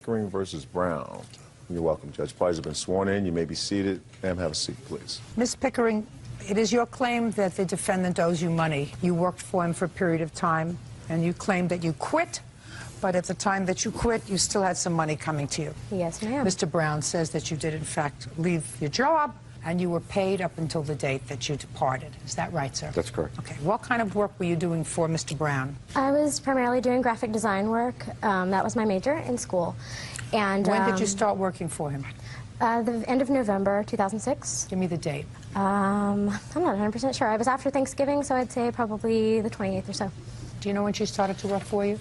Pickering versus Brown. You're welcome, Judge. Parties have been sworn in. You may be seated. Ma'am, have a seat, please. Ms. Pickering, it is your claim that the defendant owes you money. You worked for him for a period of time, and you claim that you quit, but at the time that you quit, you still had some money coming to you. Yes, ma'am. Mr. Brown says that you did, in fact, leave your job, and you were paid up until the date that you departed. Is that right, sir? That's correct. Okay. What kind of work were you doing for Mr. Brown? I was primarily doing graphic design work. That was my major in school. And when did you start working for him? The end of November 2006. Give me the date. I'm not 100% sure. I was after Thanksgiving, so I'd say probably the 28th or so. Do you know when she started to work for you?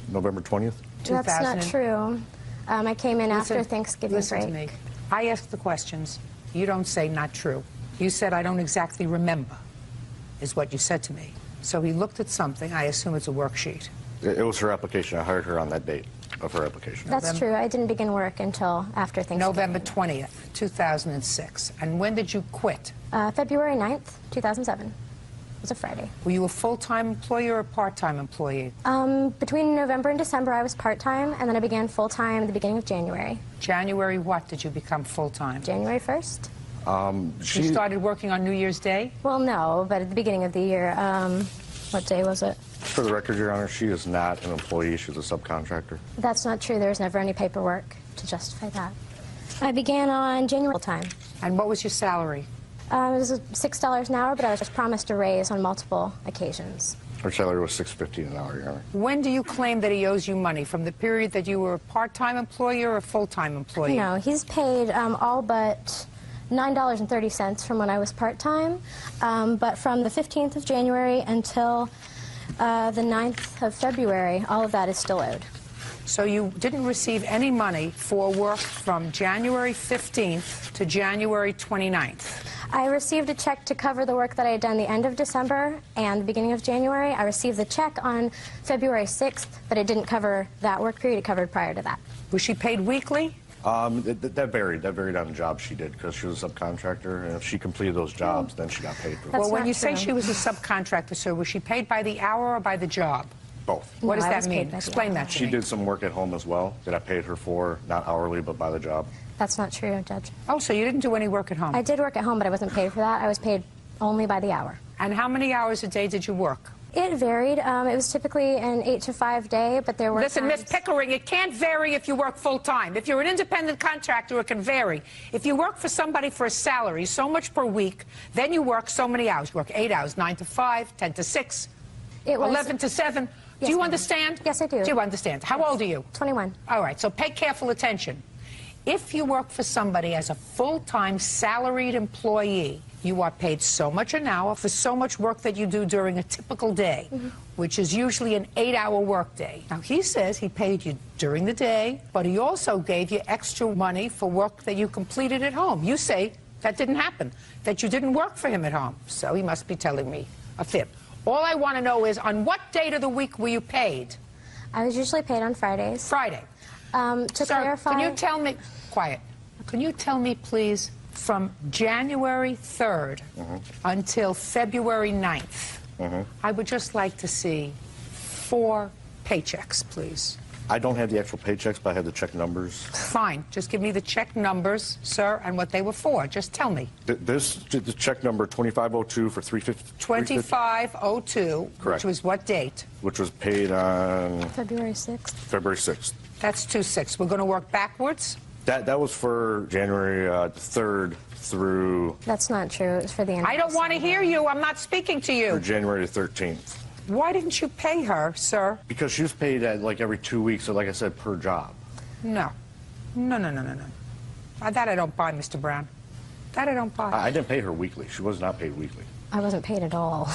November 20th? That's not true. I came in after Thanksgiving break. Listen to me. I ask the questions. You don't say not true. You said, I don't exactly remember, is what you said to me. So he looked at something. I assume it's a worksheet. It was her application. I hired her on that date of her application. That's true. I didn't begin work until after Thanksgiving. November 20th, 2006. And when did you quit? February 9th, 2007. It was a Friday. Were you a full-time employee or a part-time employee? Between November and December, I was part-time, and then I began full-time at the beginning of January. January what did you become full-time? January 1st. You started working on New Year's Day? Well, no, but at the beginning of the year. What day was it? For the record, Your Honor, she is not an employee. She's a subcontractor. That's not true. There was never any paperwork to justify that. I began on January full-time. And what was your salary? It was $6 an hour, but I was promised a raise on multiple occasions. Her salary was $6.50 an hour, Your Honor. When do you claim that he owes you money? From the period that you were a part-time employee or a full-time employee? No, he's paid all but $9.30 from when I was part-time, but from the 15th of January until the 9th of February, all of that is still owed. So you didn't receive any money for work from January 15th to January 29th? I received a check to cover the work that I had done the end of December and the beginning of January. I received the check on February 6th, but it didn't cover that work period. It covered prior to that. Was she paid weekly? That varied. That varied on the job she did because she was a subcontractor, and if she completed those jobs, then she got paid for them. Well, when you say she was a subcontractor, sir, was she paid by the hour or by the job? Both. What does that mean? Explain that to me. She did some work at home as well that I paid her for, not hourly, but by the job. That's not true, Judge. Oh, so you didn't do any work at home? I did work at home, but I wasn't paid for that. I was paid only by the hour. And how many hours a day did you work? It varied. It was typically an 8 to 5 day, but there were Listen, Miss Pickering, it can't vary if you work full-time. If you're an independent contractor, it can vary. If you work for somebody for a salary, so much per week, then you work so many hours. You work 8 hours, 9 to 5, 10 to 6, 11 to 7. Yes, do you understand? Yes, I do. Do you understand? How old are you? 21. All right, so pay careful attention. If you work for somebody as a full-time salaried employee, you are paid so much an hour for so much work that you do during a typical day, which is usually an 8-hour workday. Now, he says he paid you during the day, but he also gave you extra money for work that you completed at home. You say that didn't happen, that you didn't work for him at home. So he must be telling me a fib. All I want to know is, on what date of the week were you paid? I was usually paid on Fridays. Friday. To Sir, clarify... can you tell me... Quiet. Can you tell me, please, from January 3rd until February 9th, I would just like to see 4 paychecks, please. I don't have the actual paychecks, but I have the check numbers. Fine. Just give me the check numbers, sir, and what they were for. Just tell me. The check number 2502 for 350. 2502, correct. Which was what date? Which was paid on February 6th. February 6th. That's 2/6. We're going to work backwards. That was for January 3rd through... That's not true. It was for the end. I don't want to hear you. I'm not speaking to you. For January 13th. Why didn't you pay her, sir? Because she was paid at like every 2 weeks, so like I said, per job. No. No. That I don't buy, Mr. Brown. That I don't buy. I didn't pay her weekly. She was not paid weekly. I wasn't paid at all.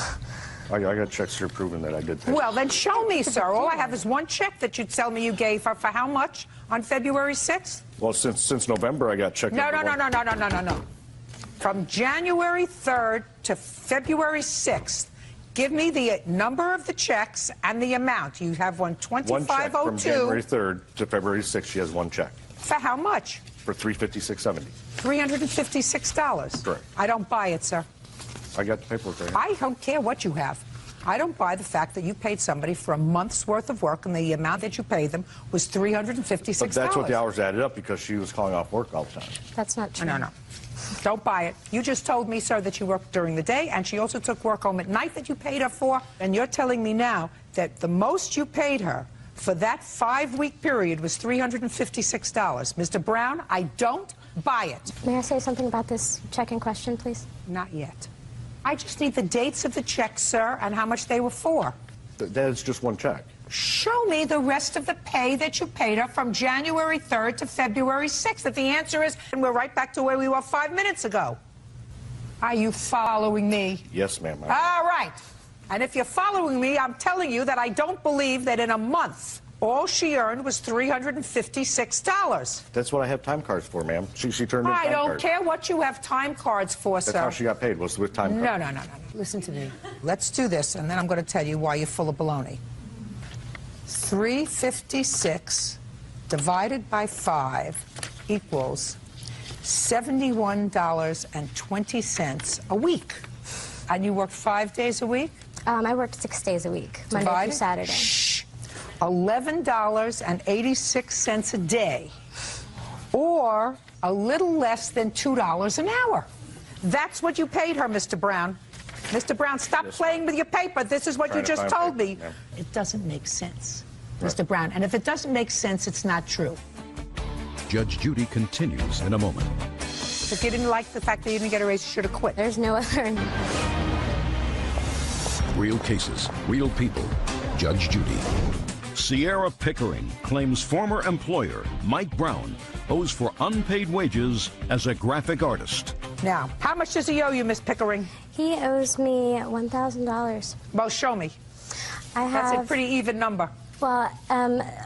I got checks here proving that I did pay. Well, then show me, sir. All I have is one check that you tell me you gave her for how much on February 6th? Well, since November, I got check number No. From January 3rd to February 6th, give me the number of the checks and the amount. You have one 2502. One check from January 3rd to February 6th. She has one check. For how much? For $356.70. $356. Correct. I don't buy it, sir. I got the paperwork right here. I don't care what you have. I don't buy the fact that you paid somebody for a month's worth of work and the amount that you paid them was $356. But that's what the hours added up because she was calling off work all the time. That's not true. No. Don't buy it. You just told me, sir, that you worked during the day, and she also took work home at night that you paid her for, and you're telling me now that the most you paid her for that 5-week period was $356. Mr. Brown, I don't buy it. May I say something about this check in question, please? Not yet. I just need the dates of the checks, sir, and how much they were for. That's just one check. Show me the rest of the pay that you paid her from January 3rd to February 6th. If the answer is, and we're right back to where we were 5 minutes ago. Are you following me? Yes, ma'am. All right. And if you're following me, I'm telling you that I don't believe that in a month, all she earned was $356. That's what I have time cards for, ma'am. She turned in I time don't cards. care what you have time cards for, sir. That's how she got paid, was with time cards. No. Listen to me. Let's do this, and then I'm going to tell you why you're full of baloney. 356 divided by 5 equals $71.20 a week. And you work 5 days a week? I worked 6 days a week, Monday through Saturday. Shh. $11.86 a day, or a little less than $2 an hour. That's what you paid her, Mr. Brown. Mr. Brown, stop playing with your paper. This is what you just told me. It doesn't make sense, Mr. Brown. And if it doesn't make sense, it's not true. Judge Judy continues in a moment. If you didn't like the fact that you didn't get a raise, you should have quit. There's no other. Real cases, real people. Judge Judy. Sierra Pickering claims former employer Mike Brown owes for unpaid wages as a graphic artist. Now, how much does he owe you, Miss Pickering? He owes me $1,000. Well, show me. That's a pretty even number. Well,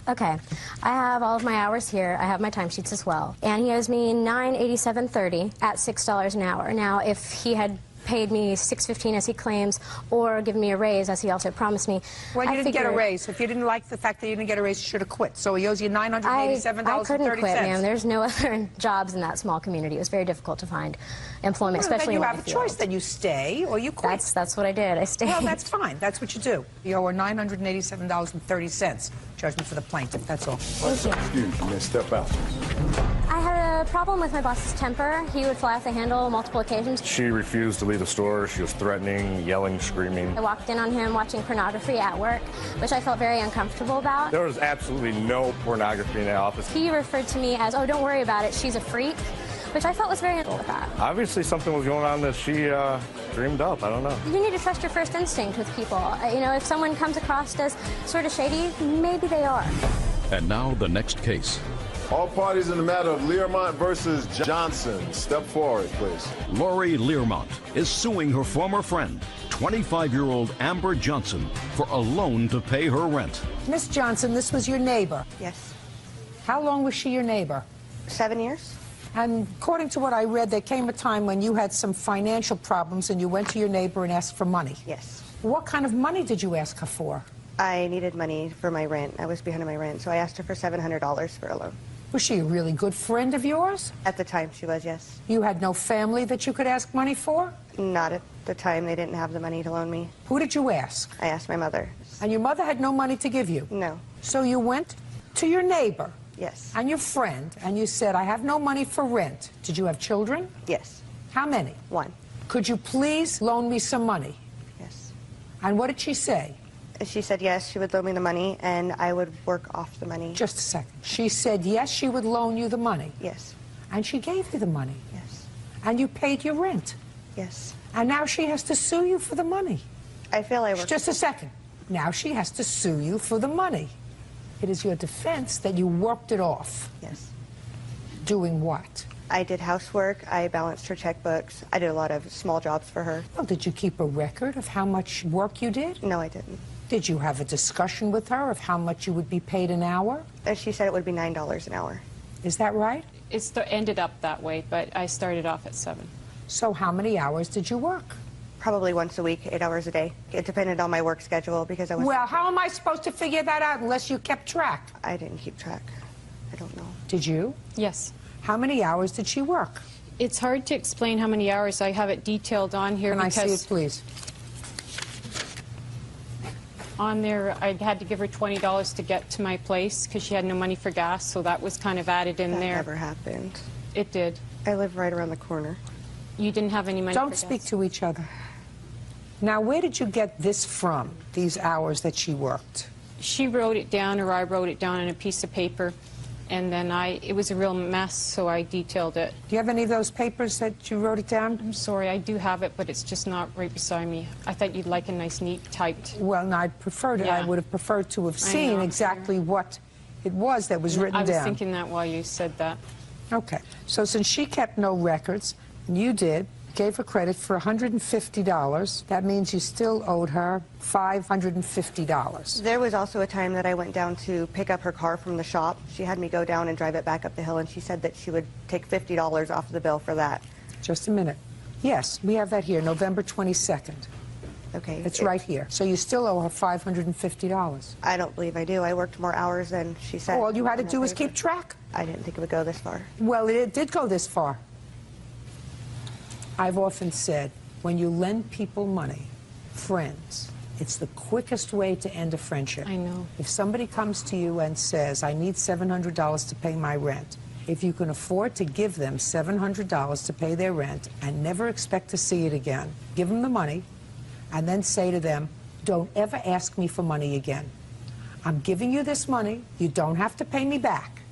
okay. I have all of my hours here. I have my timesheets as well. And he owes me $987.30 at $6 an hour. Now, if he had paid me $6.15 as he claims, or given me a raise as he also promised me. Well, you didn't get a raise. If you didn't like the fact that you didn't get a raise, you should have quit. So he owes you $987.30. I couldn't quit, ma'am. There's no other jobs in that small community. It was very difficult to find employment, especially in my field. Then you have a choice. Then you stay or you quit. That's what I did. I stayed. Well, that's fine. That's what you do. You owe her $987.30. Judgment for the plaintiff. That's all. Thank you. Excuse me, step out. I had a problem with my boss's temper. He would fly off the handle on multiple occasions. She refused to leave the store. She was threatening, yelling, screaming. I walked in on him watching pornography at work, which I felt very uncomfortable about. There was absolutely no pornography in the office. He referred to me as, oh, don't worry about it, she's a freak, which I felt was very with that. Obviously something was going on that she dreamed up. I don't know. You need to trust your first instinct with people. You know, if someone comes across as sort of shady, maybe they are. And now the next case. All parties in the matter of Learmont versus Johnson. Step forward, please. Lori Learmont is suing her former friend, 25-year-old Amber Johnson, for a loan to pay her rent. Miss Johnson, this was your neighbor. Yes. How long was she your neighbor? 7 years. And according to what I read, there came a time when you had some financial problems and you went to your neighbor and asked for money. Yes. What kind of money did you ask her for? I needed money for my rent. I was behind on my rent, so I asked her for $700 for a loan. Was she a really good friend of yours? At the time, she was, yes. You had no family that you could ask money for? Not at the time. They didn't have the money to loan me. Who did you ask? I asked my mother. And your mother had no money to give you? No. So you went to your neighbor Yes. and your friend, and you said, I have no money for rent. Did you have children? Yes. How many? 1. Could you please loan me some money? Yes. And what did she say? She said yes, she would loan me the money, and I would work off the money. Just a second. She said yes, she would loan you the money. Yes. And she gave you the money. Yes. And you paid your rent. Yes. And now she has to sue you for the money. I feel I worked. Just a second. Now she has to sue you for the money. It is your defense that you worked it off. Yes. Doing what? I did housework. I balanced her checkbooks. I did a lot of small jobs for her. Well, did you keep a record of how much work you did? No, I didn't. Did you have a discussion with her of how much you would be paid an hour? She said it would be $9 an hour. Is that right? It ended up that way, but I started off at 7. So how many hours did you work? Probably once a week, 8 hours a day. It depended on my work schedule because I was... Well, how am I supposed to figure that out unless you kept track? I didn't keep track. I don't know. Did you? Yes. How many hours did she work? It's hard to explain how many hours. I have it detailed on here Can I because... see it, please? On there, I had to give her $20 to get to my place because she had no money for gas, so that was kind of added in That there. never happened. It did. I live right around the corner. You didn't have any money for Don't gas. speak to each other. Now, where did you get this from, these hours that she worked? She wrote it down, or I wrote it down on a piece of paper, and then it was a real mess, so I detailed it. Do you have any of those papers that you wrote it down? I'm sorry, I do have it, but it's just not right beside me. I thought you'd like a nice, neat, typed. Well, no, I Yeah. would have preferred to have seen know. exactly what it was that was written I was down. thinking that while you said that. Okay. So since she kept no records, and you did, gave her credit for $150, that means you still owed her $550. There was also a time that I went down to pick up her car from the shop. She had me go down and drive it back up the hill, and she said that she would take $50 off the bill for that. Just a minute. Yes, we have that here, November 22nd. Okay. It's right here. So you still owe her $550. I don't believe I do. I worked more hours than she said. All you had to on that do was paper. keep track. I didn't think it would go this far. Well, it did go this far. I've often said, when you lend people money, friends, it's the quickest way to end a friendship. I know. If somebody comes to you and says, I need $700 to pay my rent, if you can afford to give them $700 to pay their rent and never expect to see it again, give them the money and then say to them, don't ever ask me for money again. I'm giving you this money. You don't have to pay me back.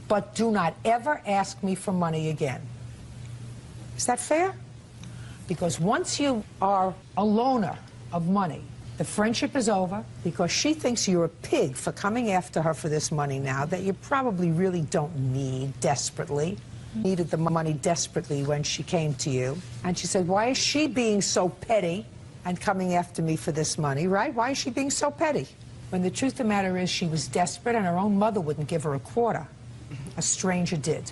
But do not ever ask me for money again. Is that fair? Because once you are a loaner of money, the friendship is over because she thinks you're a pig for coming after her for this money now that you probably really don't need desperately. Needed the money desperately when she came to you. And she said, why is she being so petty and coming after me for this money, right? Why is she being so petty? When the truth of the matter is she was desperate and her own mother wouldn't give her a quarter. A stranger did.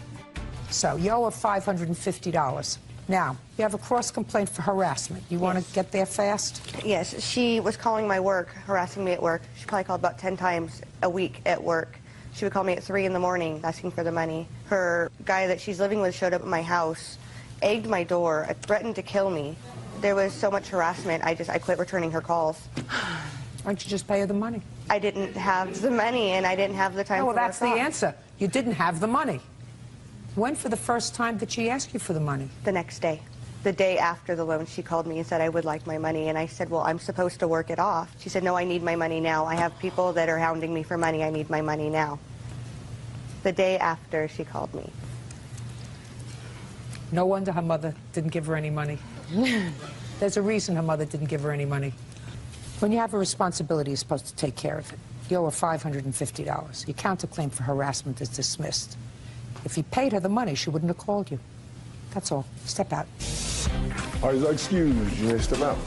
So you owe her $550. Now, you have a cross complaint for harassment. You want to get there fast? Yes, she was calling my work, harassing me at work. She probably called about 10 times a week at work. She would call me at 3 in the morning asking for the money. Her guy that she's living with showed up at my house, egged my door, threatened to kill me. There was so much harassment, I quit returning her calls. Why don't you just pay her the money? I didn't have the money, and I didn't have the time Oh, well, to that's the work off. answer. You didn't have the money. When for the first time did she ask you for the money? The next day. The day after the loan, she called me and said, I would like my money. And I said, well, I'm supposed to work it off. She said, no, I need my money now. I have people that are hounding me for money. I need my money now. The day after she called me. No wonder her mother didn't give her any money. There's a reason her mother didn't give her any money. When you have a responsibility, you're supposed to take care of it. You owe her $550. Your counterclaim for harassment is dismissed. If you paid her the money, she wouldn't have called you. That's all. Step out. All right, excuse you. Step out.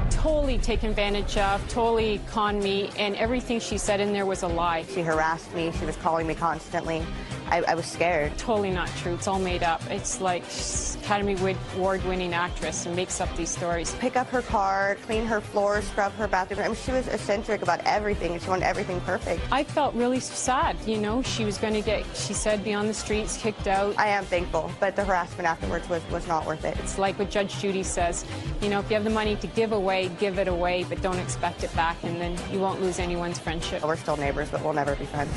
Totally taken advantage of, totally conned me, and everything she said in there was a lie. She harassed me. She was calling me constantly. I was scared. Totally not true. It's all made up. It's like she's Academy Award-winning actress and makes up these stories. Pick up her car, clean her floor, scrub her bathroom. I mean, she was eccentric about everything, and she wanted everything perfect. I felt really sad, you know. She was going to get, she said, be on the streets, kicked out. I am thankful, but the harassment afterwards was not worth it. It's like what Judge Judy says, you know, if you have the money to give it away, but don't expect it back, and then you won't lose anyone's friendship. We're still neighbors, but we'll never be friends.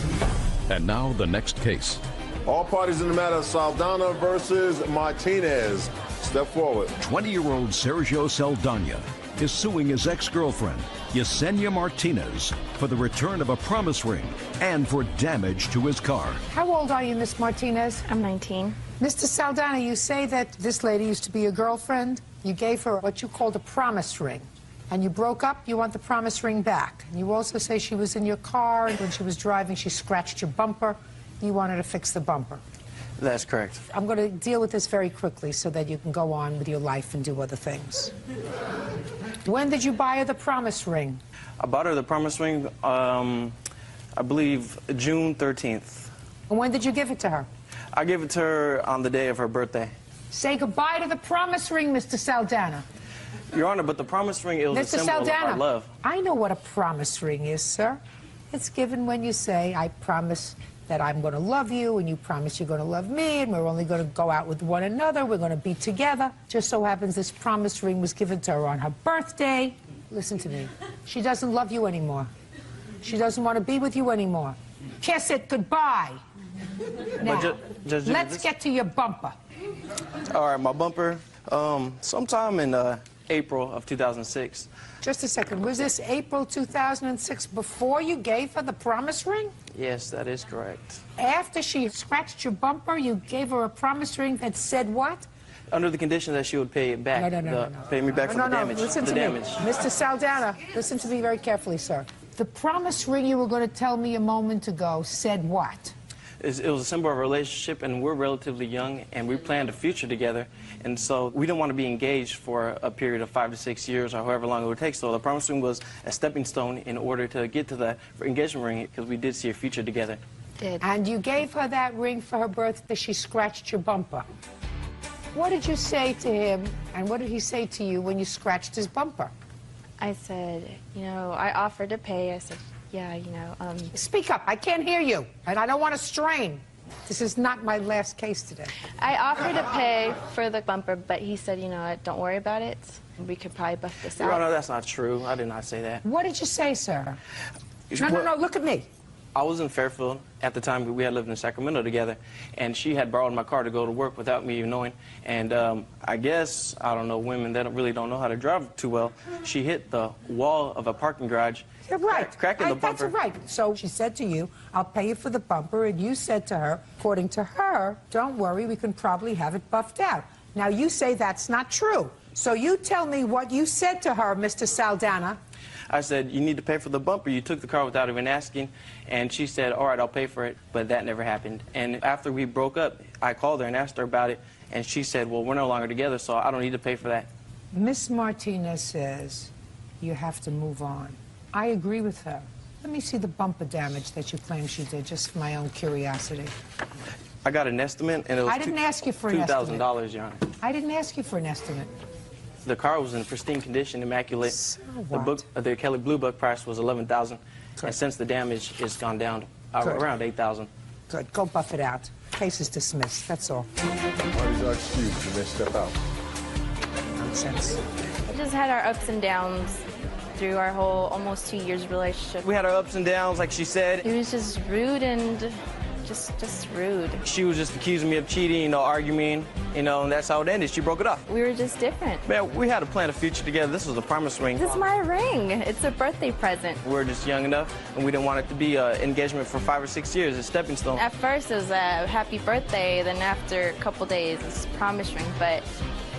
And now the next case. All parties in the matter, Saldana versus Martinez. Step forward. 20-year-old Sergio Saldana is suing his ex-girlfriend, Yesenia Martinez, for the return of a promise ring and for damage to his car. How old are you, Miss Martinez? I'm 19. Mr. Saldana, you say that this lady used to be your girlfriend. You gave her what you called a promise ring. And you broke up, you want the promise ring back. And you also say she was in your car, and when she was driving, she scratched your bumper. You wanted to fix the bumper. That's correct. I'm going to deal with this very quickly so that you can go on with your life and do other things. When did you buy her the promise ring? I bought her the promise ring, I believe, June 13th. And when did you give it to her? I gave it to her on the day of her birthday. Say goodbye to the promise ring, Mr. Saldana. Your Honor, but the promise ring, it was Mr. a symbol of our love. I know what a promise ring is, sir. It's given when you say, I promise that I'm going to love you, and you promise you're going to love me, and we're only going to go out with one another, we're going to be together. Just so happens this promise ring was given to her on her birthday. listen to me. She doesn't love you anymore. She doesn't want to be with you anymore. Kiss it goodbye. Now, let's get to your bumper. All right, my bumper, sometime in April of 2006. Just a second. Was this April 2006 before you gave her the promise ring? Yes, that is correct. After she scratched your bumper, you gave her a promise ring that said what? Under the condition that she would pay it back. No. Pay me back for the damage. Listen to me. Mr. Saldana, listen to me very carefully, sir. The promise ring you were going to tell me a moment ago said what? It was a symbol of a relationship, and we're relatively young, and we planned a future together. And so we didn't want to be engaged for a period of 5 to 6 years or however long it would take. So the promise ring was a stepping stone in order to get to the engagement ring, because we did see a future together. And you gave her that ring for her birthday. She scratched your bumper. What did you say to him, and what did he say to you when you scratched his bumper? I said, I offered to pay. I said, yeah, Speak up. I can't hear you, and I don't want to strain. This is not my last case today. I offered to pay for the bumper, but he said, don't worry about it. We could probably buff this out. No, that's not true. I did not say that. What did you say, sir? No, look at me. I was in Fairfield at the time. We had lived in Sacramento together, and she had borrowed my car to go to work without me even knowing. And I guess, I don't know, women, they really don't know how to drive too well. She hit the wall of a parking garage. You're right. Cracking the bumper. That's right. So she said to you, I'll pay you for the bumper, and you said to her, according to her, don't worry, we can probably have it buffed out. Now, you say that's not true. So you tell me what you said to her, Mr. Saldana. I said, you need to pay for the bumper. You took the car without even asking. And she said, all right, I'll pay for it. But that never happened. And after we broke up, I called her and asked her about it. And she said, well, we're no longer together, so I don't need to pay for that. Miss Martinez says you have to move on. I agree with her. Let me see the bumper damage that you claim she did, just for my own curiosity. I got an estimate, and it was I didn't ask you for an estimate. $2,000, Your Honor. I didn't ask you for an estimate. The car was in pristine condition, immaculate. So what? The Kelly Blue Book price was $11,000, and since the damage has gone down around $8,000. Good. Go buff it out. Case is dismissed. That's all. What is your excuse? You may step out. Nonsense. We just had our ups and downs through our whole almost 2 years relationship. We had our ups and downs, like she said. He was just rude and just rude. She was just accusing me of cheating, arguing, and that's how it ended. She broke it off. We were just different. Man, we had to plan a future together. This was a promise ring. This is my ring. It's a birthday present. We were just young enough, and we didn't want it to be an engagement for 5 or 6 years, a stepping stone. At first, it was a happy birthday. Then after a couple days, it's a promise ring. But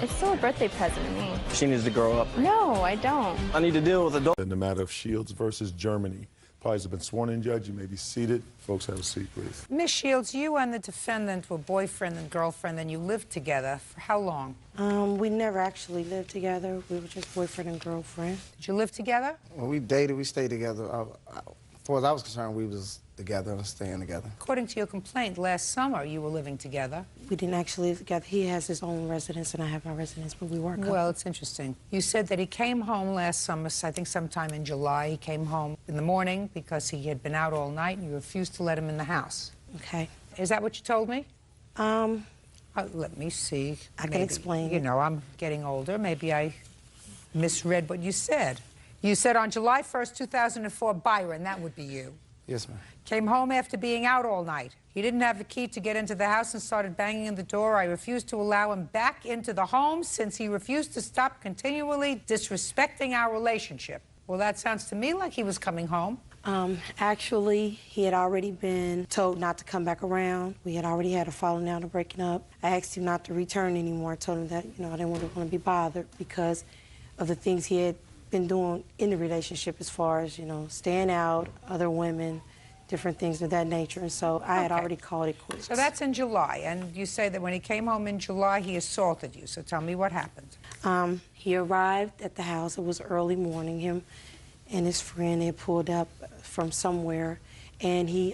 it's still a birthday present to me. She needs to grow up. No, I don't. I need to deal with adults. In the matter of Shields versus Germany, parties have been sworn in, Judge. You may be seated. Folks, have a seat, please. Miss Shields, you and the defendant were boyfriend and girlfriend, and you lived together for how long? We never actually lived together. We were just boyfriend and girlfriend. Did you live together? When we dated, we stayed together. As far as I was concerned, we was together and staying together. According to your complaint, last summer you were living together. We didn't actually live together. He has his own residence and I have my residence, but we were a couple. Well, it's interesting. You said that he came home last summer, I think sometime in July. He came home in the morning because he had been out all night and you refused to let him in the house. Okay. Is that what you told me? Let me see. I can explain. You know, I'm getting older. Maybe I misread what you said. You said on July 1st, 2004, Byron, that would be you. Yes, ma'am. Came home after being out all night. He didn't have the key to get into the house and started banging on the door. I refused to allow him back into the home since he refused to stop continually disrespecting our relationship. Well, that sounds to me like he was coming home. Actually, he had already been told not to come back around. We had already had a falling out and breaking up. I asked him not to return anymore. I told him that, I didn't want to be bothered because of the things he had been doing in the relationship as far as, staying out, other women, different things of that nature. And so I had already called it quits. So that's in July. And you say that when he came home in July, he assaulted you. So tell me what happened. He arrived at the house. It was early morning. Him and his friend had pulled up from somewhere. And he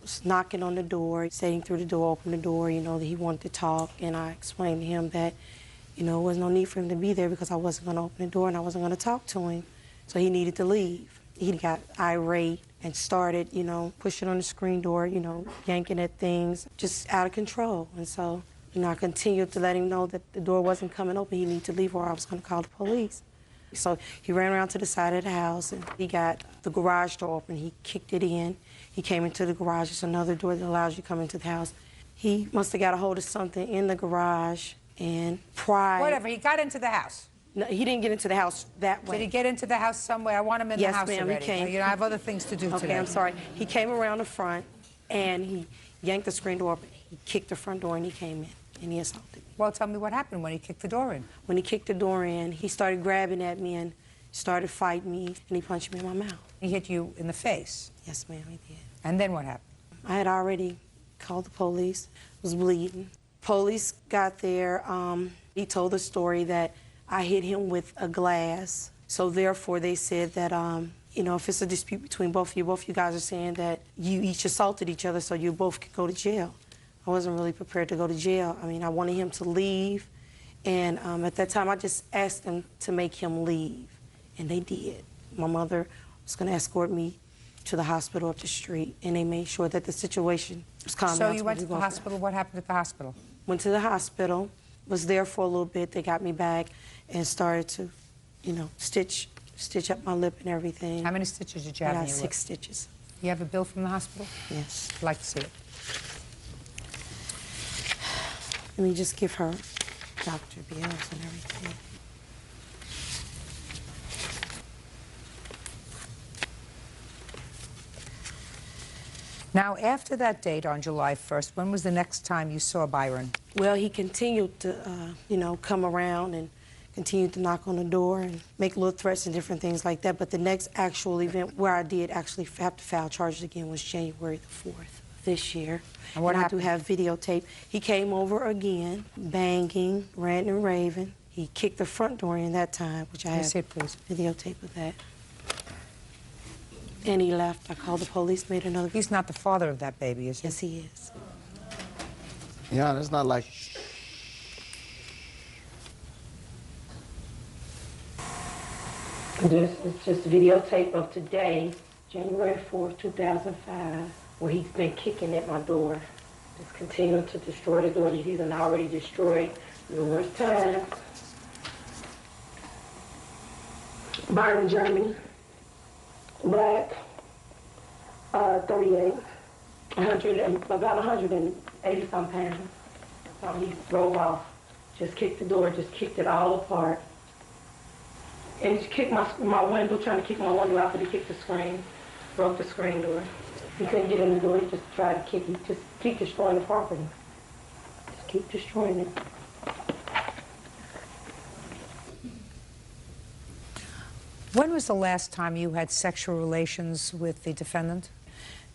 was knocking on the door, sitting through the door, opened the door, that he wanted to talk. And I explained to him that, there was no need for him to be there because I wasn't going to open the door and I wasn't going to talk to him. So he needed to leave. He got irate and started, pushing on the screen door, yanking at things, just out of control. And so, I continued to let him know that the door wasn't coming open. He needed to leave or I was going to call the police. So he ran around to the side of the house, and he got the garage door open. He kicked it in. He came into the garage. It's another door that allows you to come into the house. He must have got a hold of something in the garage and pried. Whatever, he got into the house. No, he didn't get into the house that way. Did he get into the house somewhere? I want him in the house ma'am, already. he came. You know, I have other things to do Okay, today. I'm sorry. He came around the front, and he yanked the screen door open. He kicked the front door, and he came in, and he assaulted me. Well, tell me what happened when he kicked the door in. When he kicked the door in, he started grabbing at me and started fighting me, and he punched me in my mouth. He hit you in the face? Yes, ma'am, he did. And then what happened? I had already called the police, was bleeding. Police got there. He told the story that I hit him with a glass. So therefore, they said that, you know, if it's a dispute between both of you guys are saying that you each assaulted each other, so you both could go to jail. I wasn't really prepared to go to jail. I mean, I wanted him to leave, and at that time, I just asked them to make him leave, and they did. My mother was going to escort me to the hospital up the street, and they made sure that the situation was calm down. So you went to the hospital. What happened at the hospital? Went to the hospital, was there for a little bit. They got me back and started to, you know, stitch up my lip and everything. How many stitches did you have in I got your 6 lip? stitches. You have a bill from the hospital? Yes. I'd like to see it. Let me just give her doctor bills and everything. Now, after that date on July 1st, when was the next time you saw Byron? Well, he continued to, you know, come around and continued to knock on the door and make little threats and different things like that. But the next actual event where I did actually have to file charges again was January the 4th this year. And what happened? I do have videotape. He came over again, banging, ranting and raving. He kicked the front door in that time, which I have see it, please. videotape of that. And he left. I called the police, made another... He's not the father of that baby, is he? Yes, he is. Yeah, it's not like... This is just videotape of today, January 4th, 2005, where he's been kicking at my door. Just continuing to destroy the door that he's already destroyed numerous times. Byron, Germany. Black, 38, about 180 some pounds. So he drove off, just kicked the door, just kicked it all apart. And he kicked my window, trying to kick my window out, but he kicked the screen, broke the screen door. He couldn't get in the door, he just tried to kick, he just keep destroying the property. Just keep destroying it. When was the last time you had sexual relations with the defendant?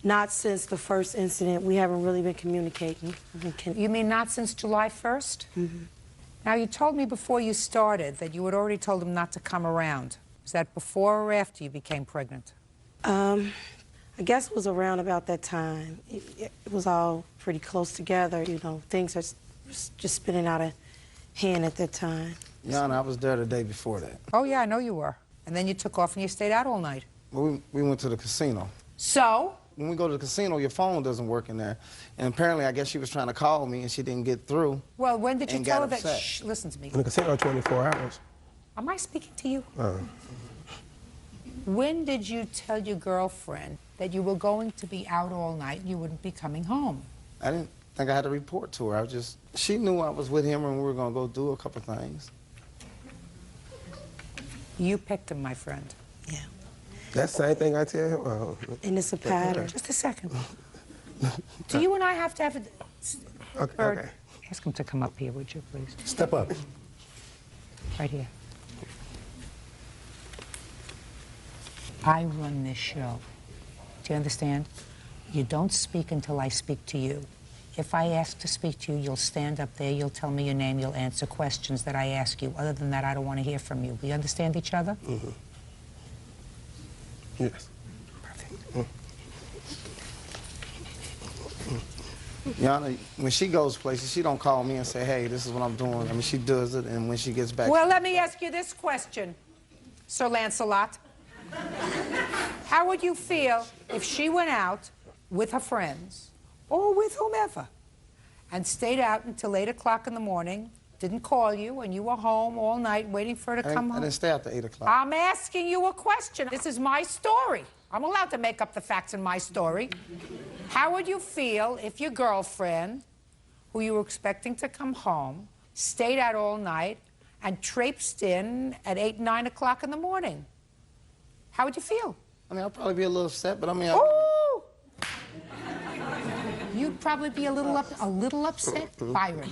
Not since the first incident. We haven't really been communicating. You mean not since July 1st? Mm-hmm. Now, you told me before you started that you had already told him not to come around. Was that before or after you became pregnant? I guess it was around about that time. It was all pretty close together, you know. Things are just spinning out of hand at that time. Yana, I was there the day before that. Oh, yeah, I know you were. And then you took off and you stayed out all night. Well, we went to the casino. So? When we go to the casino, your phone doesn't work in there. And apparently, I guess she was trying to call me, and she didn't get through. Well, when did you tell her that? Upset. Shh, listen to me. In the casino, 24 hours. Am I speaking to you? When did you tell your girlfriend that you were going to be out all night and you wouldn't be coming home? I didn't think I had to report to her. She knew I was with him and we were going to go do a couple things. You picked him, my friend. Yeah. That same thing I tell him? Oh. And it's a pattern. Just a second. Do you and I have to have a... Okay, Bird, okay. ask him to come up here, would you, please? Step up. Right here. I run this show. Do you understand? You don't speak until I speak to you. If I ask to speak to you, you'll stand up there, you'll tell me your name, you'll answer questions that I ask you. Other than that, I don't want to hear from you. We understand each other? Mm-hmm. Yes. Perfect. Yana, when she goes places, she don't call me and say, hey, this is what I'm doing. I mean, she does it, and when she gets back... Well, let me ask you this question, Sir Lancelot. How would you feel if she went out with her friends, or with whomever, and stayed out until 8 o'clock in the morning, didn't call you, and you were home all night waiting for her to come home. I didn't stay after 8 o'clock. I'm asking you a question. This is my story. I'm allowed to make up the facts in my story. How would you feel if your girlfriend, who you were expecting to come home, stayed out all night and traipsed in at 8, 9 o'clock in the morning? How would you feel? I mean, I'll probably be a little upset, but I mean... Ooh! You'd probably be a little upset, Byron.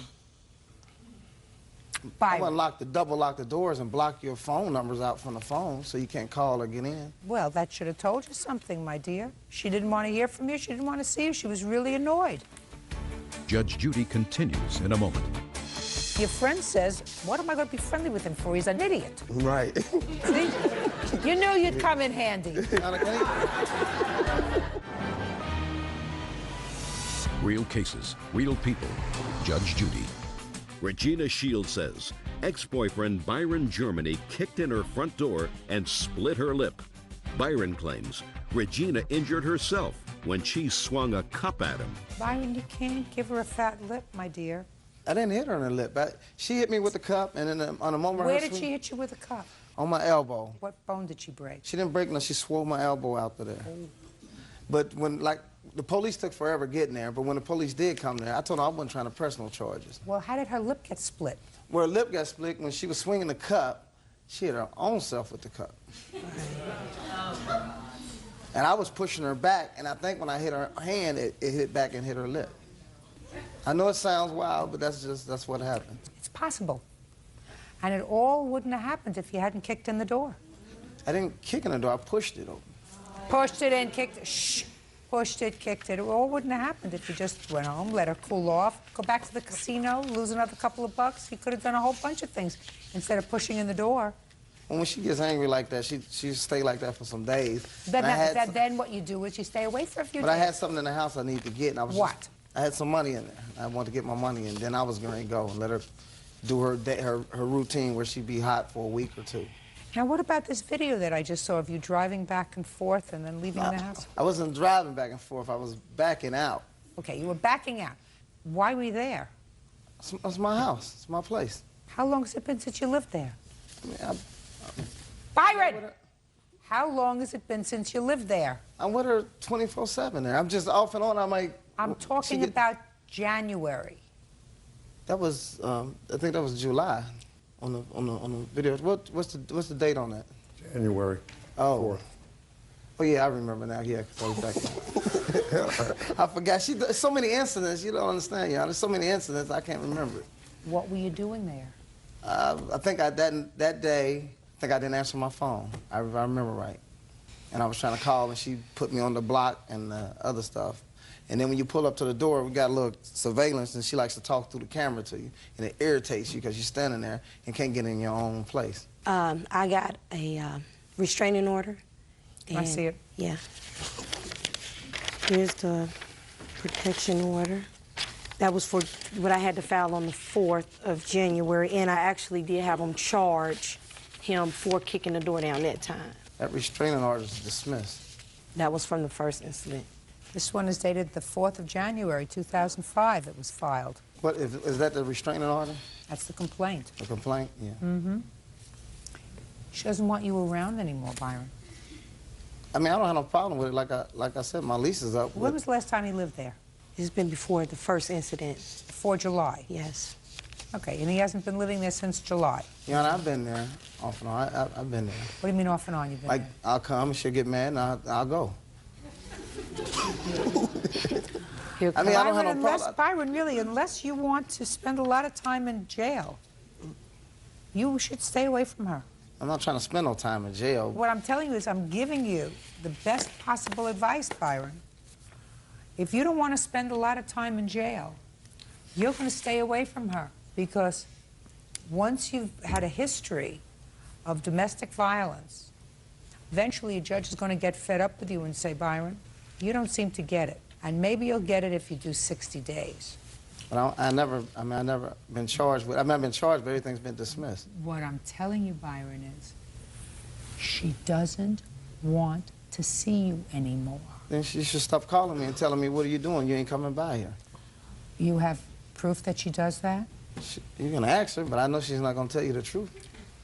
I wouldn't double lock the doors and block your phone numbers out from the phone so you can't call or get in. Well, that should have told you something, my dear. She didn't want to hear from you. She didn't want to see you. She was really annoyed. Judge Judy continues in a moment. Your friend says, what am I going to be friendly with him for? He's an idiot. Right. See? You knew you'd come in handy. Real cases, real people. Judge Judy. Regina Shields says ex-boyfriend Byron Germany kicked in her front door and split her lip. Byron claims Regina injured herself when she swung a cup at him. Byron, you can't give her a fat lip, my dear. I didn't hit her on the lip. She hit me with the cup, and then on a moment... Where did she hit you with a cup? On my elbow. What bone did she break? She didn't break, no. She swole my elbow out to there. Oh. But when, the police took forever getting there, but when the police did come there, I told them I wasn't trying to press no charges. Well, how did her lip get split? Well, her lip got split when she was swinging the cup. She hit her own self with the cup. And I was pushing her back, and I think when I hit her hand, it hit back and hit her lip. I know it sounds wild, but that's what happened. It's possible. And it all wouldn't have happened if you hadn't kicked in the door. I didn't kick in the door, I pushed it open. Pushed it in, kicked it, shh. Pushed it, kicked it. It all wouldn't have happened if you just went home, let her cool off, go back to the casino, lose another couple of bucks. You could have done a whole bunch of things instead of pushing in the door. Well, when she gets angry like that, she stay like that for some days. Then what you do is you stay away for a few days. But I had something in the house I need to get, and I was What? I had some money in there. I wanted to get my money in. Then I was going to go and let her do her routine where she'd be hot for a week or two. Now, what about this video that I just saw of you driving back and forth and then leaving the house? I wasn't driving back and forth. I was backing out. Okay, you were backing out. Why were you there? It's my house. It's my place. How long has it been since you lived there? I mean, Byron! How long has it been since you lived there? I'm with her 24/7 there. I'm just off and on. I'm talking about January. That was, I think that was July on the video. What's the date on that? January 4th. Oh yeah, I remember now. Yeah, 'cause I was back there. I forgot. So many incidents. You don't understand, y'all. There's so many incidents I can't remember it. What were you doing there? I think that day, I think I didn't answer my phone. I remember right. And I was trying to call, and she put me on the block and other stuff. And then when you pull up to the door, we got a little surveillance, and she likes to talk through the camera to you, and it irritates you because you're standing there and can't get in your own place. I got a restraining order. I see it. Yeah. Here's the protection order. That was for what I had to file on the 4th of January, and I actually did have them charge him for kicking the door down that time. That restraining order is dismissed. That was from the first incident. This one is dated the 4th of January, 2005. It was filed. What, is that the restraining order? That's the complaint. The complaint, yeah. Mm-hmm. She doesn't want you around anymore, Byron. I mean, I don't have no problem with it. Like I said, my lease is up. When was the last time you lived there? It's been before the first incident. Before July? Yes. Okay, and he hasn't been living there since July? Yeah, and I've been there off and on. I've been there. What do you mean off and on? You've been there? I'll come, and she'll get mad, and I'll go. I mean, I don't have no problem. Byron, really, unless you want to spend a lot of time in jail, you should stay away from her. I'm not trying to spend no time in jail. What I'm telling you is I'm giving you the best possible advice, Byron. If you don't want to spend a lot of time in jail, you're going to stay away from her, because once you've had a history of domestic violence, eventually a judge is going to get fed up with you and say, Byron, you don't seem to get it. And maybe you'll get it if you do 60 days. But I've never been charged with, I've been charged, but everything's been dismissed. What I'm telling you, Byron, is she doesn't want to see you anymore. Then she should stop calling me and telling me, what are you doing? You ain't coming by here. You have proof that she does that? You're going to ask her, but I know she's not going to tell you the truth.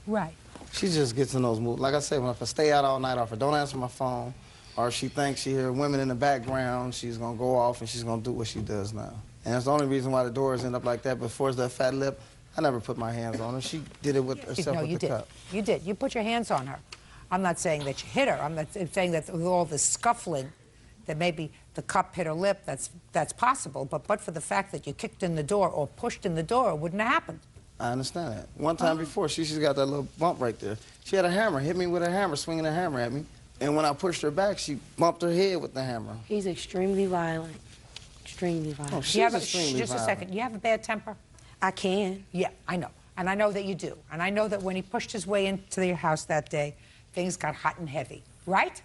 Right. She just gets in those moods. Like I said, if I stay out all night, or if I don't answer my phone, or if she thinks she hears women in the background, she's going to go off and she's going to do what she does now. And that's the only reason why the doors end up like that. Before it's that fat lip, I never put my hands on her. She did it with herself with the cup. You did. You put your hands on her. I'm not saying that you hit her. I'm not saying that with all the scuffling, that maybe the cup hit her lip. That's possible. But for the fact that you kicked in the door or pushed in the door, it wouldn't have happened. I understand that. One time before, she's got that little bump right there. She had a hammer, hit me with a hammer, swinging a hammer at me. And when I pushed her back, she bumped her head with the hammer. He's extremely violent. Extremely violent. Oh, she's extremely just violent. a second. You have a bad temper? I can. Yeah, I know. And I know that you do. And I know that when he pushed his way into your house that day, things got hot and heavy. Right?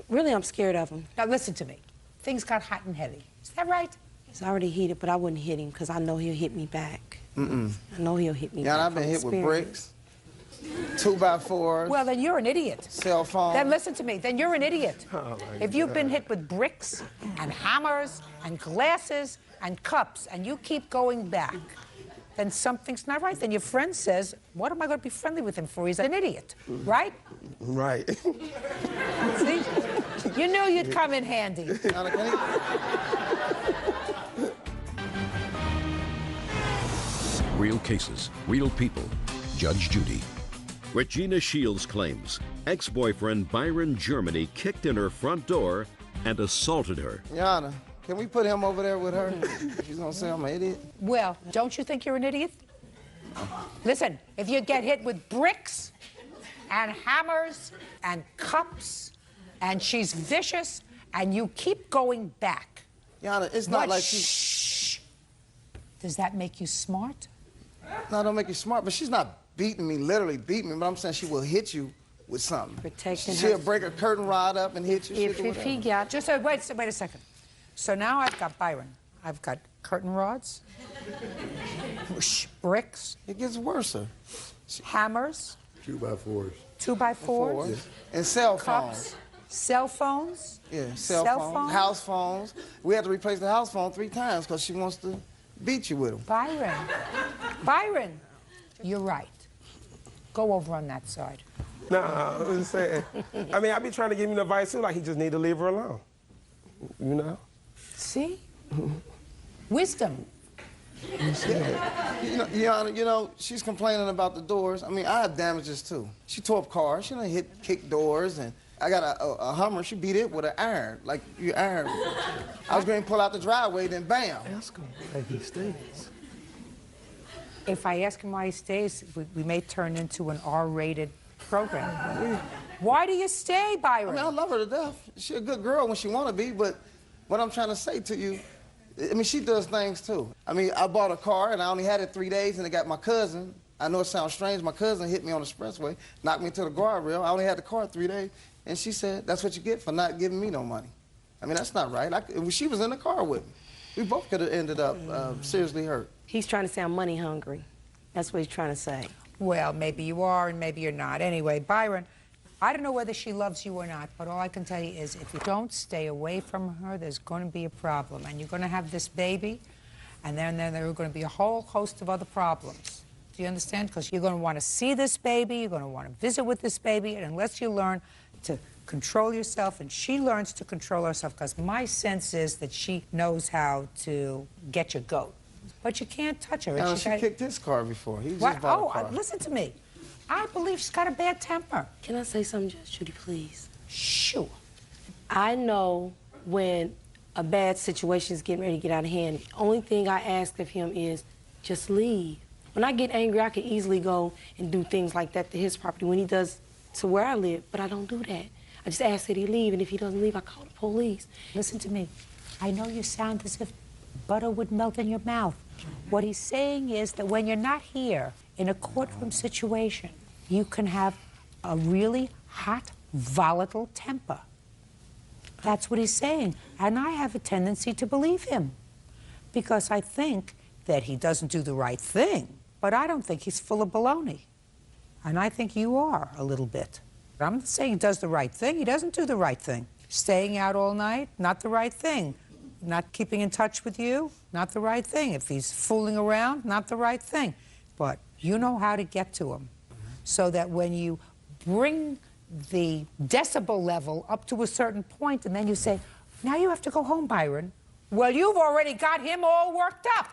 Really, I'm scared of him. Now, listen to me. Things got hot and heavy. Is that right? He's already heated, but I wouldn't hit him because I know he'll hit me back. Mm-mm. I know he'll hit me back. Yeah, I've been hit with bricks, 2x4s. Well, then you're an idiot. Cell phone. Then listen to me. Then you're an idiot. Oh, if you've been hit with bricks and hammers and glasses and cups and you keep going back, then something's not right. Then your friend says, what am I going to be friendly with him for? He's an idiot, right? Right. See? You knew you'd come in handy. Real cases, real people. Judge Judy. Regina Shields claims ex-boyfriend Byron Germany kicked in her front door and assaulted her. Yana, can we put him over there with her? She's gonna say I'm an idiot. Well, don't you think you're an idiot? Listen, if you get hit with bricks and hammers and cups and she's vicious and you keep going back. Yana, it's not like she... Shh. Does that make you smart? No, don't make you smart, but she's not beating me, literally beating me, but I'm saying she will hit you with something. Protecting She'll her. break a curtain rod up and hit you. If he got... Just wait a second. So now I've got Byron. I've got curtain rods, bricks. It gets worse. Hammers. 2x4s. 2x4s. Yeah. And cell phones. Cups. Cell phones. Yeah, cell phones. House phones. We had to replace the house phone 3 times because she wants to beat you with them. Byron, you're right. Go over on that side. Nah, I'm just saying. I mean, I be trying to give him advice too, like he just need to leave her alone. You know? See? Wisdom. Yeah. You know, she's complaining about the doors. I mean, I have damages too. She tore up cars. She done kicked doors, and I got a Hummer. She beat it with an iron, like you iron. I was going to pull out the driveway, then bam. Ask him why he stays. If I ask him why he stays, we may turn into an R-rated program. Why do you stay, Byron? I mean, I love her to death. She's a good girl when she want to be, but what I'm trying to say to you, I mean, she does things too. I mean, I bought a car and I only had it 3 days, and it got my cousin. I know it sounds strange. My cousin hit me on the expressway, knocked me into the guardrail. I only had the car 3 days, and she said, "That's what you get for not giving me no money." I mean, that's not right. She was in the car with me. We both could have ended up seriously hurt. He's trying to sound money hungry. That's what he's trying to say. Well, maybe you are and maybe you're not. Anyway, Byron, I don't know whether she loves you or not, but all I can tell you is if you don't stay away from her, there's going to be a problem. And you're going to have this baby, and then there are going to be a whole host of other problems. Do you understand? Because you're going to want to see this baby, you're going to want to visit with this baby, and unless you learn to control yourself, and she learns to control herself, because my sense is that she knows how to get your goat. But you can't touch her. No, she kicked his car before. He just bought a car. Listen to me. I believe she's got a bad temper. Can I say something, Judge Judy, please? Sure. I know when a bad situation is getting ready to get out of hand, the only thing I ask of him is just leave. When I get angry, I can easily go and do things like that to his property when he does to where I live, but I don't do that. I just ask that he leave, and if he doesn't leave, I call the police. Listen to me. I know you sound as if butter would melt in your mouth. What he's saying is that when you're not here in a courtroom situation, you can have a really hot, volatile temper. That's what he's saying. And I have a tendency to believe him because I think that he doesn't do the right thing, but I don't think he's full of baloney. And I think you are a little bit. I'm not saying he does the right thing. He doesn't do the right thing. Staying out all night, not the right thing. not keeping in touch with you, not the right thing. If he's fooling around, not the right thing. But you know how to get to him so that when you bring the decibel level up to a certain point and then you say, now you have to go home, Byron. Well, you've already got him all worked up.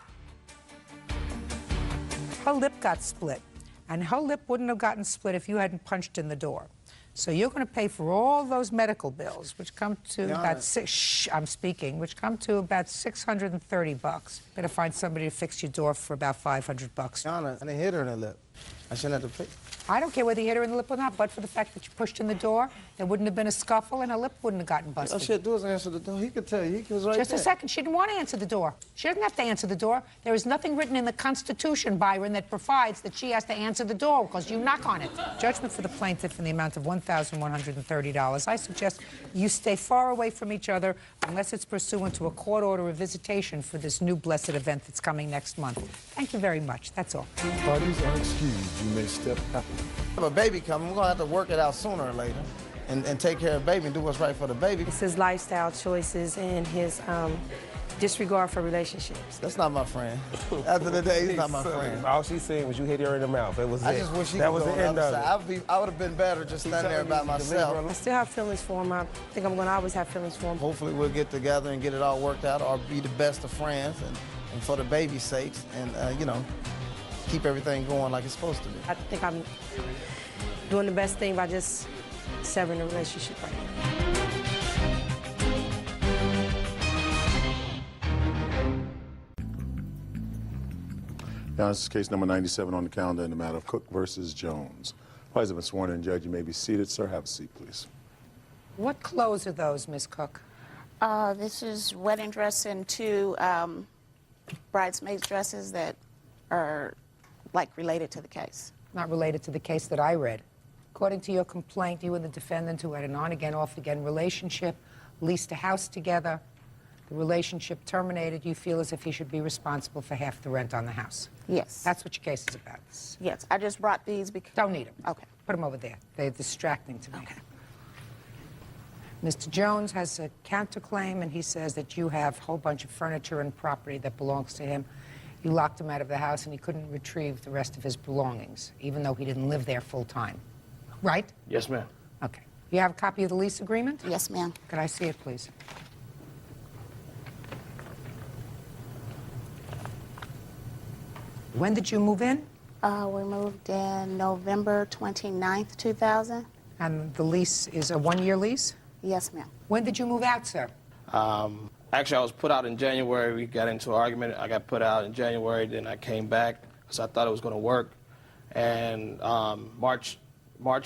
Her lip got split, and her lip wouldn't have gotten split if you hadn't punched in the door. So you're going to pay for all those medical bills, which come to about which come to about $630. Better find somebody to fix your door for about $500. Yana, I didn't hit her in the lip. I shouldn't have to pay. I don't care whether you hit her in the lip or not, but for the fact that you pushed in the door, there wouldn't have been a scuffle and her lip wouldn't have gotten busted. All she had to do was answer the door. He could tell you. He was right Just there. a second. She didn't want to answer the door. She doesn't have to answer the door. There is nothing written in the Constitution, Byron, that provides that she has to answer the door because you knock on it. Judgment for the plaintiff in the amount of $1,130. I suggest you stay far away from each other unless it's pursuant to a court order of visitation for this new blessed event that's coming next month. Thank you very much. That's all. Parties are excused. You may step out. I have a baby coming. We're going to have to work it out sooner or later and take care of the baby and do what's right for the baby. It's his lifestyle choices and his disregard for relationships. That's not my friend. After the day, he's not my friend. All she said was you hit her in the mouth. It was I it. just wish he That could was go the on end the of other it. side. I would have been better just standing there by myself. I still have feelings for him. I think I'm going to always have feelings for him. Hopefully we'll get together and get it all worked out or be the best of friends and for the baby's sakes and, you know, keep everything going like it's supposed to be. I think I'm doing the best thing by just severing the relationship right now. Now, this is case number 97 on the calendar in the matter of Cook versus Jones. Parties have been sworn in. Judge, you may be seated. Sir, have a seat, please. What clothes are those, Miss Cook? This is wedding dress and two bridesmaids dresses that are, like, related to the case. Not related to the case that I read. According to your complaint, you and the defendant, who had an on-again, off-again relationship, leased a house together. The relationship terminated. You feel as if he should be responsible for half the rent on the house. Yes. That's what your case is about. Yes. I just brought these because... Don't need them. Okay. Put them over there. They're distracting to me. Okay. Mr. Jones has a counterclaim, and he says that you have a whole bunch of furniture and property that belongs to him. You locked him out of the house, and he couldn't retrieve the rest of his belongings, even though he didn't live there full time. Right? Yes, ma'am. Okay. You have a copy of the lease agreement? Yes, ma'am. Could I see it, please? When did you move in? We moved in November 29th, 2000. And the lease is a one-year lease? Yes, ma'am. When did you move out, sir? Actually, I was put out in January. We got into an argument. I got put out in January. Then I came back because I thought it was going to work. And March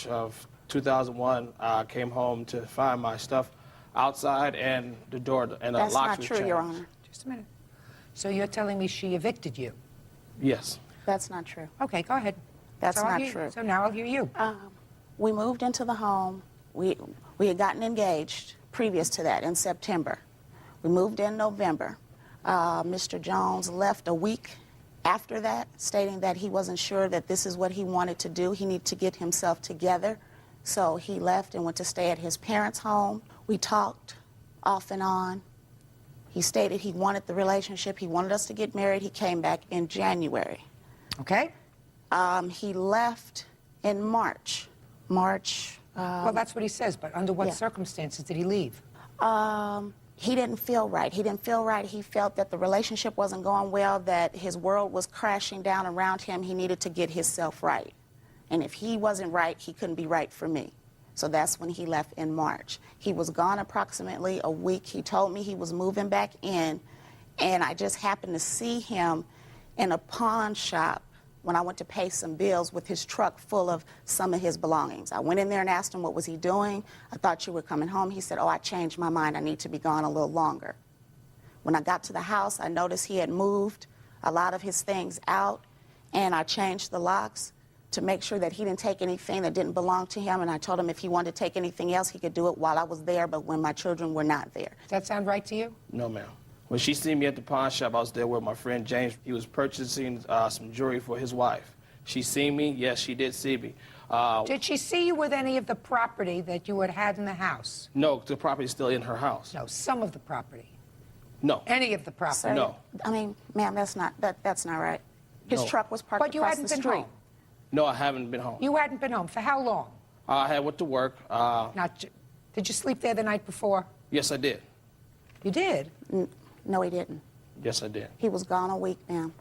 of 2001, I came home to find my stuff outside and the door and the locks were changed. That's not true, Your Honor. Just a minute. So you're telling me she evicted you? Yes. That's not true. Okay, go ahead. That's So I'll not hear- true. So now I'll hear you. We moved into the home. We had gotten engaged previous to that in September. We moved in November. Mr. Jones left a week after that, stating that he wasn't sure that this is what he wanted to do. He needed to get himself together. So he left and went to stay at his parents' home. We talked off and on. He stated he wanted the relationship. He wanted us to get married. He came back in January. Okay. He left in March. Well, that's what he says, but under what yeah. circumstances did he leave? He didn't feel right. He didn't feel right. He felt that the relationship wasn't going well, that his world was crashing down around him. He needed to get himself right. And if he wasn't right, he couldn't be right for me. So that's when he left in March. He was gone approximately a week. He told me he was moving back in, and I just happened to see him in a pawn shop when I went to pay some bills with his truck full of some of his belongings. I went in there and asked him what was he doing. I thought you were coming home. He said, oh, I changed my mind. I need to be gone a little longer. When I got to the house, I noticed he had moved a lot of his things out, and I changed the locks to make sure that he didn't take anything that didn't belong to him, and I told him if he wanted to take anything else, he could do it while I was there, but when my children were not there. Does that sound right to you? No, ma'am. When she seen me at the pawn shop, I was there with my friend James. He was purchasing some jewelry for his wife. She seen me? Yes, she did see me. Did she see you with any of the property that you had in the house? No, the property's still in her house. No, some of the property. No. Any of the property? Sir, No. I mean, ma'am, that's not right. His No. truck was parked But you across hadn't the been street. home. No, I haven't been home. You hadn't been home. For how long? I had went to work. Did you sleep there the night before? Yes, I did. You did? No, he didn't. Yes, I did. He was gone a week, ma'am.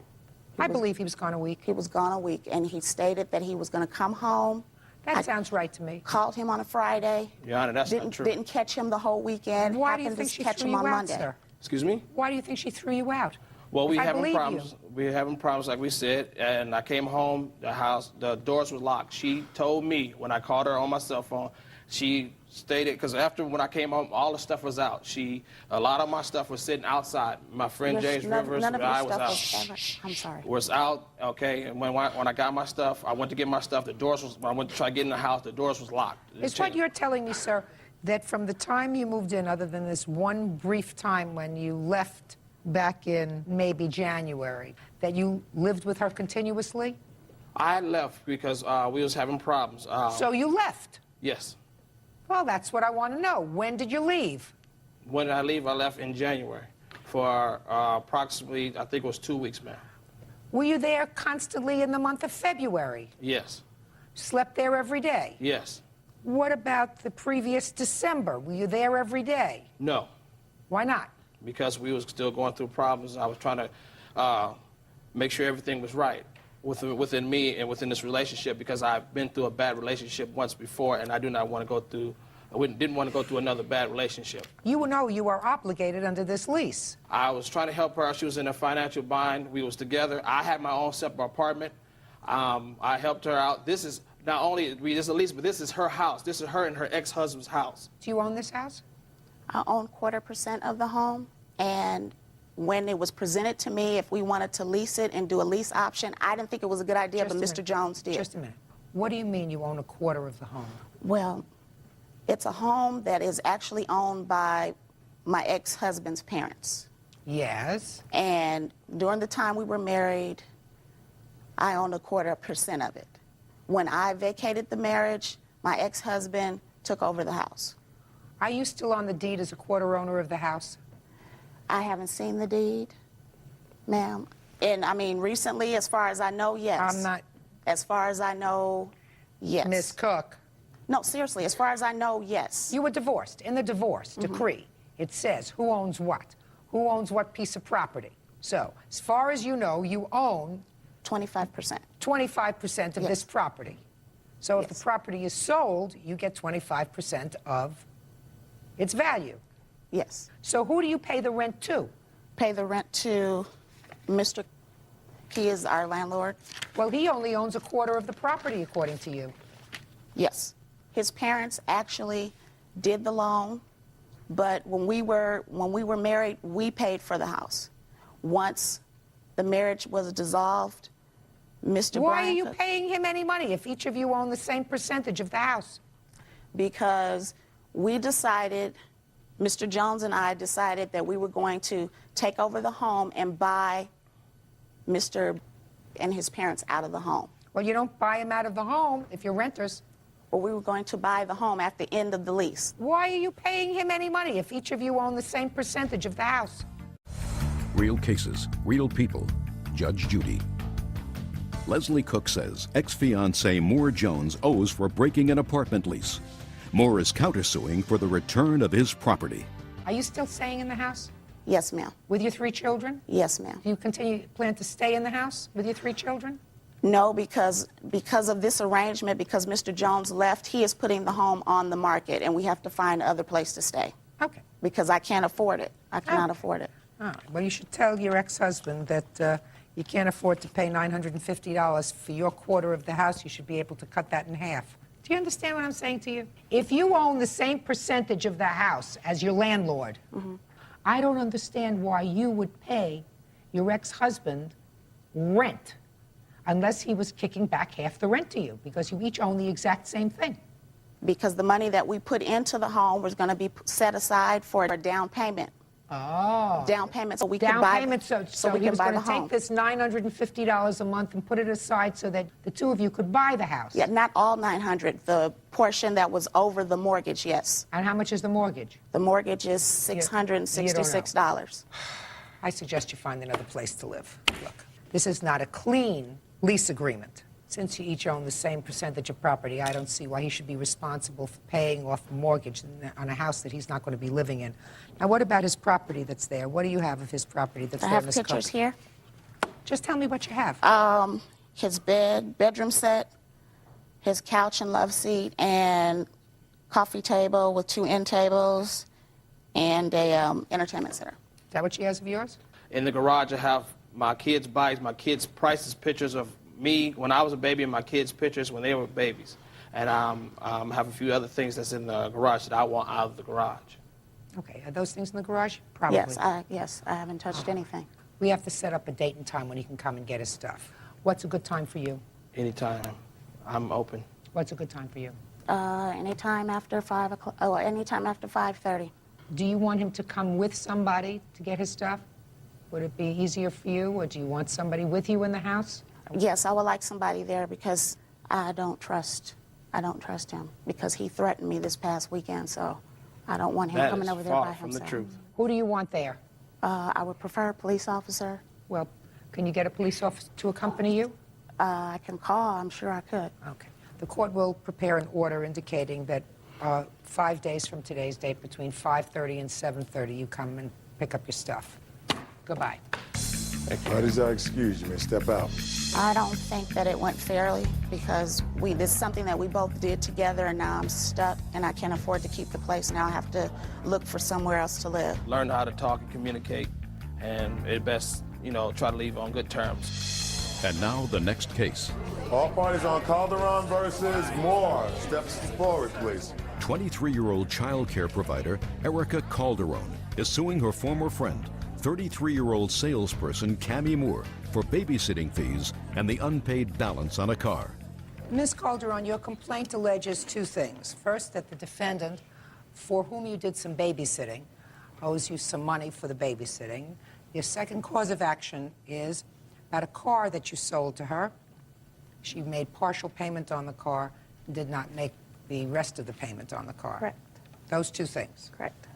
I believe he was gone a week. He was gone a week, and he stated that he was going to come home. That sounds right to me. Called him on a Friday. Your Honor, that's not true. Didn't catch him the whole weekend. Why do you Happened think to she catch threw him you on out, Monday. sir? Excuse me? Why do you think she threw you out? Well, we If I having believe problems. We having problems, like we said, and I came home. The doors were locked. She told me when I called her on my cell phone. She stated because after when I came home, all the stuff was out. A lot of my stuff was sitting outside. My friend James Rivers, none of your I was stuff out. was ever. I'm sorry. Was out. Okay, and when I got my stuff, I went to get my stuff. The doors was. When I went to try to get in the house, the doors was locked. Is what you're telling me, sir, that from the time you moved in, other than this one brief time when you left back in maybe January, that you lived with her continuously? I left because we was having problems. So you left? Yes. Well, that's what I want to know. When did you leave? When did I leave? I left in January for approximately, I think it was 2 weeks, ma'am. Were you there constantly in the month of February? Yes. Slept there every day? Yes. What about the previous December? Were you there every day? No. Why not? Because we was still going through problems. I was trying to make sure everything was right within me and within this relationship, because I've been through a bad relationship once before, and I do not want to go through. Didn't want to go through another bad relationship. You know you are obligated under this lease. I was trying to help her. She was in a financial bind. We was together. I had my own separate apartment. I helped her out. This is not only this is a lease, but this is her house. This is her and her ex-husband's house. Do you own this house? I own 1/4% of the home, and when it was presented to me if we wanted to lease it and do a lease option, I didn't think it was a good idea, but Mr. Jones did. Just a minute. What do you mean you own 1/4 of the home? Well, it's a home that is actually owned by my ex-husband's parents. Yes. And during the time we were married, I owned 1/4% of it. When I vacated the marriage, my ex-husband took over the house. Are you still on the deed as a 1/4 owner of the house? I haven't seen the deed, ma'am. And I mean, recently, as far as I know, yes. I'm not. As far as I know, yes. Miss Cook. No, seriously, as far as I know, yes. You were divorced. In the divorce decree, it says who owns what, who owns what piece of property. So, as far as you know, you own 25%. 25% of this property. So if the property is sold, you get 25% of its value. Yes. So who do you pay the rent to? Pay the rent to Mr. He is our landlord. Well, he only owns 1/4 of the property, according to you. Yes. His parents actually did the loan, but when we were married, we paid for the house. Once the marriage was dissolved, Mr. Why Brian are you Cook- paying him any money if each of you own the same percentage of the house? Because we decided, Mr. Jones and I decided that we were going to take over the home and buy Mr. and his parents out of the home. Well, you don't buy him out of the home if you're renters. Well, we were going to buy the home at the end of the lease. Why are you paying him any money if each of you own the same percentage of the house? Real cases, real people. Judge Judy. Leslie Cook says ex-fiancé Moore Jones owes for breaking an apartment lease. Moore is countersuing for the return of his property. Are you still staying in the house? Yes, ma'am. With your 3 children? Yes, ma'am. Do you plan to stay in the house with your 3 children? No, because of this arrangement, because Mr. Jones left, he is putting the home on the market, and we have to find another place to stay. Okay. Because I can't afford it. I cannot afford it. Oh, well, you should tell your ex-husband that you can't afford to pay $950 for your 1/4 of the house. You should be able to cut that in half. Do you understand what I'm saying to you? If you own the same percentage of the house as your landlord, I don't understand why you would pay your ex-husband rent unless he was kicking back half the rent to you, because you each own the exact same thing. Because the money that we put into the home was going to be set aside for a down payment. Oh. Down payment so we Down can buy payment, so we he can was buy going the to home. take this $950 a month and put it aside so that the two of you could buy the house. Yeah, not all 900. The portion that was over the mortgage, yes. And how much is the mortgage? The mortgage is $666. I suggest you find another place to live. Look, this is not a clean lease agreement. Since you each own the same percentage of property, I don't see why he should be responsible for paying off a mortgage on a house that he's not going to be living in. Now, what about his property that's there? What do you have of his property that's I there, have Ms. pictures Cook? here. Just tell me what you have. His bedroom set, his couch and love seat, and coffee table with 2 end tables, and a entertainment center. Is that what she has of yours? In the garage, I have my kids' bikes, my kids' prices, pictures of me when I was a baby, and my kids' pictures when they were babies. And have a few other things that's in the garage that I want out of the garage. Okay, are those things in the garage? Probably. Yes, I haven't touched anything. We have to set up a date and time when he can come and get his stuff. What's a good time for you? Anytime, I'm open. What's a good time for you? Anytime after 5 o'clock. Oh, anytime after 5:30. Do you want him to come with somebody to get his stuff? Would it be easier for you, or do you want somebody with you in the house? Yes, I would like somebody there because I don't trust him because he threatened me this past weekend, so I don't want him coming over there by himself. That is far from the truth. Who do you want there? I would prefer a police officer. Well, can you get a police officer to accompany you? I can call. I'm sure I could. Okay. The court will prepare an order indicating that 5 days from today's date, between 5:30 and 7:30, you come and pick up your stuff. Goodbye. That is our excuse. You may step out. I don't think that it went fairly because this is something that we both did together, and now I'm stuck and I can't afford to keep the place. Now I have to look for somewhere else to live. Learn how to talk and communicate, and it best, try to leave on good terms. And now the next case. All parties on Calderon versus Moore. Steps forward, please. 23-year-old child care provider Erica Calderon is suing her former friend, 33-year-old salesperson Cammie Moore, for babysitting fees and the unpaid balance on a car. Ms. Calderon, your complaint alleges two things. First, that the defendant, for whom you did some babysitting, owes you some money for the babysitting. Your second cause of action is about a car that you sold to her. She made partial payment on the car and did not make the rest of the payment on the car. Correct. Those two things. Correct.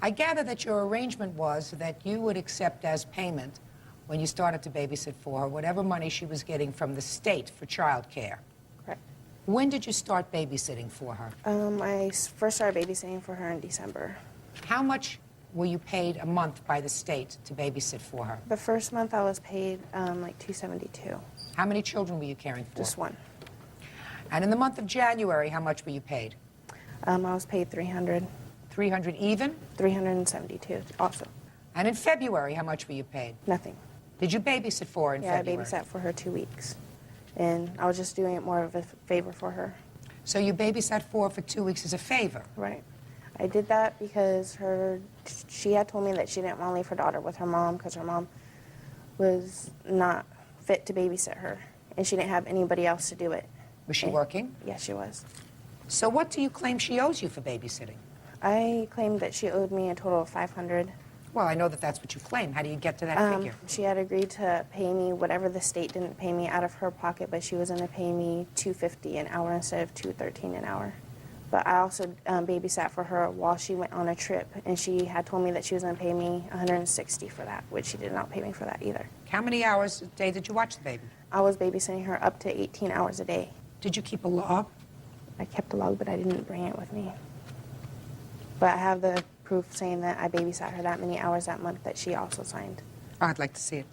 I gather that your arrangement was that you would accept as payment, when you started to babysit for her, whatever money she was getting from the state for child care. Correct. When did you start babysitting for her? I first started babysitting for her in December. How much were you paid a month by the state to babysit for her? The first month I was paid like $272. How many children were you caring for? Just one. And in the month of January, how much were you paid? I was paid $300. 300 even? $372 also. And in February, how much were you paid? Nothing. Did you babysit for her in February? Yeah, I babysat for her 2 weeks. And I was just doing it more of a favor for her. So you babysat for her for 2 weeks as a favor? Right. I did that because she had told me that she didn't want to leave her daughter with her mom because her mom was not fit to babysit her. And she didn't have anybody else to do it. Was she working? Yes, she was. So what do you claim she owes you for babysitting? I claimed that she owed me a total of $500. Well, I know that that's what you claim. How do you get to that figure? She had agreed to pay me whatever the state didn't pay me out of her pocket, but she was going to pay me $250 an hour instead of $213 an hour. But I also babysat for her while she went on a trip, and she had told me that she was going to pay me $160 for that, which she did not pay me for that either. How many hours a day did you watch the baby? I was babysitting her up to 18 hours a day. Did you keep a log? I kept a log, but I didn't bring it with me. But I have the proof saying that I babysat her that many hours that month that she also signed. Oh, I'd like to see it.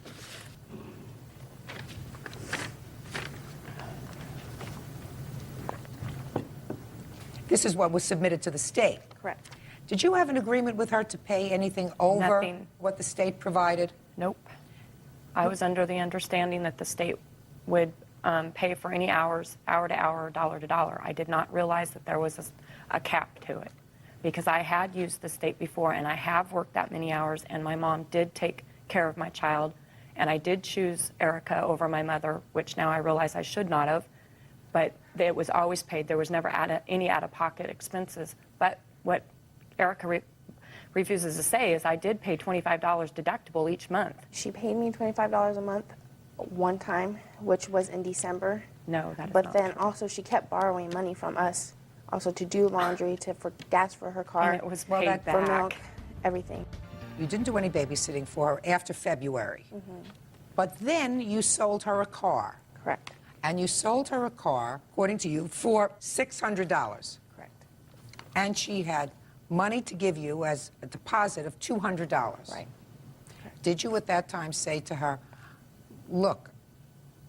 This is what was submitted to the state. Correct. Did you have an agreement with her to pay anything over Nothing. what the state provided? Nope. I was under the understanding that the state would pay for any hours, hour to hour, dollar to dollar. I did not realize that there was a cap to it, because I had used the state before and I have worked that many hours, and my mom did take care of my child, and I did choose Erica over my mother, which now I realize I should not have, but it was always paid. There was never any out-of-pocket expenses. But what Erica refuses to say is I did pay $25 deductible each month. She paid me $25 a month one time, which was in December. No, that is But not then true. also she kept borrowing money from us, also to do laundry, for gas for her car, And it was paid for back. milk, everything. You didn't do any babysitting for her after February. But then you sold her a car. Correct. And you sold her a car, according to you, for $600. Correct. And she had money to give you as a deposit of $200. Right. Did you at that time say to her, look,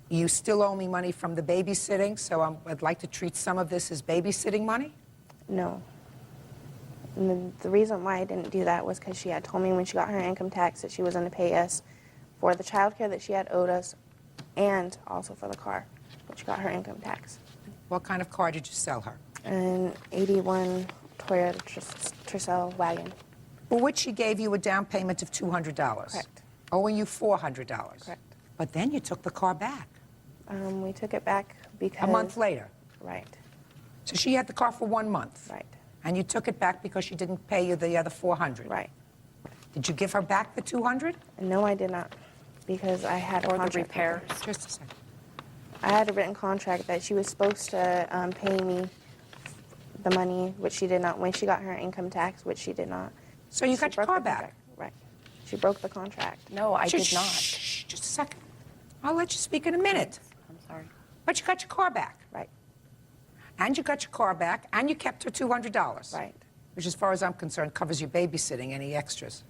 you still owe me money from the babysitting, so I'd like to treat some of this as babysitting money? No. And the reason why I didn't do that was because she had told me when she got her income tax that she was going to pay us for the child care that she had owed us and also for the car when she got her income tax. What kind of car did you sell her? An 81 Toyota Tercel wagon. For which she gave you a down payment of $200. Correct. Owing you $400. Correct. But then you took the car back. We took it back because... A month later. Right. So she had the car for 1 month. Right. And you took it back because she didn't pay you the other $400. Right. Did you give her back the $200? No, I did not, because I had a Or the contract with her. repairs. Just a second. I had a written contract that she was supposed to pay me the money, which she did not, when she got her income tax, which she did not. So you She got your broke car the back? contract. Right. She broke the contract. No, I did Shh, not. shh, just a second. I'll let you speak in a minute. I'm sorry. But you got your car back. Right. And you got your car back, and you kept her $200. Right. Which, as far as I'm concerned, covers your babysitting, any extras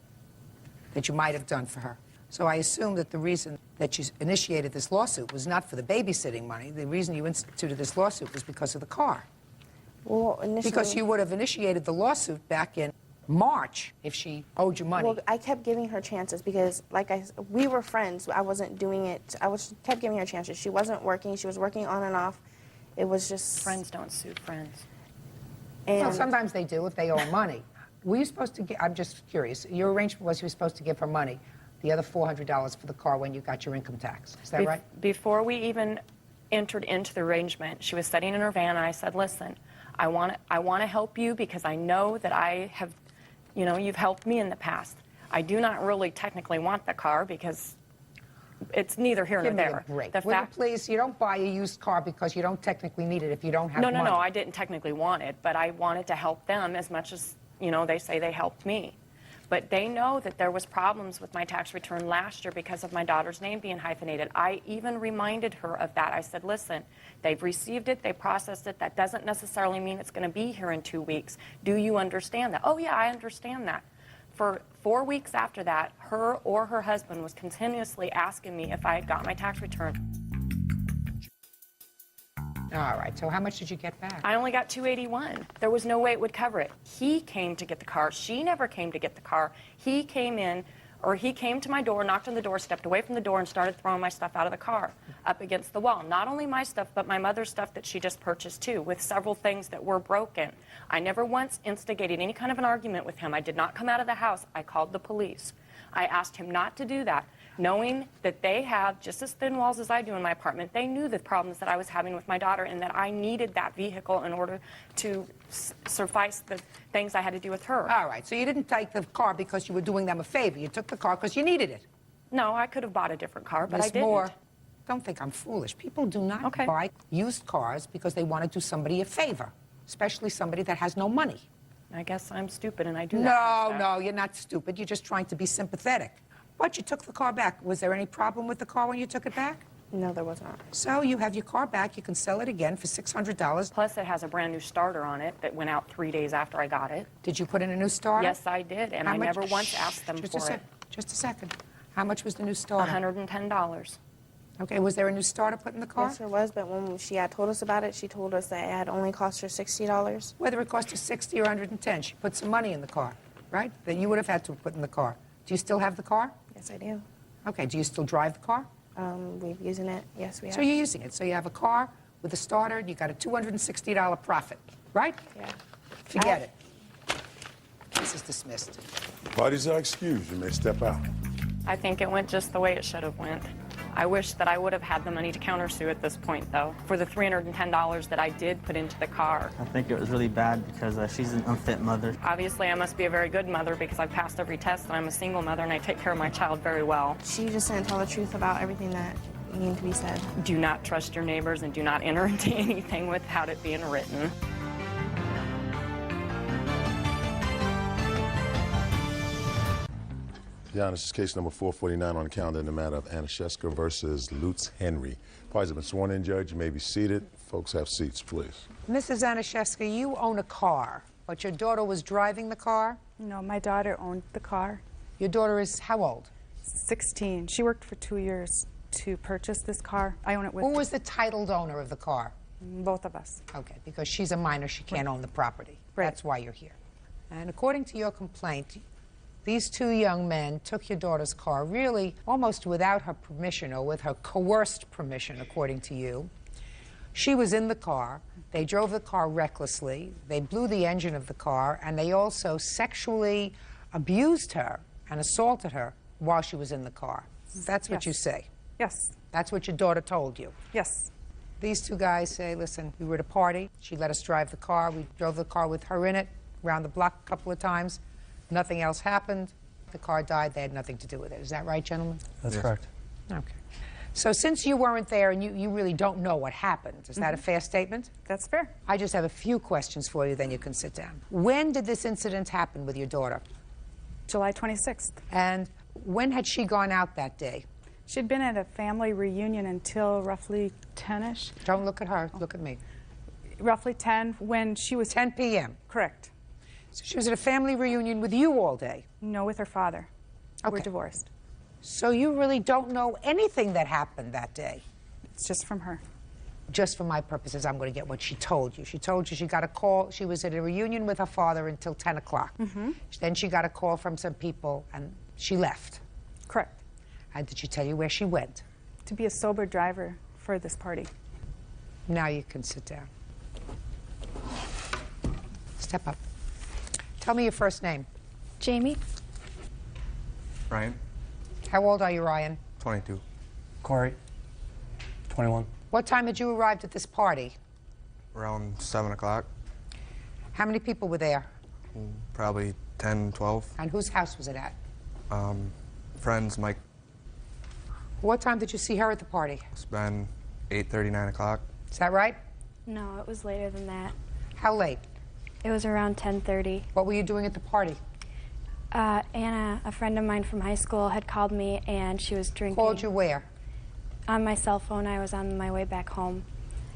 that you might have done for her. So I assume that the reason that you initiated this lawsuit was not for the babysitting money. The reason you instituted this lawsuit was because of the car. Well, initially... Because you would have initiated the lawsuit back in March if she owed you money. Well, I kept giving her chances because, we were friends. I wasn't doing it. Kept giving her chances. She wasn't working. She was working on and off. It was just... Friends don't sue friends. And Well, sometimes they do if they owe money. Were you supposed to get, I'm just curious, your arrangement was you were supposed to give her money, the other $400 for the car when you got your income tax. Is that right? Before we even entered into the arrangement, she was sitting in her van, and I said, listen, I want to help you because I know that I have, you've helped me in the past. I do not really technically want the car because it's neither here nor Give me there. a break. The Will you fact- please, you don't buy a used car because you don't technically need it if you don't have money. No, I didn't technically want it, but I wanted to help them as much as, they say they helped me. But they know that there was problems with my tax return last year because of my daughter's name being hyphenated. I even reminded her of that. I said, listen, they've received it, they processed it. That doesn't necessarily mean it's going to be here in 2 weeks. Do you understand that? Oh, yeah, I understand that. For 4 weeks after that, her or her husband was continuously asking me if I had got my tax return. All right, so how much did you get back? I only got $281. There was no way it would cover it. He came to get the car. She never came to get the car. He came to my door, knocked on the door, stepped away from the door, and started throwing my stuff out of the car up against the wall. Not only my stuff, but my mother's stuff that she just purchased too, with several things that were broken. I never once instigated any kind of an argument with him. I did not come out of the house. I called the police. I asked him not to do that, knowing that they have just as thin walls as I do in my apartment. They knew the problems that I was having with my daughter and that I needed that vehicle in order to suffice the things I had to do with her. All right, so you didn't take the car because you were doing them a favor. You took the car because you needed it. No, I could have bought a different car, but I Miss didn't. Moore, don't think I'm foolish. People do not buy used cars because they want to do somebody a favor, especially somebody that has no money. I guess I'm stupid and I do that. No, you're not stupid. You're just trying to be sympathetic. But you took the car back. Was there any problem with the car when you took it back? No, there was not. So you have your car back. You can sell it again for $600. Plus, it has a brand new starter on it that went out 3 days after I got it. Did you put in a new starter? Yes, I did, and I never once asked them for it. Just a second. How much was the new starter? $110. Okay, was there a new starter put in the car? Yes, there was, but when she had told us about it, she told us that it had only cost her $60. Whether it cost her $60 or $110, she put some money in the car, right? That you would have had to put in the car. Do you still have the car? Yes, I do. Okay, do you still drive the car? We've using it. Yes, we have. So you're using it. So you have a car with a starter, and you got a $260 profit, right? Yeah. Forget it. Case is dismissed. Parties are excused. You may step out. I think it went just the way it should have went. I wish that I would have had the money to countersue at this point, though, for the $310 that I did put into the car. I think it was really bad because she's an unfit mother. Obviously, I must be a very good mother because I've passed every test, and I'm a single mother, and I take care of my child very well. She just didn't tell the truth about everything that needed to be said. Do not trust your neighbors and do not enter into anything without it being written. Your Honor, this is case number 449 on the calendar in the matter of Anashevska versus Lutz Henry. Parties have been sworn in, Judge. You may be seated. Folks, have seats, please. Mrs. Anashevska, you own a car, but your daughter was driving the car? No, my daughter owned the car. Your daughter is how old? 16. She worked for 2 years to purchase this car. I own it with Who was the titled owner of the car? both of us. Okay, because she's a minor, she can't own the property. Right. That's why you're here. And according to your complaint, these two young men took your daughter's car really almost without her permission or with her coerced permission, according to you. She was in the car. They drove the car recklessly. They blew the engine of the car, and they also sexually abused her and assaulted her while she was in the car. That's what you say. Yes. That's what your daughter told you. Yes. These two guys say, listen, we were at a party. She let us drive the car. We drove the car with her in it around the block a couple of times. Nothing else happened. The car died. They had nothing to do with it. Is that right, gentlemen? That's correct. Okay. So since you weren't there and you really don't know what happened, is that a fair statement? That's fair. I just have a few questions for you, then you can sit down. When did this incident happen with your daughter? July 26th. And when had she gone out that day? She'd been at a family reunion until roughly 10-ish. Don't look at her. Look at me. Roughly 10 when she was... 10 p.m.? Correct. So she was at a family reunion with you all day? No, with her father. Okay. We're divorced. So you really don't know anything that happened that day? It's just from her. Just for my purposes, I'm going to get what she told you. She told you she got a call. She was at a reunion with her father until 10 o'clock. Then she got a call from some people, and she left. Correct. And did she tell you where she went? To be a sober driver for this party. Now you can sit down. Step up. Tell me your first name. Jamie. Ryan. How old are you, Ryan? 22. Corey. 21. What time had you arrived at this party? Around 7 o'clock. How many people were there? Probably 10, 12. And whose house was it at? Friends, Mike. What time did you see her at the party? It's been 8:30, 9 o'clock. Is that right? No, it was later than that. How late? It was around 10:30. What were you doing at the party? Anna, a friend of mine from high school, had called me, and she was drinking. Called you where? On my cell phone. I was on my way back home,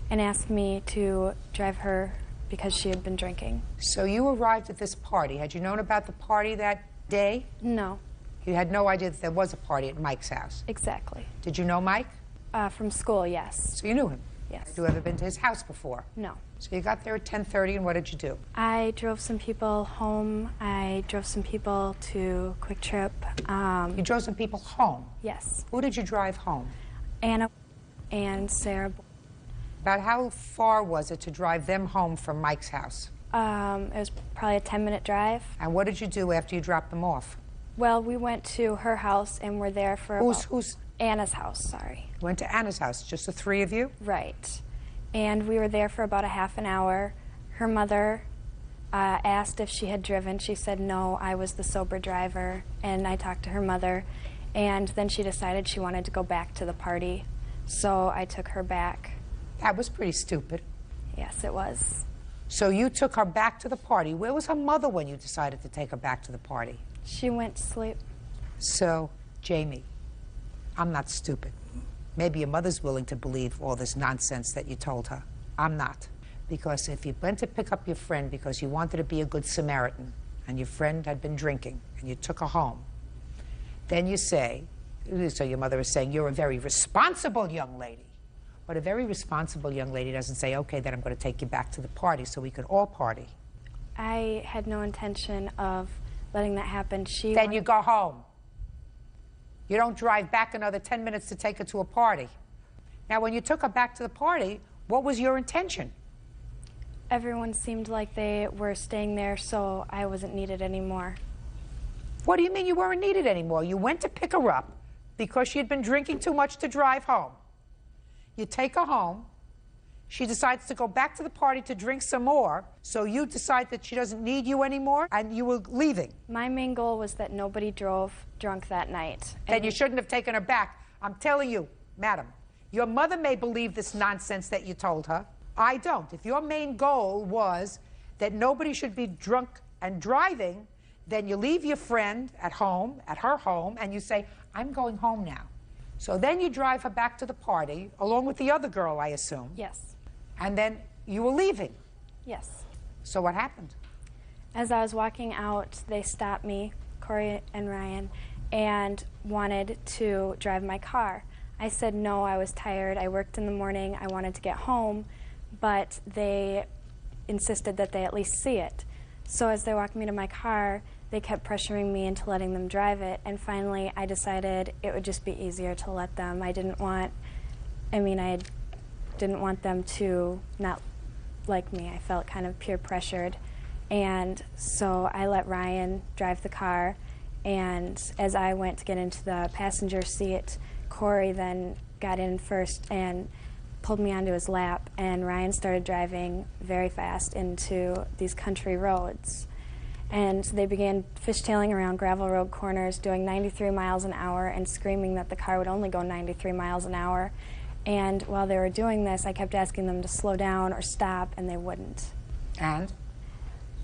and asked me to drive her because she had been drinking. So you arrived at this party. Had you known about the party that day? No. You had no idea that there was a party at Mike's house? Exactly. Did you know Mike? From school, yes. So you knew him? Yes. Had you ever been to his house before? No. So you got there at 10:30, and what did you do? I drove some people home. I drove some people to Quick Trip. You drove some people home? Yes. Who did you drive home? Anna and Sarah. About how far was it to drive them home from Mike's house? It was probably a 10-minute drive. And what did you do after you dropped them off? Well, we went to her house and were there for Who's Anna's house, sorry. Went to Anna's house, just the three of you? Right. And we were there for about a half an hour. Her mother asked if she had driven. She said, no, I was the sober driver. And I talked to her mother. And then she decided she wanted to go back to the party. So I took her back. That was pretty stupid. Yes, it was. So you took her back to the party. Where was her mother when you decided to take her back to the party? She went to sleep. So, Jamie, I'm not stupid. Maybe your mother's willing to believe all this nonsense that you told her. I'm not. Because if you went to pick up your friend because you wanted to be a good Samaritan, and your friend had been drinking, and you took her home, then you say, so your mother is saying, you're a very responsible young lady. But a very responsible young lady doesn't say, okay, then I'm going to take you back to the party so we could all party. I had no intention of letting that happen. Then you go home. You don't drive back another 10 minutes to take her to a party. Now, when you took her back to the party, what was your intention? Everyone seemed like they were staying there, so I wasn't needed anymore. What do you mean you weren't needed anymore? You went to pick her up, because she had been drinking too much to drive home. You take her home. She decides to go back to the party to drink some more, so you decide that she doesn't need you anymore, and you were leaving. My main goal was that nobody drove drunk that night. Then you shouldn't have taken her back. I'm telling you, madam, your mother may believe this nonsense that you told her. I don't. If your main goal was that nobody should be drunk and driving, then you leave your friend at home, at her home, and you say, I'm going home now. So then you drive her back to the party, along with the other girl, I assume. Yes. And then you were leaving. Yes. So what happened? As I was walking out, they stopped me, Corey and Ryan, and wanted to drive my car. I said no, I was tired. I worked in the morning. I wanted to get home, but they insisted that they at least see it. So as they walked me to my car, they kept pressuring me into letting them drive it, and finally I decided it would just be easier to let them. I didn't want them to not like me. I felt kind of peer pressured, and so I let Ryan drive the car, and as I went to get into the passenger seat, Corey then got in first and pulled me onto his lap, and Ryan started driving very fast into these country roads. And they began fishtailing around gravel road corners, doing 93 miles an hour and screaming that the car would only go 93 miles an hour. And while they were doing this, I kept asking them to slow down or stop, and they wouldn't. And?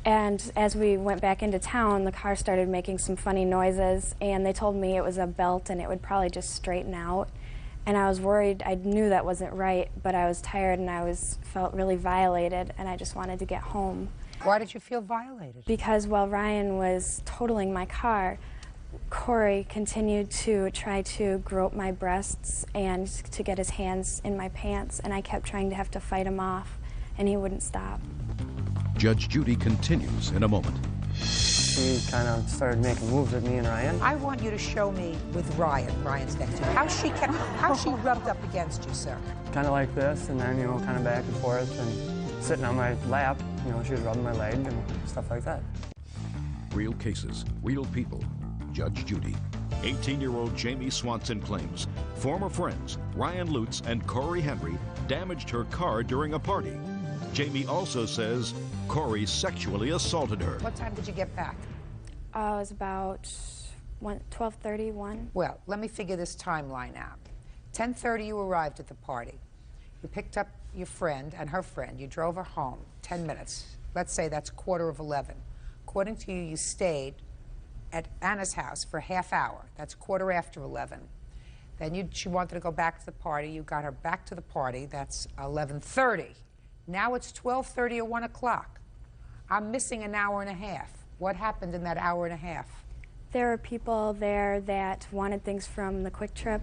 And as we went back into town, the car started making some funny noises, and they told me it was a belt and it would probably just straighten out. And I was worried. I knew that wasn't right, but I was tired and felt really violated, and I just wanted to get home. Why did you feel violated? Because while Ryan was totaling my car, Corey continued to try to grope my breasts and to get his hands in my pants, and I kept trying to have to fight him off, and he wouldn't stop. Judge Judy continues in a moment. She kind of started making moves with me and Ryan. I want you to show me with Ryan. Ryan's next to you. How she rubbed up against you, sir? Kind of like this, and then, kind of back and forth, and sitting on my lap, she was rubbing my leg and stuff like that. Real cases, real people. Judge Judy. 18-year-old Jamie Swanson claims former friends Ryan Lutz and Corey Henry damaged her car during a party. Jamie also says Corey sexually assaulted her. What time did you get back? It was about 12:31. Well, let me figure this timeline out. 10:30 you arrived at the party. You picked up your friend and her friend. You drove her home 10 minutes. Let's say that's 11:15. According to you, you stayed at Anna's house for a half hour. That's 11:15. Then she wanted to go back to the party. You got her back to the party. That's 11:30. Now it's 12:30 or 1 o'clock. I'm missing an hour and a half. What happened in that hour and a half? There were people there that wanted things from the Quick Trip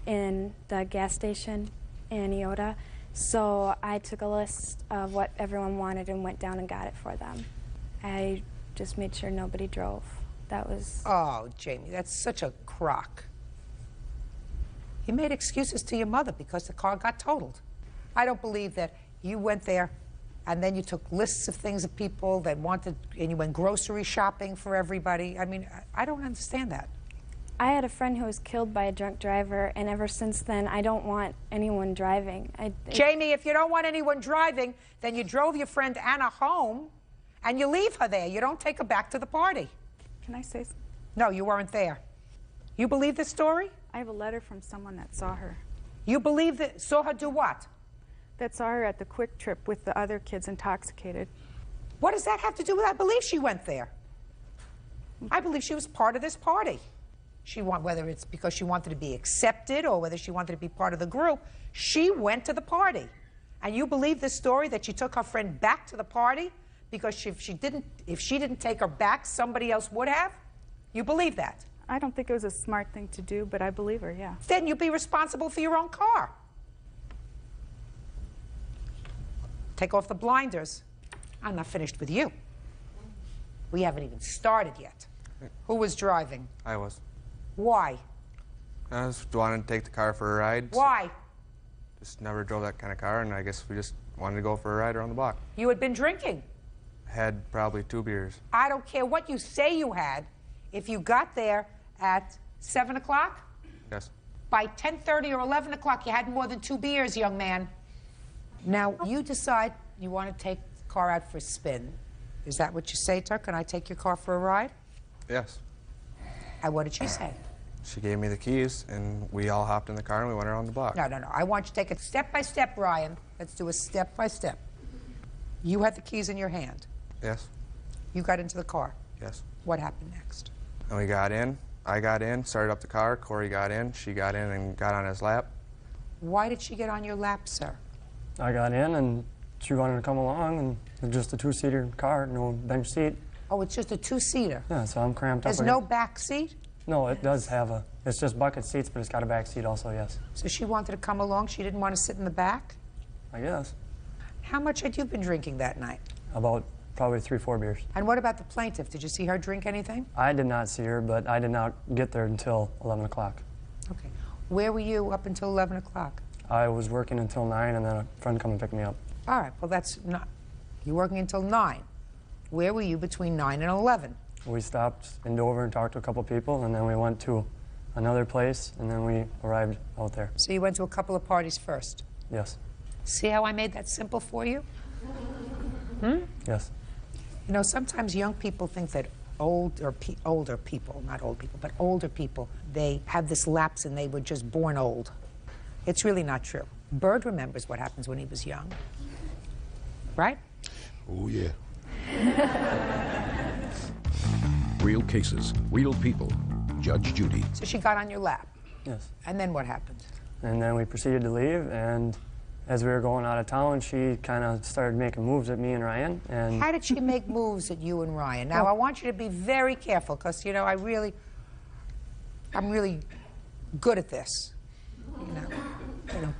in the gas station in Iota. So I took a list of what everyone wanted and went down and got it for them. I just made sure nobody drove. That was... Oh, Jamie, that's such a crock. You made excuses to your mother because the car got totaled. I don't believe that you went there and then you took lists of things of people that wanted, and you went grocery shopping for everybody. I mean, I don't understand that. I had a friend who was killed by a drunk driver, and ever since then, I don't want anyone driving. Jamie, if you don't want anyone driving, then you drove your friend Anna home, and you leave her there. You don't take her back to the party. Can I say something? No, you weren't there. You believe this story? I have a letter from someone that saw her. You believe that? Saw her do what? That saw her at the Quick Trip with the other kids intoxicated. What does that have to do with? I believe she went there. I believe she was part of this party. Whether it's because she wanted to be accepted or whether she wanted to be part of the group, she went to the party. And you believe this story that she took her friend back to the party because if she didn't take her back, somebody else would have? You believe that? I don't think it was a smart thing to do, but I believe her, yeah. Then you'd be responsible for your own car. Take off the blinders. I'm not finished with you. We haven't even started yet. Who was driving? I was. Why? I just wanted to take the car for a ride. Why? Just never drove that kind of car, and I guess we just wanted to go for a ride around the block. You had been drinking. Had probably 2 beers. I don't care what you say you had. If you got there at 7 o'clock, Yes. By 10:30 or 11 o'clock, you had more than 2 beers, young man. Now, you decide you want to take the car out for a spin. Is that what you say to her? Can I take your car for a ride? Yes. And what did she say? She gave me the keys, and we all hopped in the car and we went around the block. No. I want you to take it step by step, Ryan. Let's do a step by step. You had the keys in your hand. Yes. You got into the car. Yes. What happened next? And we got in. I got in, started up the car. Corey got in. She got in and got on his lap. Why did she get on your lap, sir? I got in and she wanted to come along, and it's just a 2-seater car, no bench seat. Oh, it's just a 2-seater. Yeah, so I'm cramped There's up. no back seat? No, it does have a, it's just bucket seats, but it's got a back seat also, yes. So she wanted to come along, she didn't want to sit in the back? I guess. How much had you been drinking that night? About probably 3-4 beers. And what about the plaintiff? Did you see her drink anything? I did not see her, but I did not get there until 11 o'clock. Okay. Where were you up until 11 o'clock? I was working until 9, and then a friend come and pick me up. All right, well, that's not... You're working until 9. Where were you between 9 and 11? We stopped in Dover and talked to a couple people, and then we went to another place, and then we arrived out there. So you went to a couple of parties first? Yes. See how I made that simple for you? Hmm? Yes. You know, sometimes young people think that older people, not old people, but older people, they have this lapse and they were just born old. It's really not true. Bird remembers what happens when he was young. Right? Oh, yeah. Real cases, real people. Judge Judy. So she got on your lap. Yes. And then what happened? And then we proceeded to leave, and as we were going out of town, she kind of started making moves at me and Ryan. And how did she make moves at you and Ryan? Now, I want you to be very careful, because, you know, I'm really good at this. You know.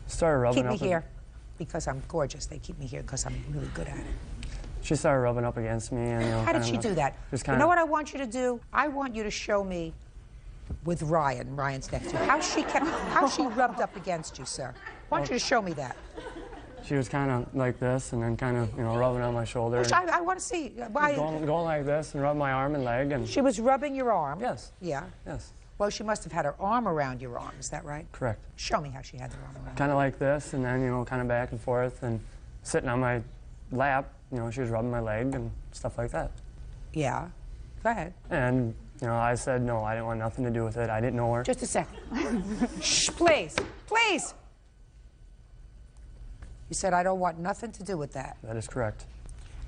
Started rubbing keep me up here because I'm gorgeous. They keep me here because I'm really good at it. She started rubbing up against me. And, you know, how did she do that? You know what I want you to do? I want you to show me with Ryan. Ryan's next to you. How she rubbed up against you, sir. I want you to show me that. She was kind of like this, and then kind of, you know, rubbing on my shoulder. I want to see. Going like this and rubbing my arm and leg. And she was rubbing your arm? Yes. Yeah? Yes. Well, she must have had her arm around your arm. Is that right? Correct. Show me how she had her arm around. Kind of like this, and then, you know, kind of back and forth, and sitting on my lap. You know, she was rubbing my leg and stuff like that. Yeah. Go ahead. And, you know, I said no, I didn't want nothing to do with it. I didn't know her. Just a second. Shh, please. Please. You said, I don't want nothing to do with that. That is correct.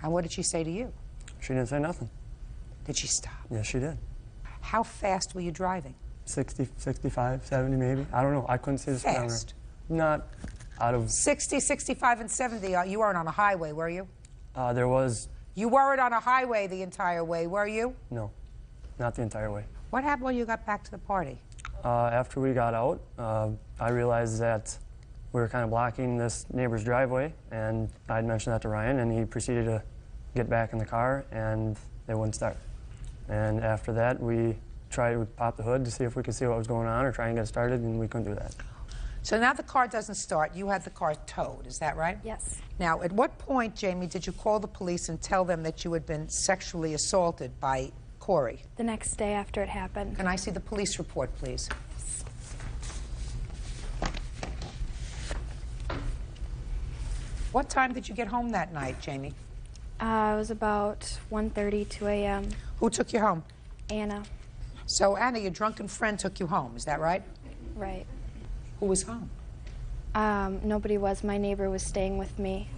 And what did she say to you? She didn't say nothing. Did she stop? Yes, she did. How fast were you driving? 60, 65, 70 maybe. I don't know. I couldn't see the speedometer. Fast? Not out of... 60, 65, and 70. You weren't on a highway, were you? There was... You weren't on a highway the entire way, were you? No, not the entire way. What happened when you got back to the party? After we got out, I realized that we were kind of blocking this neighbor's driveway, and I'd mentioned that to Ryan, and he proceeded to get back in the car, and they wouldn't start. And after that, we tried to pop the hood to see if we could see what was going on or try and get it started, and we couldn't do that. So now the car doesn't start. You had the car towed, is that right? Yes. Now, at what point, Jamie, did you call the police and tell them that you had been sexually assaulted by Corey? The next day after it happened. Can I see the police report, please? What time did you get home that night, Jamie? It was about 1:30, 2 a.m. Who took you home? Anna. So, Anna, your drunken friend took you home, is that right? Right. Who was home? Nobody was. My neighbor was staying with me.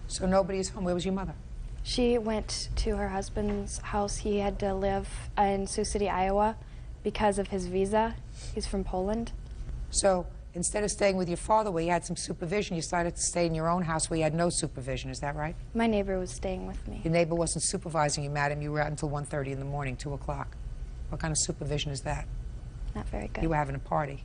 So nobody's home. Where was your mother? She went to her husband's house. He had to live in Sioux City, Iowa, because of his visa. He's from Poland. So instead of staying with your father where you had some supervision, you decided to stay in your own house where you had no supervision. Is that right? My neighbor was staying with me. Your neighbor wasn't supervising you, madam. You were out until 1:30 in the morning, 2 o'clock. What kind of supervision is that? Not very good. You were having a party.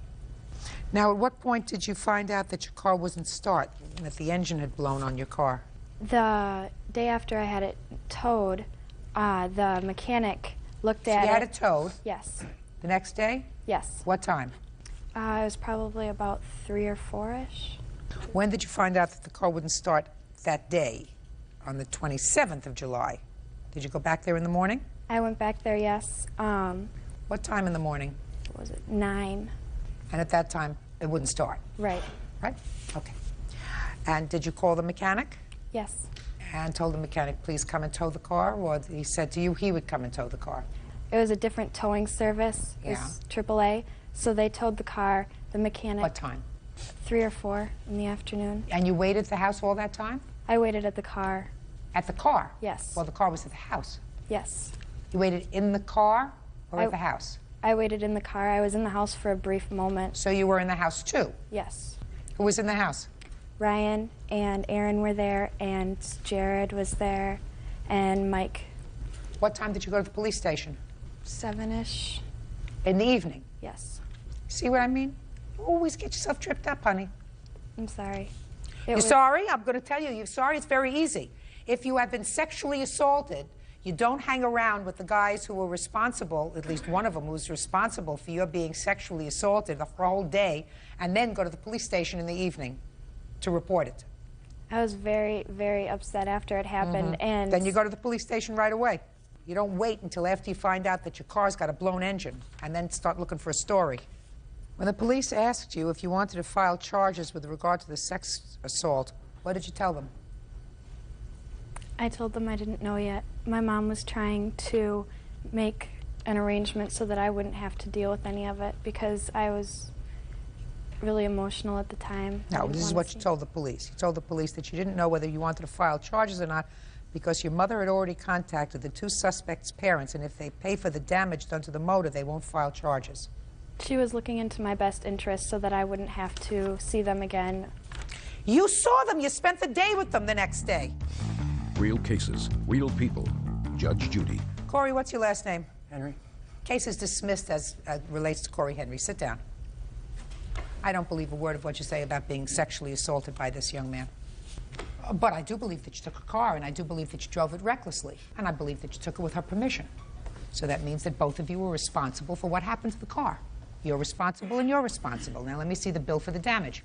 Now, at what point did you find out that your car wouldn't start, that the engine had blown on your car? The day after I had it towed, the mechanic looked at it. You had it towed? Yes. The next day? Yes. What time? It was probably about 3 or 4-ish. When did you find out that the car wouldn't start that day, on the 27th of July? Did you go back there in the morning? I went back there, yes. What time in the morning? What was it? 9. And at that time, it wouldn't start. Right. Right? Okay. And did you call the mechanic? Yes. And told the mechanic, please come and tow the car? Or he said to you he would come and tow the car? It was a different towing service. It was AAA. So they towed the car. The mechanic. What time? 3 or 4 in the afternoon. And you waited at the house all that time? I waited at the car. At the car? Yes. Well, the car was at the house. Yes. You waited in the car or at the house? I waited in the car. I was in the house for a brief moment. So you were in the house too? Yes. Who was in the house? Ryan and Aaron were there, and Jared was there, and Mike. What time did you go to the police station? 7-ish. In the evening? Yes. See what I mean? You always get yourself tripped up, honey. I'm sorry. You're sorry? I'm going to tell you, you're sorry. It's very easy. If you have been sexually assaulted, you don't hang around with the guys who were responsible, at least one of them who was responsible for your being sexually assaulted for a whole day, and then go to the police station in the evening to report it. I was very, very upset after it happened, and... Then you go to the police station right away. You don't wait until after you find out that your car's got a blown engine, and then start looking for a story. When the police asked you if you wanted to file charges with regard to the sex assault, what did you tell them? I told them I didn't know yet. My mom was trying to make an arrangement so that I wouldn't have to deal with any of it because I was really emotional at the time. No, this is what you told the police. You told the police that you didn't know whether you wanted to file charges or not because your mother had already contacted the 2 suspects' parents, and if they pay for the damage done to the motor, they won't file charges. She was looking into my best interest so that I wouldn't have to see them again. You saw them. You spent the day with them the next day. Real cases, real people. Judge Judy. Corey, what's your last name? Henry. Case is dismissed as relates to Corey Henry. Sit down. I don't believe a word of what you say about being sexually assaulted by this young man. But I do believe that you took a car, and I do believe that you drove it recklessly, and I believe that you took it with her permission. So that means that both of you were responsible for what happened to the car. You're responsible and you're responsible. Now let me see the bill for the damage.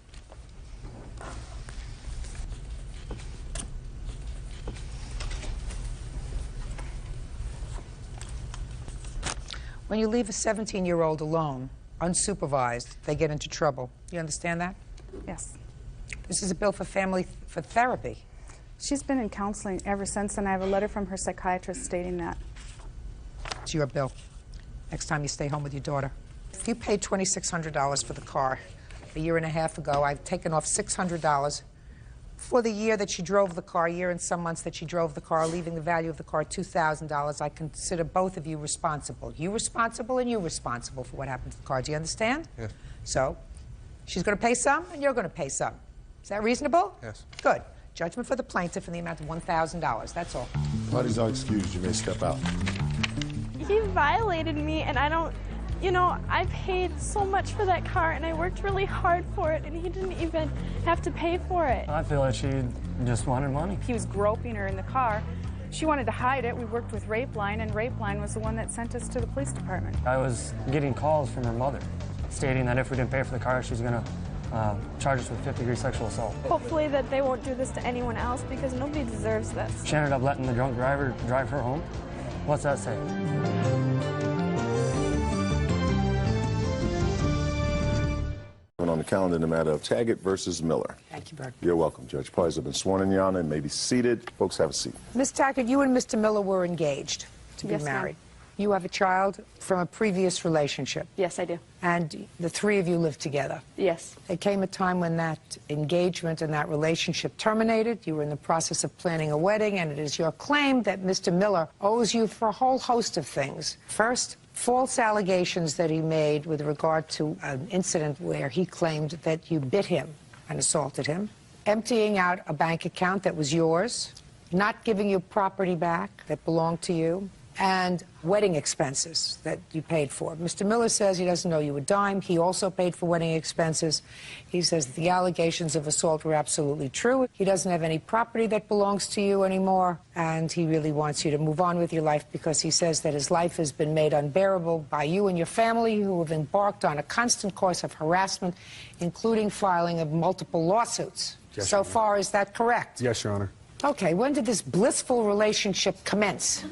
When you leave a 17-year-old alone, unsupervised, they get into trouble. You understand that? Yes. This is a bill for therapy. She's been in counseling ever since, and I have a letter from her psychiatrist stating that. It's your bill. Next time you stay home with your daughter. If you paid $2,600 for the car a year and a half ago, I've taken off $600 for the year that she drove the car, year and some months that she drove the car, leaving the value of the car $2,000. I consider both of you responsible. You responsible and you responsible for what happened to the car. Do you understand? Yes. So, she's going to pay some and you're going to pay some. Is that reasonable? Yes. Good. Judgment for the plaintiff in the amount of $1,000. That's all. Parties are excused. You may step out. He violated me, and I don't, I paid so much for that car, and I worked really hard for it, and he didn't even have to pay for it. I feel like she just wanted money. He was groping her in the car. She wanted to hide it. We worked with Rape Line, and Rape Line was the one that sent us to the police department. I was getting calls from her mother stating that if we didn't pay for the car, she was going to charge us with 5th-degree sexual assault. Hopefully that they won't do this to anyone else, because nobody deserves this. She ended up letting the drunk driver drive her home. What's that say? On the calendar in the matter of Taggart versus Miller. Thank you, Bert. You're welcome, Judge. Parties have been sworn in, Your Honor, and may be seated. Folks, have a seat. Ms. Taggart, you and Mr. Miller were engaged to be Yes, ma'am. married. You have a child from a previous relationship. Yes, I do. And the 3 of you live together. Yes. There came a time when that engagement and that relationship terminated. You were in the process of planning a wedding, and it is your claim that Mr. Miller owes you for a whole host of things. First, false allegations that he made with regard to an incident where he claimed that you bit him and assaulted him, emptying out a bank account that was yours, not giving you property back that belonged to you, and wedding expenses that you paid for. Mr. Miller says he doesn't know you a dime. He also paid for wedding expenses. He says that the allegations of assault were absolutely true. He doesn't have any property that belongs to you anymore, and he really wants you to move on with your life because he says that his life has been made unbearable by you and your family, who have embarked on a constant course of harassment, including filing of multiple lawsuits. Yes, so Your Honor. far, is that correct? Yes, Your Honor. Okay, when did this blissful relationship commence?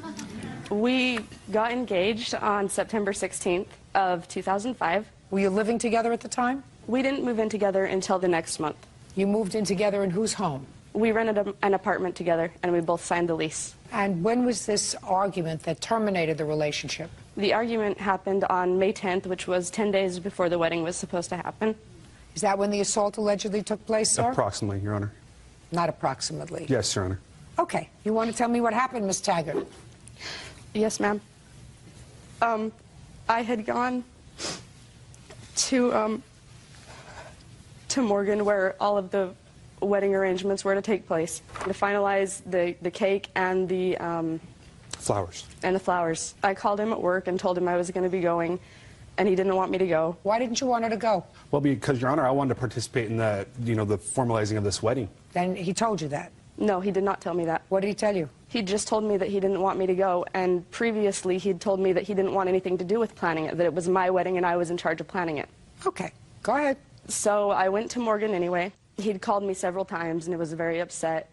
We got engaged on September 16th of 2005. Were you living together at the time? We didn't move in together until the next month. You moved in together in whose home? We rented an apartment together, and we both signed the lease. And when was this argument that terminated the relationship? The argument happened on May 10th, which was 10 days before the wedding was supposed to happen. Is that when the assault allegedly took place, sir? Approximately, Your Honor. Not approximately. Yes, Your Honor. Okay. You want to tell me what happened, Miss Taggart? Yes, ma'am. I had gone to Morgan, where all of the wedding arrangements were to take place, to finalize the cake and the flowers. And the flowers. I called him at work and told him I was going to be going, and he didn't want me to go. Why didn't you want her to go? Well, because, Your Honor, I wanted to participate in the, the formalizing of this wedding. Then he told you that? No, he did not tell me that. What did he tell you? He just told me that he didn't want me to go, and previously he'd told me that he didn't want anything to do with planning it, that it was my wedding and I was in charge of planning it. Okay, go ahead. So I went to Morgan anyway. He'd called me several times and was very upset.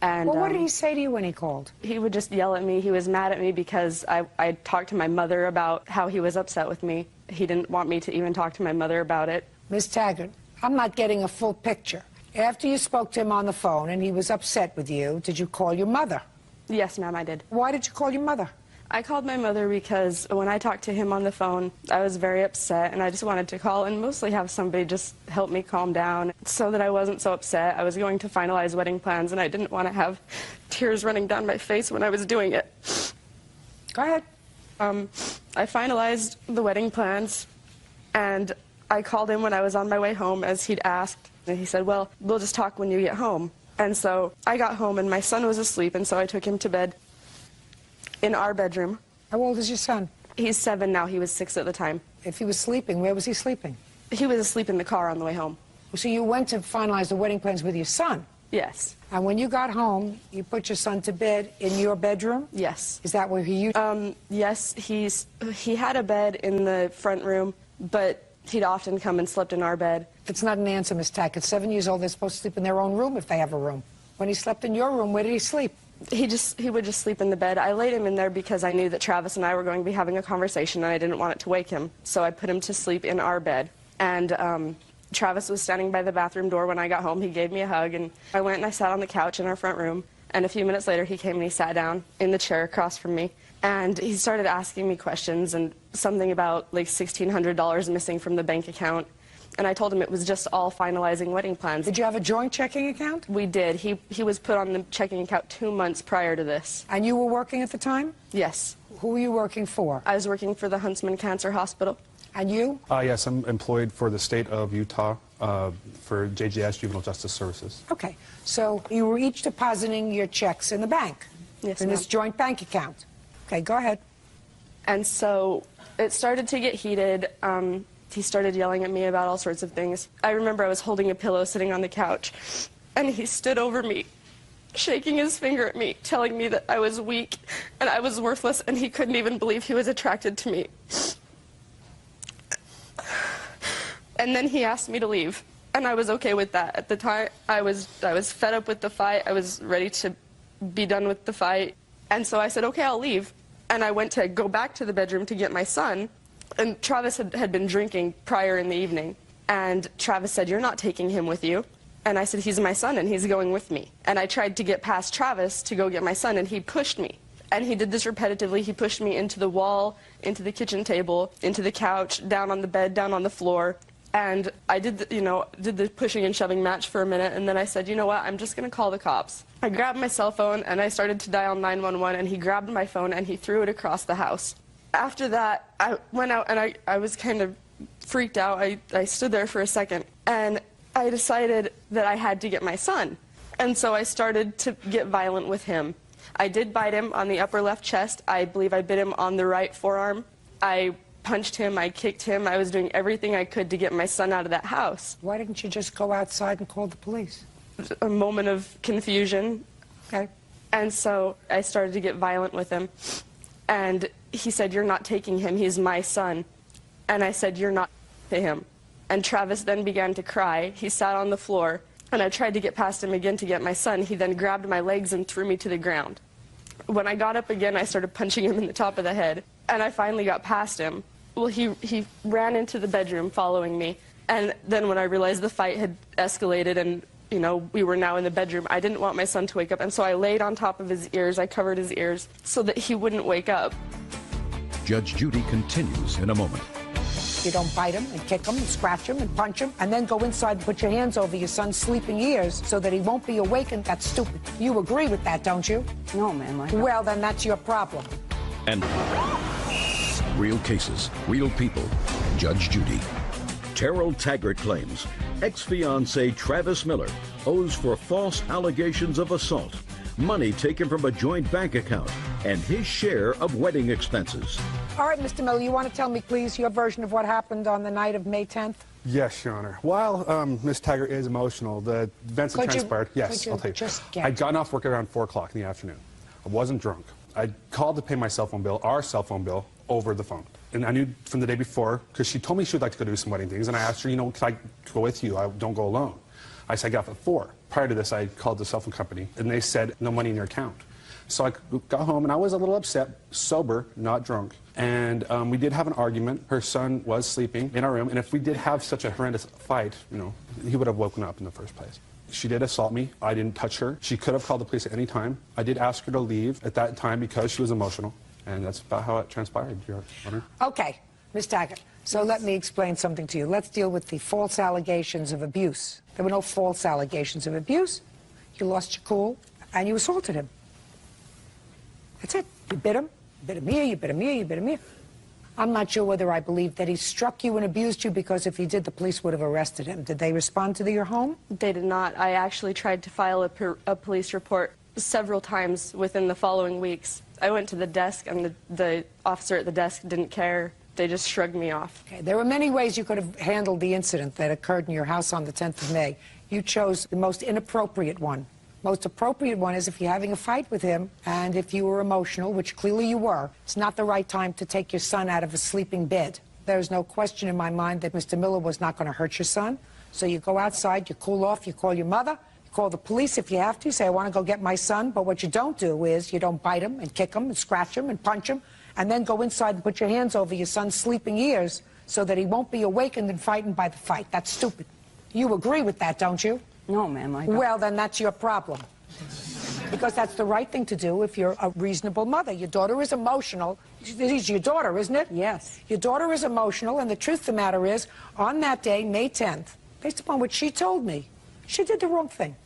And, well, what did he say to you when he called? He would just yell at me. He was mad at me because I talked to my mother about how he was upset with me. He didn't want me to even talk to my mother about it. Miss Taggart, I'm not getting a full picture. After you spoke to him on the phone and he was upset with you, did you call your mother? Yes, ma'am, I did. Why did you call your mother? I called my mother because when I talked to him on the phone, I was very upset, and I just wanted to call and mostly have somebody just help me calm down so that I wasn't so upset. I was going to finalize wedding plans, and I didn't want to have tears running down my face when I was doing it. Go ahead. I finalized the wedding plans, and I called him when I was on my way home, as he'd asked, and he said, well, we'll just talk when you get home. And so I got home, and my son was asleep, and so I took him to bed in our bedroom. How old is your son? He's 7 now. He was 6 at the time. If he was sleeping, where was he sleeping? He was asleep in the car on the way home. So you went to finalize the wedding plans with your son? Yes. And when you got home, you put your son to bed in your bedroom? Yes. Is that where he used? Yes, he had a bed in the front room, but he'd often come and slept in our bed. It's not an answer, Miss Tack. At 7 years old, they're supposed to sleep in their own room if they have a room. When he slept in your room, where did he sleep? He would just sleep in the bed. I laid him in there because I knew that Travis and I were going to be having a conversation, and I didn't want it to wake him. So I put him to sleep in our bed. And Travis was standing by the bathroom door when I got home. He gave me a hug, and I went and I sat on the couch in our front room. And a few minutes later, he came and he sat down in the chair across from me. And he started asking me questions, and something about like $1,600 missing from the bank account. And I told him it was just all finalizing wedding plans. Did you have a joint checking account? We did. He was put on the checking account 2 months prior to this. And you were working at the time? Yes. Who were you working for? I was working for the Huntsman Cancer Hospital. And you? Yes, I'm employed for the state of Utah for JJS, Juvenile Justice Services. Okay. So you were each depositing your checks in the bank? Yes, in this joint bank account? Okay, go ahead. And so it started to get heated. He started yelling at me about all sorts of things. I remember I was holding a pillow sitting on the couch, and he stood over me, shaking his finger at me, telling me that I was weak and I was worthless, and he couldn't even believe he was attracted to me. And then he asked me to leave, and I was okay with that. At the time, I was fed up with the fight. I was ready to be done with the fight. And so I said, okay, I'll leave. And I went to go back to the bedroom to get my son. And Travis had been drinking prior in the evening. And Travis said, you're not taking him with you. And I said, he's my son, and he's going with me. And I tried to get past Travis to go get my son, and he pushed me. And he did this repetitively. He pushed me into the wall, into the kitchen table, into the couch, down on the bed, down on the floor. And I did the pushing and shoving match for a minute, and then I said, you know what, I'm just going to call the cops. I grabbed my cell phone, and I started to dial 911, and he grabbed my phone, and he threw it across the house. After that, I went out, and I was kind of freaked out. I stood there for a second, and I decided that I had to get my son. And so I started to get violent with him. I did bite him on the upper left chest. I believe I bit him on the right forearm. I punched him, I kicked him. I was doing everything I could to get my son out of that house. Why didn't you just go outside and call the police? A moment of confusion. Okay. And so I started to get violent with him. And he said, you're not taking him, he's my son. And I said, you're not to him. And Travis then began to cry. He sat on the floor, and I tried to get past him again to get my son. He then grabbed my legs and threw me to the ground. When I got up again, I started punching him in the top of the head. And I finally got past him. Well, he ran into the bedroom following me. And then when I realized the fight had escalated and, you know, we were now in the bedroom, I didn't want my son to wake up. And so I laid on top of his ears. I covered his ears so that he wouldn't wake up. Judge Judy continues in a moment. You don't bite him and kick him and scratch him and punch him and then go inside and put your hands over your son's sleeping ears so that he won't be awakened. That's stupid. You agree with that, don't you? No, ma'am. Well, then that's your problem. And real cases, real people. Judge Judy. Terrell Taggart claims ex-fiancé Travis Miller owes for false allegations of assault, money taken from a joint bank account, and his share of wedding expenses. All right, Mr. Miller, you want to tell me, please, your version of what happened on the night of May 10th? Yes, Your Honor. While Ms. Taggart is emotional, the events that transpired, yes, I'll tell you. I'd gotten off work around 4 o'clock in the afternoon. I wasn't drunk. I called to pay my cell phone bill, our cell phone bill, over the phone. And I knew from the day before, because she told me she would like to go do some wedding things, and I asked her, you know, can I go with you? I don't go alone. I said I got off at 4. Prior to this, I called the cell phone company, and they said no money in your account. So I got home, and I was a little upset, sober, not drunk. And we did have an argument. Her son was sleeping in our room, and if we did have such a horrendous fight, you know, he would have woken up in the first place. She did assault me. I didn't touch her. She could have called the police at any time. I did ask her to leave at that time because she was emotional, and that's about how it transpired, Your Honor. Okay, Ms. Taggart, so let me explain something to you. Let's deal with the false allegations of abuse. There were no false allegations of abuse. You lost your cool, and you assaulted him. That's it. You bit him here, you bit him here, you bit him here. I'm not sure whether I believe that he struck you and abused you, because if he did, the police would have arrested him. Did they respond to your home? They did not. I actually tried to file a police report several times within the following weeks. I went to the desk, and the officer at the desk didn't care. They just shrugged me off. Okay. There were many ways you could have handled the incident that occurred in your house on the 10th of May. You chose the most inappropriate one. Most appropriate one is if you're having a fight with him, and if you were emotional, which clearly you were, it's not the right time to take your son out of a sleeping bed. There's no question in my mind that Mr. Miller was not going to hurt your son. So you go outside, you cool off, you call your mother, you call the police if you have to, say, I want to go get my son. But what you don't do is you don't bite him and kick him and scratch him and punch him, and then go inside and put your hands over your son's sleeping ears so that he won't be awakened and frightened by the fight. That's stupid. You agree with that, don't you? No, ma'am, I don't. Well, then that's your problem. Because that's the right thing to do if you're a reasonable mother. Your daughter is emotional. She's your daughter, isn't it? Yes. Your daughter is emotional, and the truth of the matter is, on that day, May 10th, based upon what she told me, she did the wrong thing.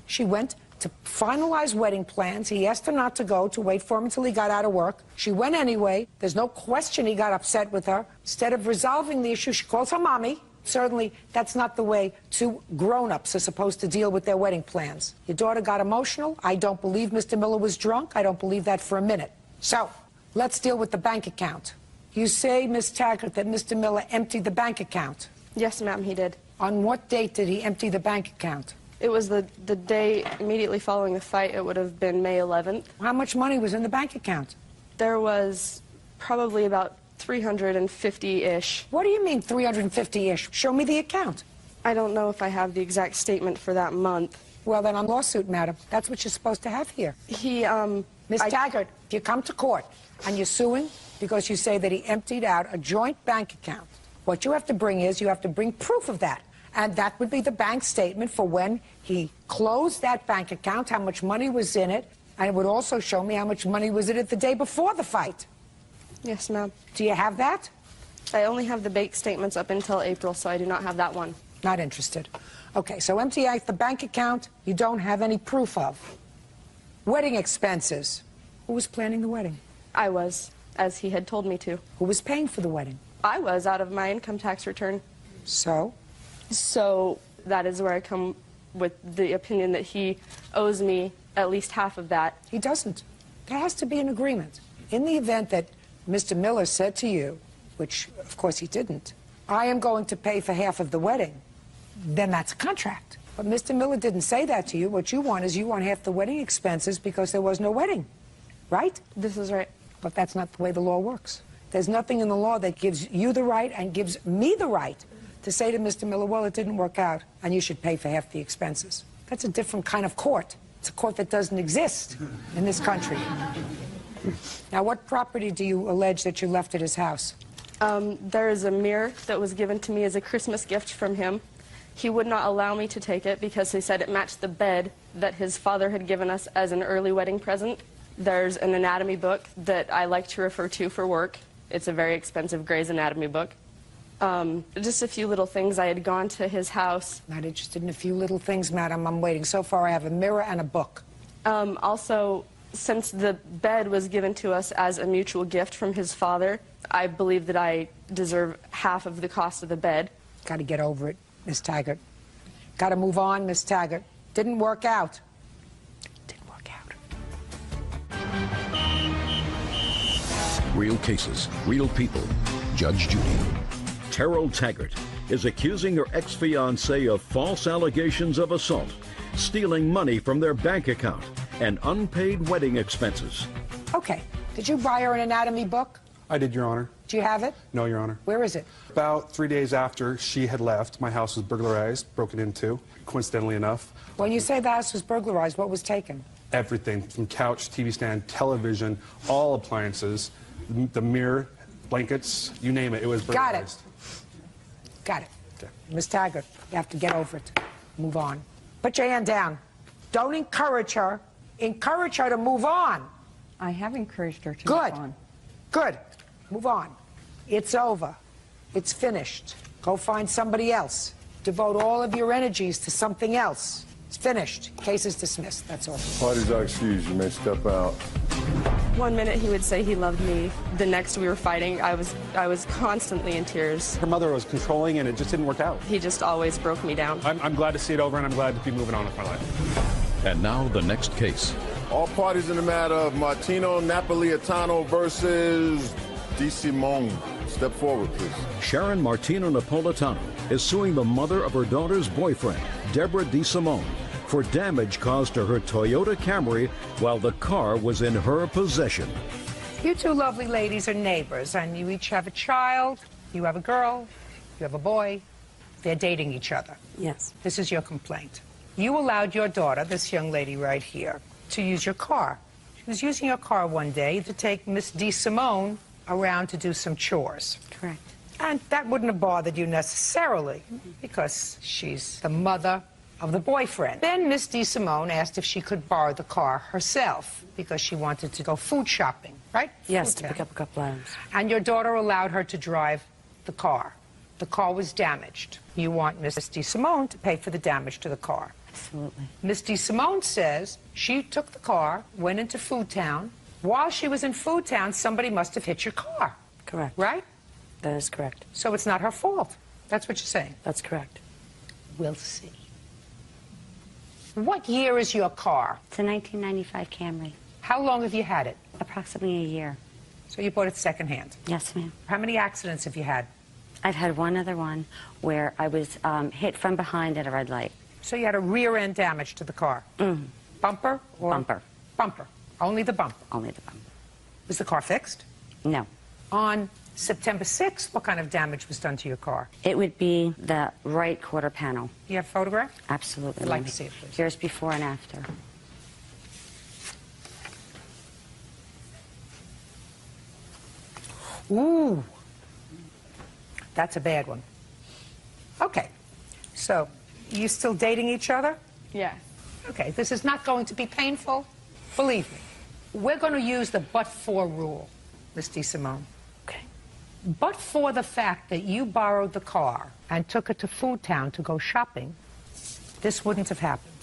She went to finalize wedding plans. He asked her not to go, to wait for him until he got out of work. She went anyway. There's no question he got upset with her. Instead of resolving the issue, she calls her mommy. Certainly, that's not the way two grown-ups are supposed to deal with their wedding plans. Your daughter got emotional. I don't believe Mr. Miller was drunk. I don't believe that for a minute. So, let's deal with the bank account. You say, Ms. Taggart, that Mr. Miller emptied the bank account. Yes, ma'am, he did. On what date did he empty the bank account? It was the day immediately following the fight. It would have been May 11th. How much money was in the bank account? There was probably about 350-ish. What do you mean 350-ish? Show me the account. I don't know if I have the exact statement for that month. Well, then on lawsuit, madam. That's what you're supposed to have here. Miss Taggart, if you come to court and you're suing because you say that he emptied out a joint bank account, what you have to bring is you have to bring proof of that. And that would be the bank statement for when he closed that bank account, how much money was in it, and it would also show me how much money was in it the day before the fight. Yes, ma'am. Do you have that? I only have the bank statements up until April, so I do not have that one. Not interested. Okay, so empty out the bank account you don't have any proof of. Wedding expenses. Who was planning the wedding? I was, as he had told me to. Who was paying for the wedding? I was, out of my income tax return. So? So that is where I come with the opinion that he owes me at least half of that. He doesn't. There has to be an agreement. In the event that Mr. Miller said to you, which of course he didn't, I am going to pay for half of the wedding, then that's a contract. But Mr. Miller didn't say that to you. What you want is you want half the wedding expenses because there was no wedding, right? This is right. But that's not the way the law works. There's nothing in the law that gives you the right and gives me the right to say to Mr. Miller, well, it didn't work out and you should pay for half the expenses. That's a different kind of court. It's a court that doesn't exist in this country. Now, what property do you allege that you left at his house? There is a mirror that was given to me as a Christmas gift from him. He would not allow me to take it because he said it matched the bed that his father had given us as an early wedding present. There's an anatomy book that I like to refer to for work. It's a very expensive Gray's Anatomy book. Just a few little things. I had gone to his house. Not interested in a few little things, madam. I'm waiting. So far, I have a mirror and a book. Also, since the bed was given to us as a mutual gift from his father, I believe that I deserve half of the cost of the bed. Got to get over it, Miss Taggart. Got to move on, Miss Taggart. Didn't work out. Didn't work out. Real cases, real people. Judge Judy. Terrell Taggart is accusing her ex-fiancé of false allegations of assault, stealing money from their bank account, and unpaid wedding expenses. Okay. Did you buy her an anatomy book? I did, Your Honor. Do you have it? No, Your Honor. Where is it? About 3 days after she had left, my house was burglarized, broken into, coincidentally enough. When you say the house was burglarized, what was taken? Everything from couch, TV stand, television, all appliances, the mirror, blankets, you name it, it was burglarized. Got it. Okay. Miss Taggart, you have to get over it. Move on. Put your hand down. Don't encourage her. Encourage her to move on. I have encouraged her to Good. move on. Good. Move on. It's over. It's finished. Go find somebody else. Devote all of your energies to something else. It's finished. Case is dismissed. That's all. Parties are excused. You may step out. One minute he would say he loved me. The next we were fighting. I was constantly in tears. Her mother was controlling and it just didn't work out. He just always broke me down. I'm glad to see it over and I'm glad to be moving on with my life. And now the next case. All parties in the matter of Martino Napolitano versus DeSimone. Step forward, please. Sharon Martino Napolitano is suing the mother of her daughter's boyfriend, Deborah DeSimone, for damage caused to her Toyota Camry while the car was in her possession. You two lovely ladies are neighbors, and you each have a child. You have a girl. You have a boy. They're dating each other. Yes. This is your complaint. You allowed your daughter, this young lady right here, to use your car. She was using your car one day to take Miss DeSimone around to do some chores. Correct. And that wouldn't have bothered you necessarily because she's the mother of the boyfriend. Then Miss DeSimone asked if she could borrow the car herself because she wanted to go food shopping, right? Yes, to pick up a couple items. And your daughter allowed her to drive the car. The car was damaged. You want Miss DeSimone to pay for the damage to the car. Absolutely. Miss DeSimone says she took the car, went into Food Town. While she was in Food Town, somebody must have hit your car. Correct. Right? That is correct. So it's not her fault. That's what you're saying. That's correct. We'll see. What year is your car? It's a 1995 Camry. How long have you had it? Approximately a year. So you bought it secondhand? Yes, ma'am. How many accidents have you had? I've had one other one where I was hit from behind at a red light. So you had a rear end damage to the car? Mm. Bumper? Or Bumper. Bumper. Only the bumper? Only the bumper. Was the car fixed? No. On September 6th, what kind of damage was done to your car? It would be the right quarter panel. You have a photograph? Absolutely. I'd like to see it, please. Here's before and after. Ooh. That's a bad one. Okay. So, you still dating each other? Yeah. Okay, this is not going to be painful. Believe me. We're going to use the but-for rule, Miss DeSimone. Okay. But for the fact that you borrowed the car and took it to Food Town to go shopping, this wouldn't have happened.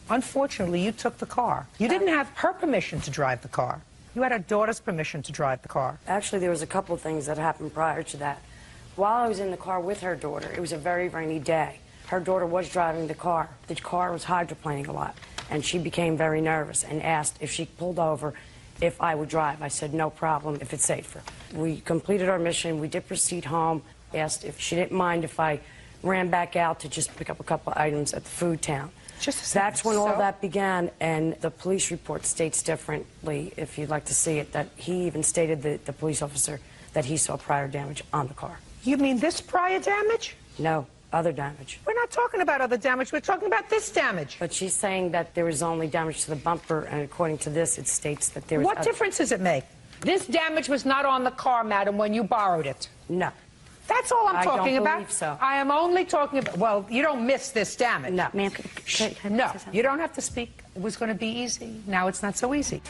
Unfortunately, you took the car. You didn't have her permission to drive the car. You had her daughter's permission to drive the car. Actually, there was a couple things that happened prior to that. While I was in the car with her daughter, it was a very rainy day. Her daughter was driving the car. The car was hydroplaning a lot, and she became very nervous and asked if she pulled over if I would drive. I said, no problem, if it's safer. We completed our mission. We did proceed home. Asked if she didn't mind if I ran back out to just pick up a couple items at the Food Town. That's when all that began, and the police report states differently, if you'd like to see it, that he even stated, the police officer, that he saw prior damage on the car. You mean this prior damage? No, other damage. We're not talking about other damage. We're talking about this damage. But she's saying that there was only damage to the bumper, and according to this, it states that there was... What difference does it make? This damage was not on the car, madam, when you borrowed it. No. That's all I'm talking about. I don't believe so. I am only talking about, well, you don't miss this damage. No. Ma'am, No, you don't have to speak. It was going to be easy. Now it's not so easy.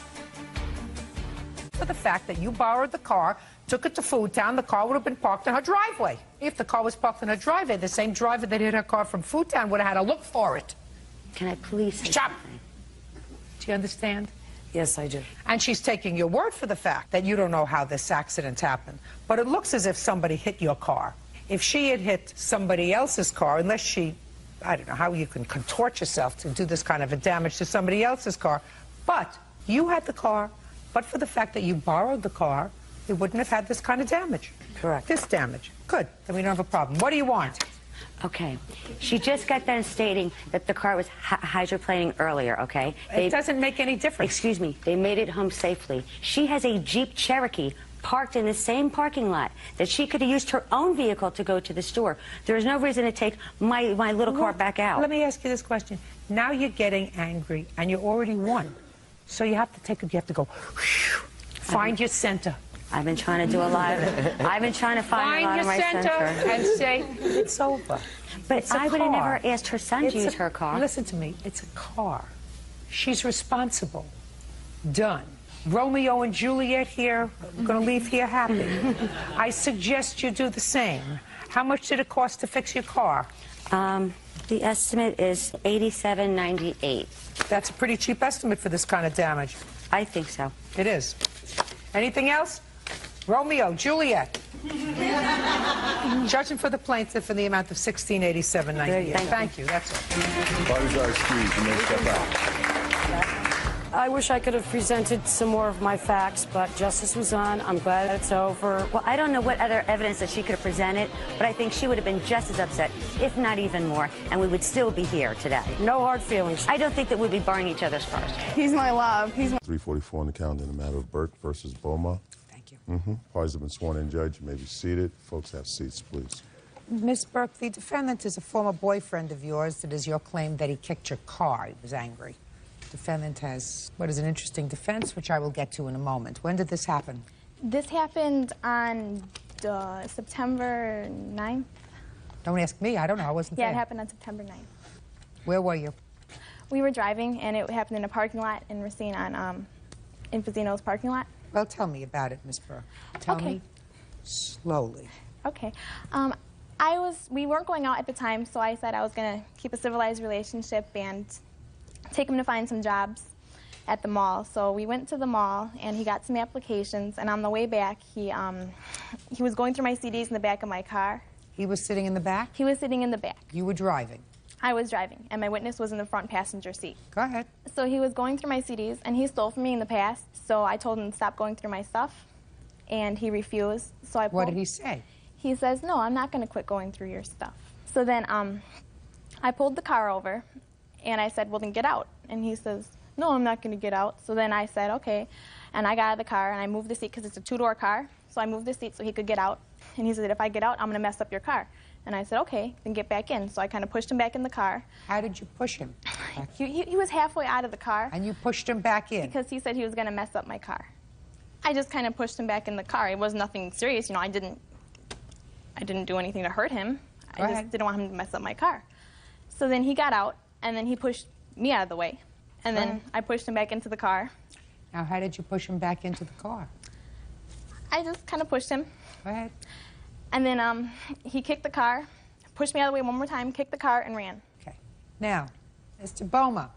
For the fact that you borrowed the car, took it to Food Town, the car would have been parked in her driveway. If the car was parked in her driveway, the same driver that hit her car from Food Town would have had to look for it. Can I please say Stop. something? Do you understand? Yes, I do. And she's taking your word for the fact that you don't know how this accident happened. But it looks as if somebody hit your car. If she had hit somebody else's car, unless she, I don't know how you can contort yourself to do this kind of a damage to somebody else's car, but you had the car, but for the fact that you borrowed the car, it wouldn't have had this kind of damage. Correct. This damage. Good. Then we don't have a problem. What do you want? Okay. She just got done stating that the car was hydroplaning earlier, okay? It doesn't make any difference. Excuse me. They made it home safely. She has a Jeep Cherokee parked in the same parking lot that she could have used her own vehicle to go to the store. There is no reason to take my little car back out. Let me ask you this question. Now you're getting angry, and you already won. So you have to take it, you have to go, find your center. I've been trying to do a lot of it. I've been trying to find a lot your of my center and say, it's over. But I would have never asked her son to use her car. Listen to me, it's a car. She's responsible. Done. Romeo and Juliet here, going to leave here happy. I suggest you do the same. How much did it cost to fix your car? The estimate is $87.98. That's a pretty cheap estimate for this kind of damage. I think so. It is. Anything else? Romeo, Juliet. Judging for the plaintiff in the amount of $1687.98. Thank you. That's all. Parties are excused. You may step out. I wish I could have presented some more of my facts, but justice was on. I'm glad it's over. Well, I don't know what other evidence that she could have presented, but I think she would have been just as upset, if not even more, and we would still be here today. No hard feelings. I don't think that we'd be borrowing each other's cars. He's my love. He's my 344 on the calendar in the matter of Burke versus Boma. Thank you. Parties have been sworn in, Judge. You may be seated. Folks have seats, please. Ms. Burke, the defendant is a former boyfriend of yours. It is your claim that he kicked your car. He was angry. Defendant has what is an interesting defense, which I will get to in a moment. When did this happen? This happened on September 9th. Don't ask me. I don't know. I wasn't there. Yeah, it happened on September 9th. Where were you? We were driving, and it happened in a parking lot in Racine on in Fazzino's parking lot. Well, tell me about it, Ms. Burke. Tell me slowly. Okay. We weren't going out at the time, so I said I was going to keep a civilized relationship and take him to find some jobs at the mall. So we went to the mall, and he got some applications, and on the way back, he was going through my CDs in the back of my car. He was sitting in the back? He was sitting in the back. You were driving? I was driving, and my witness was in the front passenger seat. Go ahead. So he was going through my CDs, and he stole from me in the past, so I told him to stop going through my stuff, and he refused. So I What did he say? He says, no, I'm not going to quit going through your stuff. So then I pulled the car over, and I said, well, then get out. And he says, no, I'm not going to get out. So then I said, okay. And I got out of the car, and I moved the seat because it's a two-door car. So I moved the seat so he could get out. And he said, if I get out, I'm going to mess up your car. And I said, okay, then get back in. So I kind of pushed him back in the car. How did you push him? He was halfway out of the car. And you pushed him back in? Because he said he was going to mess up my car. I just kind of pushed him back in the car. It was nothing serious. You know, I didn't do anything to hurt him. I just didn't want him to mess up my car. So then he got out, and then he pushed me out of the way. And then I pushed him back into the car. Now, how did you push him back into the car? I just kind of pushed him. Go ahead. And then he kicked the car, pushed me out of the way one more time, kicked the car, and ran. Okay. Now, Mr. Boma,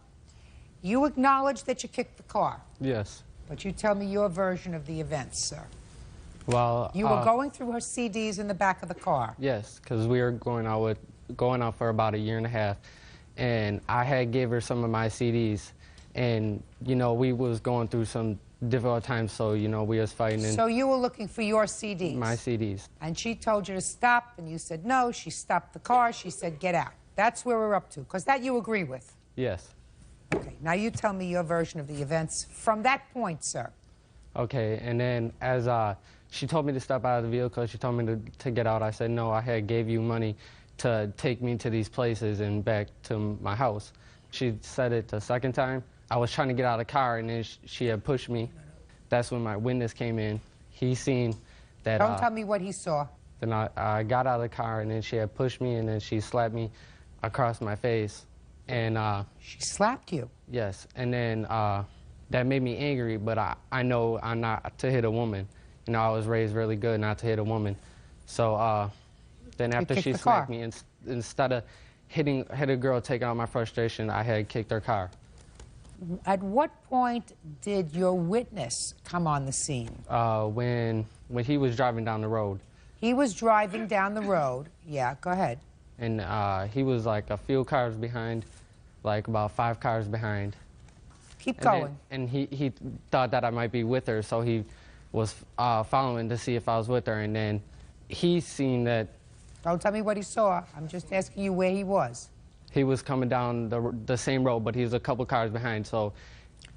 you acknowledge that you kicked the car. Yes. But you tell me your version of the events, sir. Well, you were going through her CDs in the back of the car. Yes, because we were going out for about a year and a half, and I had gave her some of my CDs, and you know we was going through some difficult times, so you know we was fighting. So you were looking for your CDs. My CDs. And she told you to stop, and you said no. She stopped the car. She said get out. That's where we're up to, because that you agree with. Yes. Okay. Now you tell me your version of the events from that point, sir. Okay, and then as she told me to step out of the vehicle, she told me to get out. I said no. I had gave you money to take me to these places and back to my house. She said it the second time. I was trying to get out of the car, and then she had pushed me. that's when my witness came in. He seen that. Don't tell me what he saw. Then I got out of the car, and then she had pushed me, and then she slapped me across my face. And she slapped you? Yes. And then that made me angry, but I know I'm not to hit a woman. You know, I was raised really good not to hit a woman. So then after she smacked me, instead of hitting a girl, taking out my frustration, I had kicked her car. At what point did your witness come on the scene? When he was driving down the road. He was driving down the road. Yeah, go ahead. And he was like a few cars behind, like about 5 cars behind. Keep going. And he thought that I might be with her, so he was following to see if I was with her, and then he seen that. Don't tell me what he saw. I'm just asking you where he was. He was coming down the same road, but he was a couple cars behind. So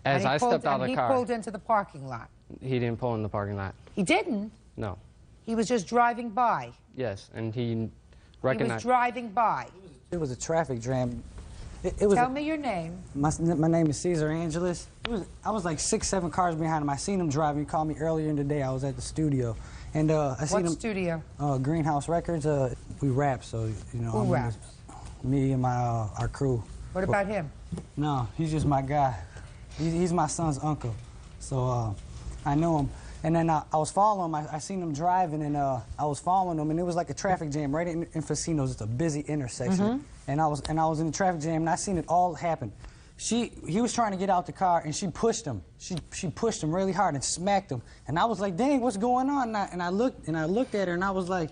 as I stepped out of the car, he pulled into the parking lot. He didn't pull in the parking lot. He didn't? No. He was just driving by. Yes, and he recognized. He was driving by. It was a traffic jam. Tell me your name. My name is Cesar Angeles. I was like 6, 7 cars behind him. I seen him driving. He called me earlier in the day. I was at the studio. And I seen him. What studio? Greenhouse Records. We rap, so, you know. Who raps? Me and our crew. What about him? No, he's just my guy. He's my son's uncle. So I know him. And then I was following him. I seen him driving, and I was following him, and it was like a traffic jam right in Fasinos. It's a busy intersection. And I was in the traffic jam, and I seen it all happen. He was trying to get out the car, and she pushed him. She pushed him really hard and smacked him. And I was like, "Dang, what's going on?" And I looked at her, and I was like,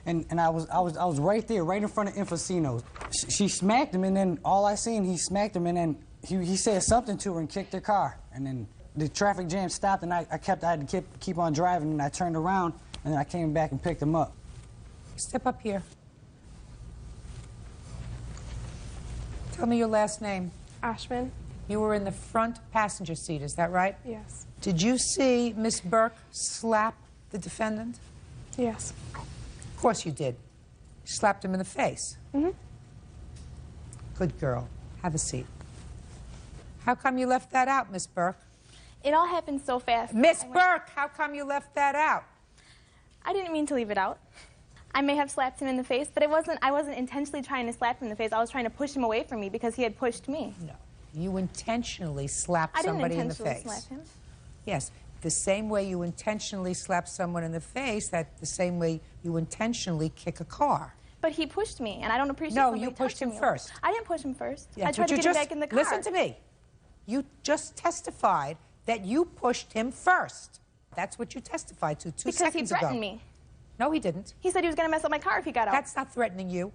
and I was right there, right in front of Infocinos. She smacked him, and then all I seen, he smacked him, and then he said something to her and kicked her car, and then the traffic jam stopped, and I had to keep on driving, and I turned around, and then I came back and picked him up. Step up here. Tell me your last name. Ashman. You were in the front passenger seat, is that right? Yes. Did you see Miss Burke slap the defendant? Yes. Of course you did. You slapped him in the face. Good girl. Have a seat. How come you left that out, Miss Burke? It all happened so fast. Miss Burke, how come you left that out? I didn't mean to leave it out. I may have slapped him in the face, but I wasn't intentionally trying to slap him in the face. I was trying to push him away from me because he had pushed me. No. You intentionally slapped somebody in the face. I didn't intentionally slap him. Yes. The same way you intentionally slap someone in the face, that's the same way you intentionally kick a car. But he pushed me, and I don't appreciate No, you pushed him me. first. I didn't push him first. Yes, I tried to get him back in the car. Listen to me. You just testified that you pushed him first. That's what you testified to 2 seconds ago. Because he threatened me. No, he didn't. He said he was going to mess up my car if he got out. That's not threatening you.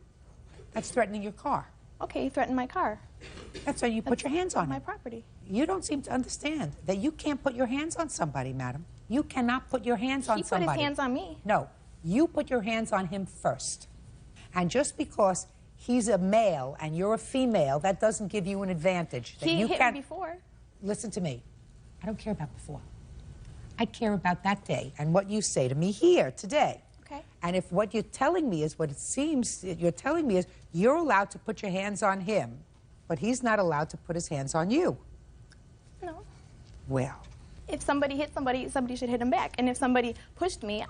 That's threatening your car. Okay, he threatened my car. That's why you put your hands on my him. property. You don't seem to understand that you can't put your hands on somebody, madam. You cannot put your hands on somebody. He put his hands on me. No, you put your hands on him first. And just because he's a male and you're a female, that doesn't give you an advantage. He hit me before. Listen to me. I don't care about before. I care about that day and what you say to me here today. Okay. And if what you're telling me is what it seems you're telling me is you're allowed to put your hands on him, but he's not allowed to put his hands on you. No. Well. If somebody hit somebody, somebody should hit him back. And if somebody pushed me,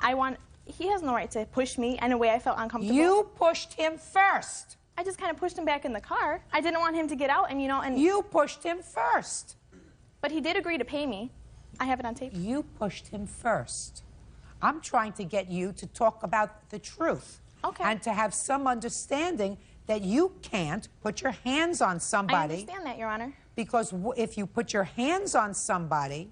he has no right to push me in a way I felt uncomfortable. You pushed him first. I just kind of pushed him back in the car. I didn't want him to get out, and and you pushed him first. But he did agree to pay me. I have it on tape. You pushed him first. I'm trying to get you to talk about the truth. Okay. And to have some understanding that you can't put your hands on somebody. I understand that, Your Honor. Because if you put your hands on somebody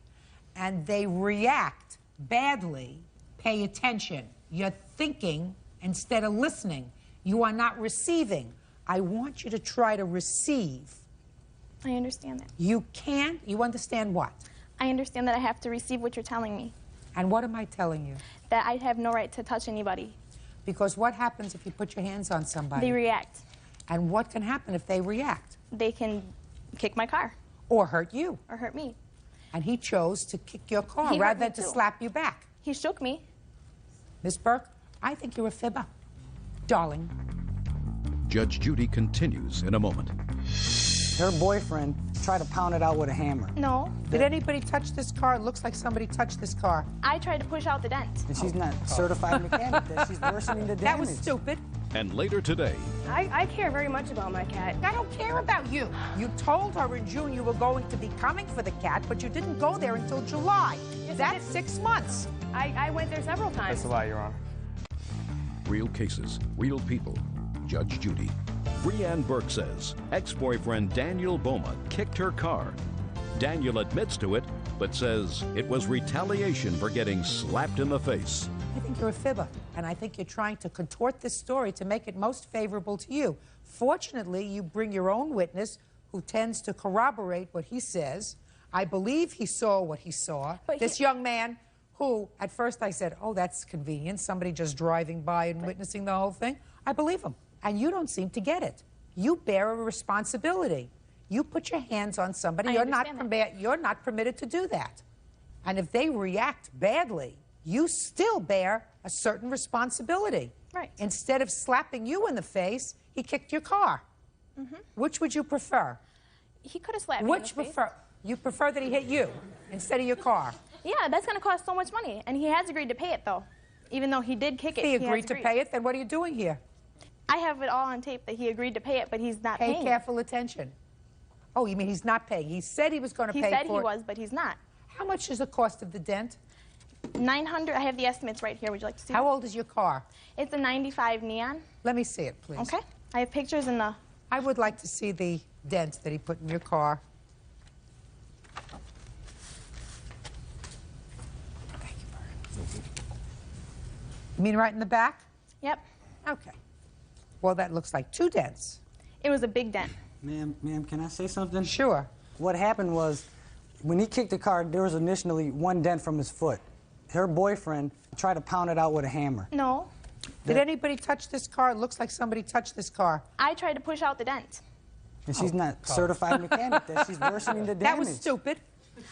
and they react badly, pay attention. You're thinking instead of listening. You are not receiving. I want you to try to receive. I understand that. You can't. You understand what? I understand that I have to receive what you're telling me. And what am I telling you? That I have no right to touch anybody. Because what happens if you put your hands on somebody? They react. And what can happen if they react? They can kick my car. Or hurt you. Or hurt me. And he chose to kick your car rather than to slap you back. He shook me. Miss Burke, I think you're a fibber. Darling. Judge Judy continues in a moment. Her boyfriend tried to pound it out with a hammer. No. Did anybody touch this car? It looks like somebody touched this car. I tried to push out the dent. And she's not certified mechanic. That she's worsening the damage. That was stupid. And later today, I care very much about my cat. I don't care about you. You told her in June you were going to be coming for the cat, but you didn't go there until July. Yes, That's 6 months. I went there several times. That's a lie, Your Honor. real cases, real people. Judge Judy. Breanne Burke says ex-boyfriend Daniel Boma kicked her car. Daniel admits to it, but says it was retaliation for getting slapped in the face. I think you're a fibber, and I think you're trying to contort this story to make it most favorable to you. Fortunately, you bring your own witness who tends to corroborate what he says. I believe he saw what he saw. But this young man who, at first I said, oh, that's convenient, somebody just driving by and witnessing the whole thing. I believe him. And you don't seem to get it. You bear a responsibility. You put your hands on somebody. You're not permitted to do that. And if they react badly, you still bear a certain responsibility. Right. Instead of slapping you in the face, he kicked your car. Mm-hmm. Which would you prefer? He could have slapped me in the face. You prefer that he hit you instead of your car? Yeah, that's going to cost so much money. And he has agreed to pay it, though. Even though he did kick it, He agreed to pay it? Then what are you doing here? I have it all on tape that he agreed to pay it, but he's not paying. Pay careful attention. Oh, you mean he's not paying? He said he was going to pay for it. He said he was, but he's not. How much is the cost of the dent? $900. I have the estimates right here. Would you like to see? How old is your car? It's a 95 Neon. Let me see it, please. Okay. I have pictures in the... I would like to see the dent that he put in your car. Thank you. You mean right in the back? Yep. Okay. Well, that looks like 2 dents. It was a big dent. Ma'am, can I say something? Sure. What happened was, when he kicked the car, there was initially 1 dent from his foot. Her boyfriend tried to pound it out with a hammer. No. Did anybody touch this car? It looks like somebody touched this car. I tried to push out the dent. And she's not certified mechanic. That she's worsening the damage. That was stupid.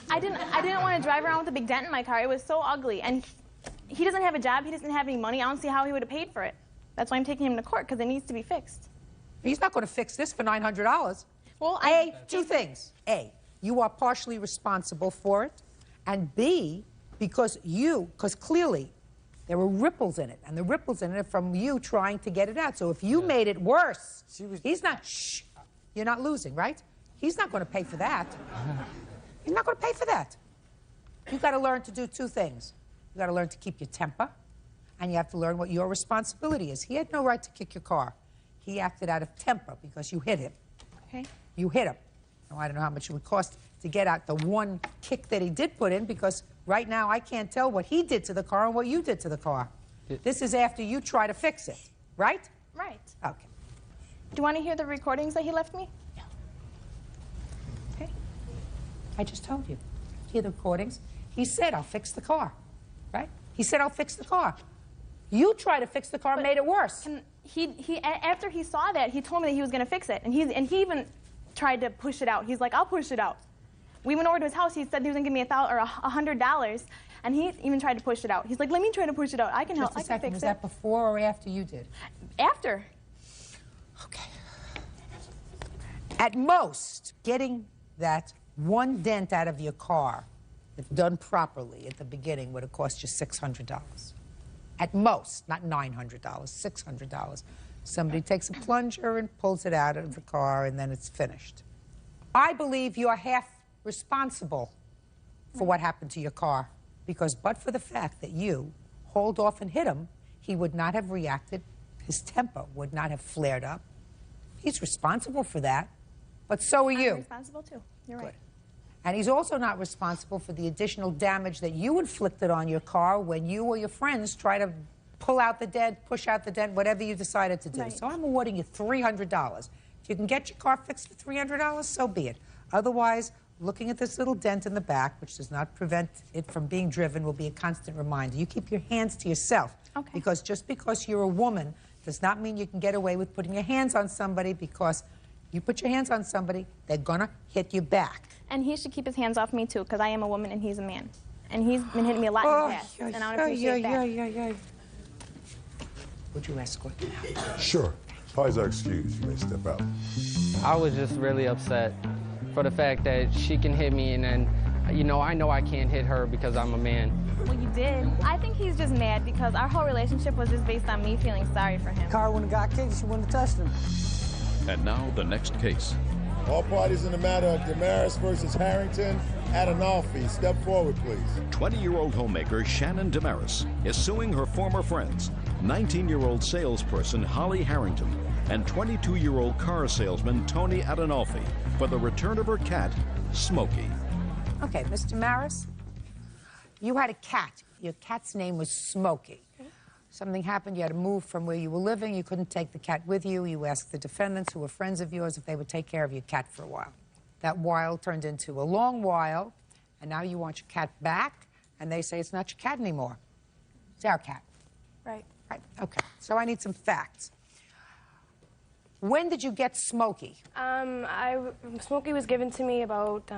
I didn't want to drive around with a big dent in my car. It was so ugly. And he doesn't have a job. He doesn't have any money. I don't see how he would have paid for it. That's why I'm taking him to court, because it needs to be fixed. He's not going to fix this for $900. Well, two things. A, you are partially responsible for it. And B, because clearly there were ripples in it. And the ripples in it are from you trying to get it out. So if you made it worse, he's not, you're not losing, right? He's not going to pay for that. He's not going to pay for that. You've got to learn to do 2 things. You've got to learn to keep your temper, and you have to learn what your responsibility is. He had no right to kick your car. He acted out of temper because you hit him. Okay. You hit him. Now, I don't know how much it would cost to get out the 1 kick that he did put in, because right now I can't tell what he did to the car and what you did to the car. This is after you try to fix it, right? Right. Okay. Do you want to hear the recordings that he left me? Yeah. Okay. I just told you. Hear the recordings. He said, I'll fix the car, right? He said, I'll fix the car. You tried to fix the car and made it worse. After he saw that, he told me that he was going to fix it. And he even tried to push it out. He's like, I'll push it out. We went over to his house. He said he was going to give me $100. And he even tried to push it out. He's like, let me try to push it out. I can help. I can fix it. Was that before or after you did? After. Okay. At most, getting that 1 dent out of your car, if done properly at the beginning, would have cost you $600. At most, not $900, $600. Somebody takes a plunger and pulls it out of the car, and then it's finished. I believe you're half responsible for what happened to your car, because but for the fact that you hauled off and hit him, he would not have reacted. His temper would not have flared up. He's responsible for that, but so are you. I'm responsible too. You're right. And he's also not responsible for the additional damage that you inflicted on your car when you or your friends try to pull out the dent, push out the dent, whatever you decided to do. Right. So I'm awarding you $300. If you can get your car fixed for $300, so be it. Otherwise, looking at this little dent in the back, which does not prevent it from being driven, will be a constant reminder. You keep your hands to yourself. Okay. Because just because you're a woman does not mean you can get away with putting your hands on somebody, because you put your hands on somebody, they're gonna hit you back. And he should keep his hands off me too, because I am a woman and he's a man. And he's been hitting me a lot in the past, and I would appreciate that. Would you escort me out? Sure. Parties are excused. You may step out. I was just really upset for the fact that she can hit me, and then, you know I can't hit her because I'm a man. Well, you did. I think he's just mad because our whole relationship was just based on me feeling sorry for him. Car wouldn't have got kicked, she wouldn't have touched him. And now the next case. All parties in the matter of Damaris versus Harrington, Adinolfi. Step forward, please. 20-year-old homemaker Shannon Damaris is suing her former friends, 19-year-old salesperson Holly Harrington and 22-year-old car salesman Tony Adinolfi for the return of her cat, Smokey. Okay, Miss Damaris, you had a cat. Your cat's name was Smokey. Something happened, you had to move from where you were living, you couldn't take the cat with you. You asked the defendants, who were friends of yours, if they would take care of your cat for a while. That while turned into a long while, and now you want your cat back, and they say it's not your cat anymore. It's our cat. Right. Right, okay. So I need some facts. When did you get Smokey? Smokey was given to me about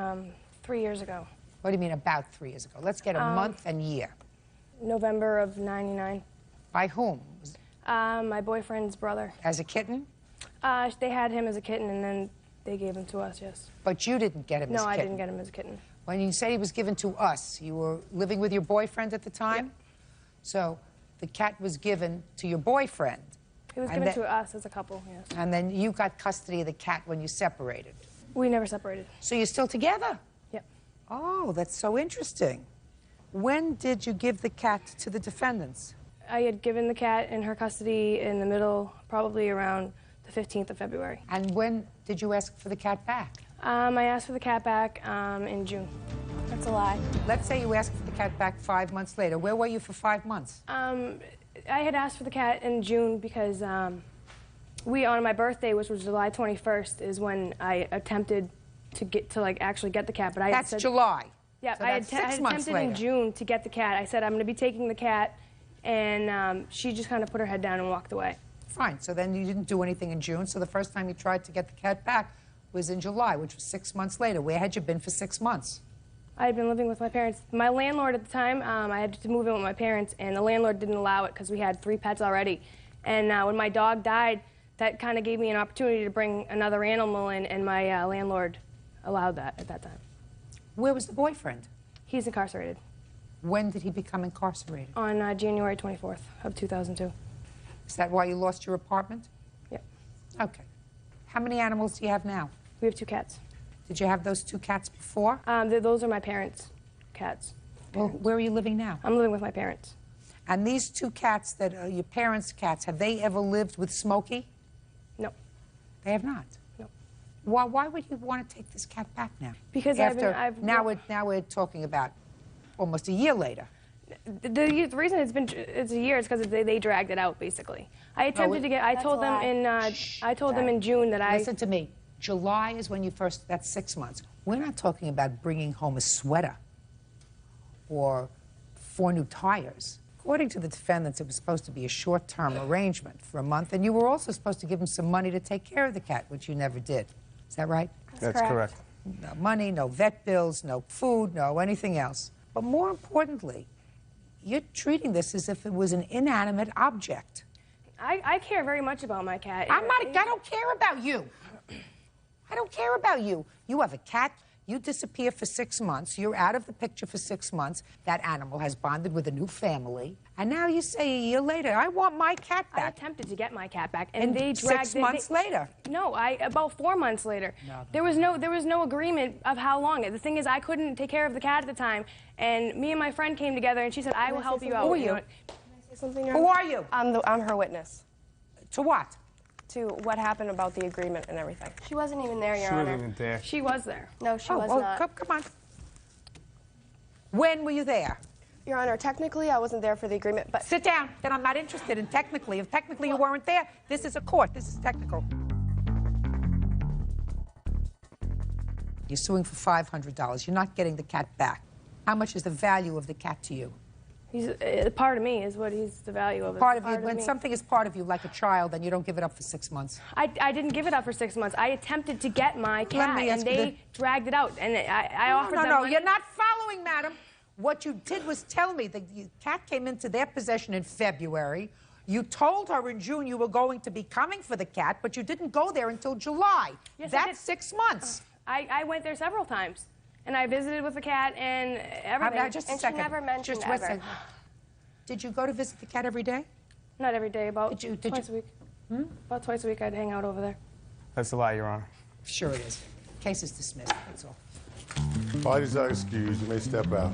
3 years ago. What do you mean about 3 years ago? Let's get a month and year. November of '99. By whom? My boyfriend's brother. As a kitten? They had him as a kitten, and then they gave him to us, yes. But you didn't get him as a No, kitten? I didn't get him as a kitten. When you say he was given to us, you were living with your boyfriend at the time? Yep. So the cat was given to your boyfriend? He was given to us as a couple, yes. And then you got custody of the cat when you separated? We never separated. So you're still together? Yep. Oh, that's so interesting. When did you give the cat to the defendants? I had given the cat in her custody in the middle, probably around the 15th of February. And when did you ask for the cat back? I asked for the cat back in June. That's a lie. Let's say you asked for the cat back 5 months later. Where were you for 5 months? I had asked for the cat in June because on my birthday, which was July 21st, is when I attempted to actually get the cat. But That's July. Yeah, so I that's had 6 months attempted later. in June to get the cat. I said I'm going to be taking the cat, and she just kind of put her head down and walked away. Fine. So then you didn't do anything in June. So the first time you tried to get the cat back was in July, which was 6 months later. Where had you been for 6 months? I had been living with my parents. My landlord at the time, I had to move in with my parents, and the landlord didn't allow it because we had 3 pets already. And when my dog died, that kind of gave me an opportunity to bring another animal in, and my landlord allowed that at that time. Where was the boyfriend? He's incarcerated. When did he become incarcerated? On January 24th of 2002. Is that why you lost your apartment? Yep. Okay. How many animals do you have now? We have 2 cats. Did you have those 2 cats before? Those are my parents' cats. Well, where are you living now? I'm living with my parents. And these 2 cats that are your parents' cats, have they ever lived with Smokey? No. They have not? No. Why would you want to take this cat back now? Because now we're talking about almost a year later. The reason it's a year is because they dragged it out, basically. I attempted to get. I told them in June that Listen to me. July is when you first. That's 6 months. We're not talking about bringing home a sweater or 4 new tires. According to the defendants, it was supposed to be a short-term arrangement for a month, and you were also supposed to give them some money to take care of the cat, which you never did. Is that right? That's correct. No money, no vet bills, no food, no anything else. But more importantly, you're treating this as if it was an inanimate object. I care very much about my cat. I don't care about you. I don't care about you. You have a cat. You disappear for 6 months. You're out of the picture for 6 months. That animal has bonded with a new family. And now you say a year later, I want my cat back. I attempted to get my cat back, and they dragged 6 months later. No, about 4 months later. No. There was no agreement of how long. The thing is, I couldn't take care of the cat at the time, and me and my friend came together, and she said, "I will help you out." Who are you? Can I say something? Who are you? I'm her witness. To what? To what happened about the agreement and everything. She wasn't even there, Your Honor. She wasn't there. She was there. No, she was not. Come on. When were you there? Your Honor, technically I wasn't there for the agreement, but... Sit down. Then I'm not interested in technically. If technically you weren't there, this is a court. This is technical. You're suing for $500. You're not getting the cat back. How much is the value of the cat to you? He's part of me is what he's the value of it. Part of you. When something is part of you, like a child, then you don't give it up for 6 months. I didn't give it up for 6 months. I attempted to get my cat, and they dragged it out. And I offered them money. You're not following, madam. What you did was tell me the cat came into their possession in February. You told her in June you were going to be coming for the cat, but you didn't go there until July. Yes, That's 6 months. I went there several times, and I visited with the cat and everything. Just a and second. she never mentioned Just wait a ever. second. Did you go to visit the cat every day? Not every day, about Did twice a week. About twice a week I'd hang out over there. That's a lie, Your Honor. Sure it is. Case is dismissed, that's all. Parties are excused. You may step out.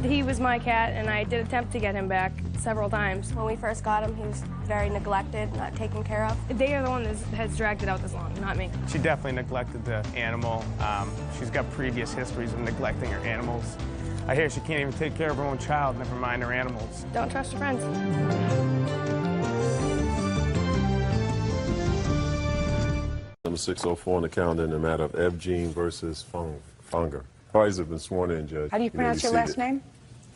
He was my cat, and I did attempt to get him back several times. When we first got him, he was very neglected, not taken care of. They are the one that has dragged it out this long, not me. She definitely neglected the animal. She's got previous histories of neglecting her animals. I hear she can't even take care of her own child, never mind her animals. Don't trust your friends. Number 604 on the calendar in the matter of Evgene versus Funger. Parties have been sworn in, Judge. How do you pronounce your last name?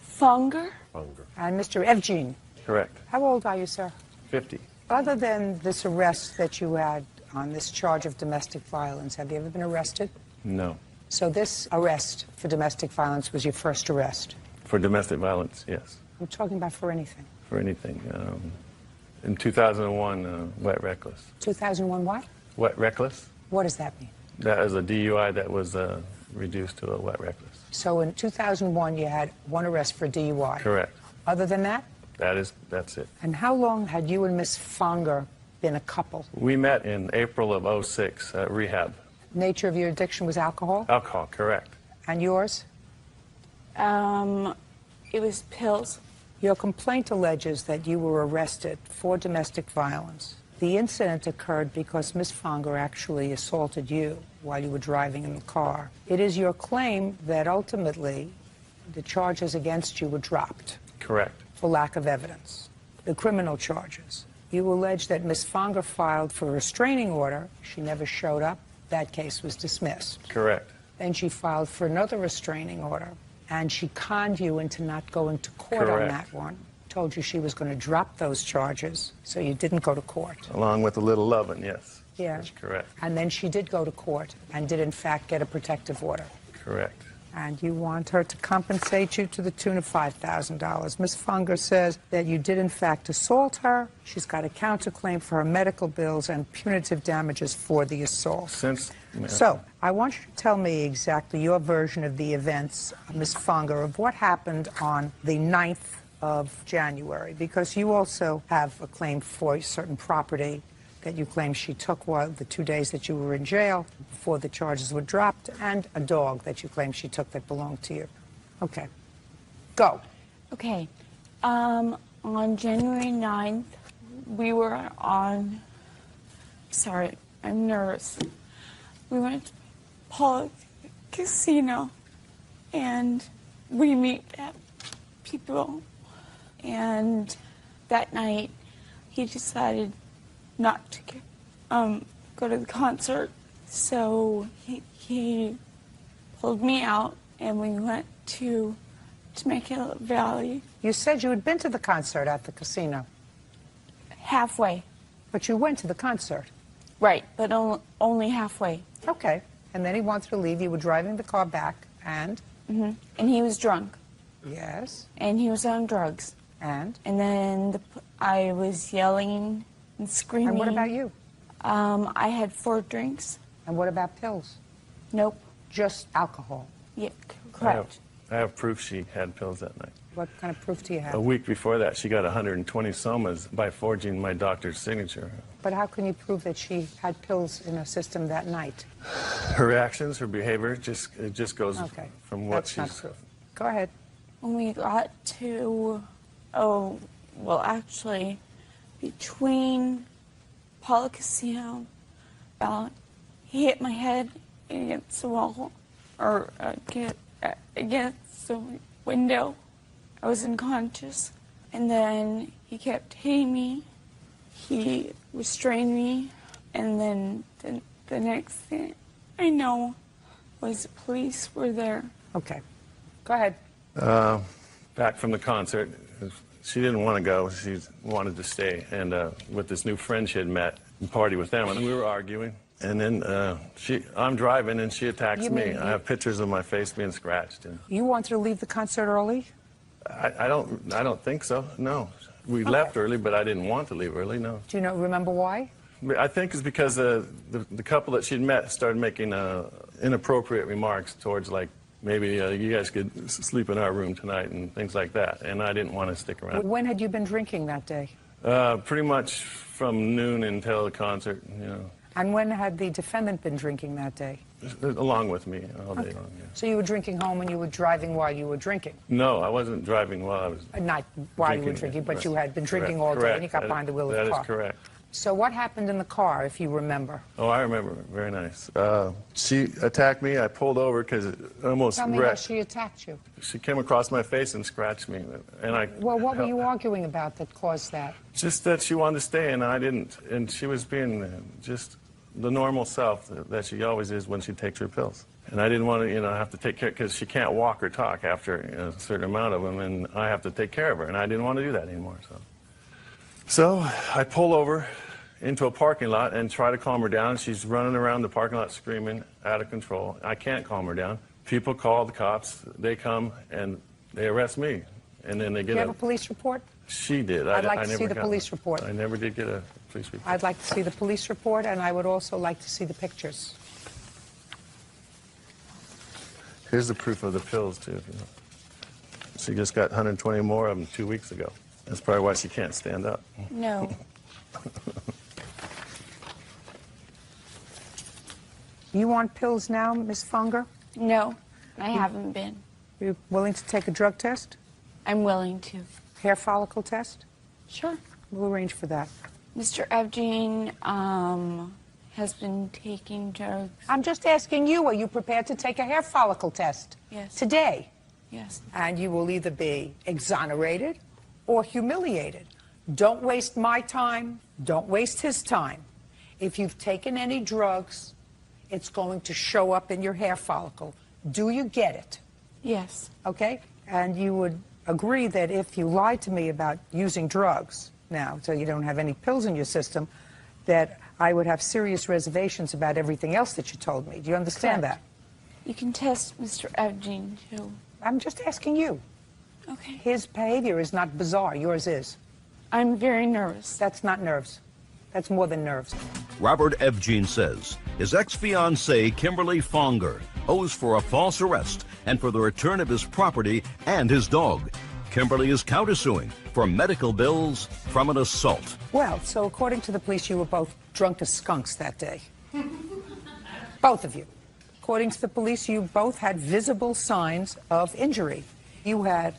Funger. Funger. And Mr. Evgene. Correct. How old are you, sir? 50. Other than this arrest that you had on this charge of domestic violence, have you ever been arrested? No. So this arrest for domestic violence was your first arrest? For domestic violence, yes. I'm talking about for anything. For anything. In 2001, wet reckless. 2001 what? Wet reckless? What does that mean? That is a DUI that was reduced to a wet reckless. So in 2001, you had one arrest for DUI. Correct. Other than that? That's it. And how long had you and Miss Funger been a couple? We met in April of 06 at rehab. Nature of your addiction was alcohol? Alcohol, correct. And yours? It was pills. Your complaint alleges that you were arrested for domestic violence. The incident occurred because Miss Funger actually assaulted you while you were driving in the car. It is your claim that ultimately the charges against you were dropped. Correct. For lack of evidence. The criminal charges. You allege that Miss Funger filed for a restraining order. She never showed up. That case was dismissed. Correct. Then she filed for another restraining order, and she conned you into not going to court on that one. Told you she was going to drop those charges, so you didn't go to court. Along with a little loving, yes. Yeah. That's correct. And then she did go to court and did, in fact, get a protective order. Correct. And you want her to compensate you to the tune of $5,000. Ms. Funger says that you did, in fact, assault her. She's got a counterclaim for her medical bills and punitive damages for the assault. So, I want you to tell me exactly your version of the events, Ms. Funger, of what happened on the 9th of January, because you also have a claim for certain property that you claim she took while the 2 days that you were in jail before the charges were dropped, and a dog that you claim she took that belonged to you. Okay. Go. Okay. On January 9th, we were on... Sorry, I'm nervous. We went to Pollock Casino, and we meet at people. And that night, he decided not to go to the concert. So he pulled me out, and we went to Temecula Valley. You said you had been to the concert at the casino. Halfway. But you went to the concert. Right, but only halfway. Okay. And then he wanted to leave. You were driving the car back, and? And he was drunk. Yes. And he was on drugs. And? And then I was yelling and screaming. And what about you? I had 4 drinks. And what about pills? Nope. Just alcohol? Yeah, correct. I have proof she had pills that night. What kind of proof do you have? A week before that, she got 120 somas by forging my doctor's signature. But how can you prove that she had pills in her system that night? Her actions, her behavior, it just goes from what That's she's... not proof. Go ahead. When we got to, actually, between Pollock Casino, he hit my head against the wall, or against the window. I was unconscious. And then he kept hitting me. He restrained me. And then the next thing I know was the police were there. Okay. Go ahead. Back from the concert, she didn't want to go. She wanted to stay. And with this new friend she had met and party with them, and we were arguing. And then I'm driving, and she attacks me. I have pictures of my face being scratched. And You wanted to leave the concert early? I don't think so. No, we left early, but I didn't want to leave early. No. Do you remember why? I think it's because the couple that she'd met started making inappropriate remarks towards, like, maybe you guys could sleep in our room tonight and things like that, and I didn't want to stick around. When had you been drinking that day? Pretty much from noon until the concert, you know. And when had the defendant been drinking that day? Along with me all day long, yeah. So you were drinking home and you were driving while you were drinking? No, I wasn't driving while I was Not while you were drinking, but you had been drinking all day and you got behind the wheel of the car. That is correct. So what happened in the car, if you remember? Oh, I remember. Very nice. She attacked me. I pulled over because it almost Tell me wrecked. how she attacked you. She came across my face and scratched me. And Well, what were you arguing about that caused that? Just that she wanted to stay and I didn't. And she was being just the normal self that she always is when she takes her pills. And I didn't want to, have to take care, because she can't walk or talk after a certain amount of them, and I have to take care of her, and I didn't want to do that anymore. So I pull over into a parking lot and try to calm her down. She's running around the parking lot screaming, out of control. I can't calm her down. People call the cops. They come, and they arrest me. And then they get Do you have a police report? She did. I'd like I to never see the got police one. report. I never did get a police report. I'd like to see the police report, and I would also like to see the pictures. Here's the proof of the pills, too. She just got 120 more of them 2 weeks ago. That's probably why she can't stand up. No. You on pills now, Ms. Funger? No, I haven't been. You willing to take a drug test? I'm willing to. Hair follicle test? Sure. We'll arrange for that. Mr. Evgene has been taking drugs. I'm just asking you, are you prepared to take a hair follicle test? Yes. Today? Yes. And you will either be exonerated or humiliated. Don't waste my time. Don't waste his time. If you've taken any drugs, it's going to show up in your hair follicle. Do you get it? Yes. Okay? And you would agree that if you lied to me about using drugs now, so you don't have any pills in your system, that I would have serious reservations about everything else that you told me. Do you understand Correct. that? You can test Mr. Evgene, too. I'm just asking you. Okay. His behavior is not bizarre. Yours is. I'm very nervous. That's not nerves. That's more than nerves. Robert Evgene says his ex-fiancée, Kimberly Fonger, owes for a false arrest and for the return of his property and his dog. Kimberly is countersuing for medical bills from an assault. Well, so according to the police, you were both drunk as skunks that day. Both of you. According to the police, you both had visible signs of injury. You had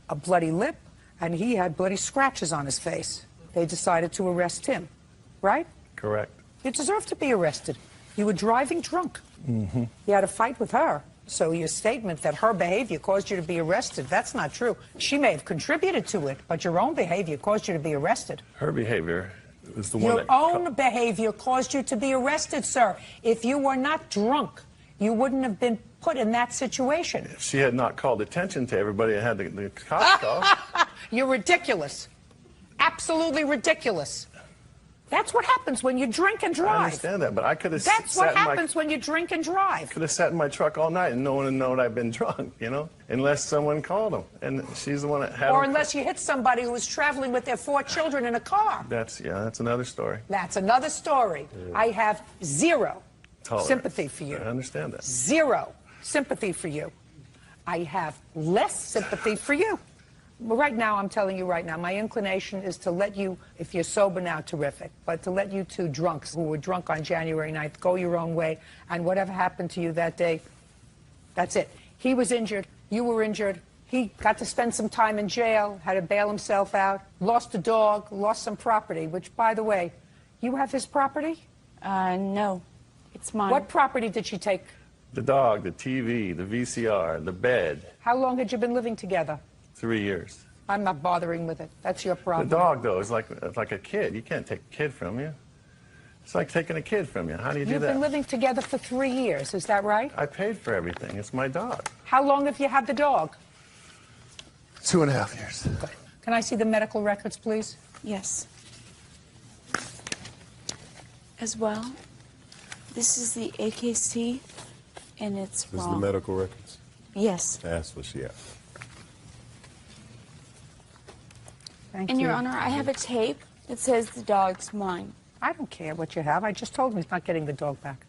a bloody lip, and he had bloody scratches on his face. They decided to arrest him, right? Correct. You deserve to be arrested. You were driving drunk. Mm-hmm. You had a fight with her. So your statement that her behavior caused you to be arrested, that's not true. She may have contributed to it, but your own behavior caused you to be arrested. Her behavior is the one Your that... own behavior caused you to be arrested, sir. If you were not drunk, you wouldn't have been put in that situation. If she had not called attention to everybody and had the cops call... You're ridiculous. Absolutely ridiculous. That's what happens when you drink and drive. I understand that, but I could have That's what happens when you drink and drive. Could have sat in my truck all night and no one would know I've been drunk, unless someone called them. And she's the one that had Or them. unless you hit somebody who was traveling with their 4 children in a car. That's another story. That's another story. Yeah. I have zero Tolerance. sympathy for you. I understand that. Zero sympathy for you. I have less sympathy for you. But right now, I'm telling you right now, my inclination is to let you, if you're sober now, terrific, but to let you two drunks who were drunk on January 9th go your own way, and whatever happened to you that day, that's it. He was injured, you were injured, he got to spend some time in jail, had to bail himself out, lost a dog, lost some property, which, by the way, you have his property? No, it's mine. What property did she take? The dog, the TV, the VCR, the bed. How long had you been living together? 3 years. I'm not bothering with it. That's your problem. The dog, though, is like a kid. You can't take a kid from you. It's like taking a kid from you. How do you do that? You've been living together for 3 years. Is that right? I paid for everything. It's my dog. How long have you had the dog? 2.5 years. Good. Can I see the medical records, please? Yes. As well, this is the AKC, and it's This is wrong. the medical records? Yes. That's what she has. Thank And you. Your Honor, I have a tape that says the dog's mine. I don't care what you have. I just told him he's not getting the dog back.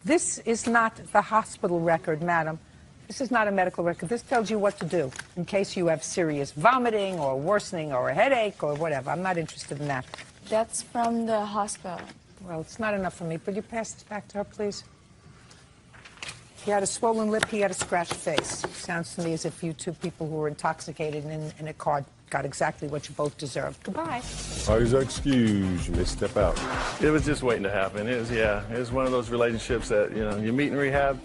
This is not the hospital record, madam. This is not a medical record. This tells you what to do in case you have serious vomiting or worsening or a headache or whatever. I'm not interested in that. That's from the hospital. Well, it's not enough for me. Will you pass this back to her, please? He had a swollen lip. He had a scratched face. Sounds to me as if you two people who were intoxicated in a car got exactly what you both deserved. Goodbye. Always excuse. You may step out. It was just waiting to happen. It was one of those relationships that, you meet in rehab,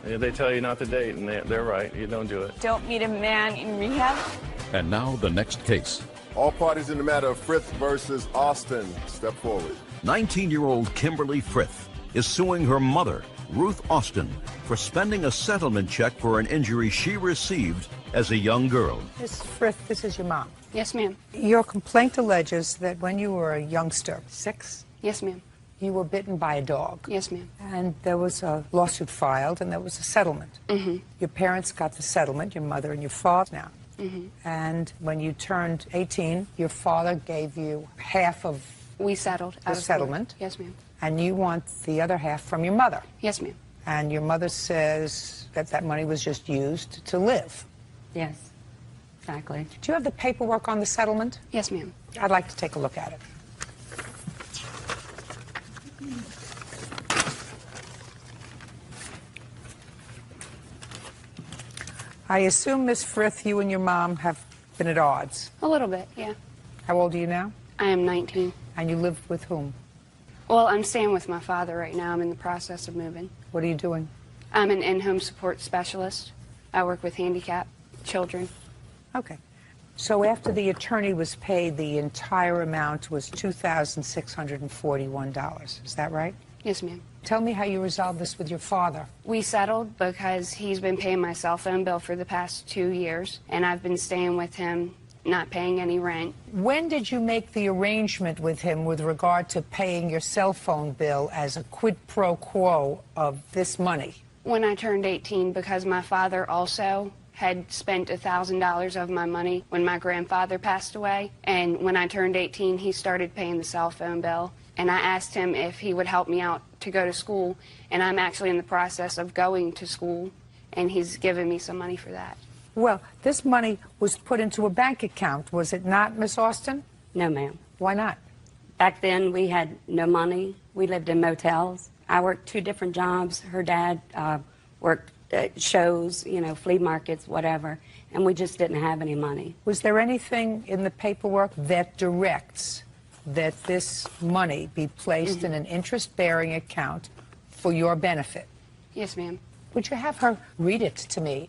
they tell you not to date, and they're right. You don't do it. Don't meet a man in rehab. And now the next case. All parties in the matter of Frith versus Austin. Step forward. 19-year-old Kimberly Frith is suing her mother, Ruth Austin, for spending a settlement check for an injury she received as a young girl. Miss Frith, this is your mom. Yes, ma'am. Your complaint alleges that when you were a youngster, 6? Yes, ma'am. You were bitten by a dog. Yes, ma'am. And there was a lawsuit filed, and there was a settlement. Mm-hmm. Your parents got the settlement, your mother and your father now. Mm-hmm. And when you turned 18, your father gave you half of We settled. the settlement. Yes, ma'am. And you want the other half from your mother. Yes, ma'am. And your mother says that that money was just used to live. Yes, exactly. Do you have the paperwork on the settlement? Yes, ma'am. I'd like to take a look at it. I assume, Miss Frith, you and your mom have been at odds. A little bit, yeah. How old are you now? I am 19. And you live with whom? Well, I'm staying with my father right now. I'm in the process of moving. What are you doing? I'm an in-home support specialist. I work with handicapped children. Okay. So after the attorney was paid, the entire amount was $2,641. Is that right? Yes, ma'am. Tell me how you resolved this with your father. We settled because he's been paying my cell phone bill for the past 2 years, and I've been staying with him, not paying any rent. When did you make the arrangement with him with regard to paying your cell phone bill as a quid pro quo of this money? When I turned 18, because my father also had spent $1,000 of my money when my grandfather passed away, and when I turned 18, he started paying the cell phone bill. And I asked him if he would help me out to go to school, and I'm actually in the process of going to school, and he's given me some money for that. Well, this money was put into a bank account, was it not, Miss Austin? No, ma'am. Why not? Back then, we had no money. We lived in motels. I worked 2 different jobs. Her dad worked at shows, flea markets, whatever, and we just didn't have any money. Was there anything in the paperwork that directs that this money be placed in an interest-bearing account for your benefit? Yes, ma'am. Would you have her read it to me?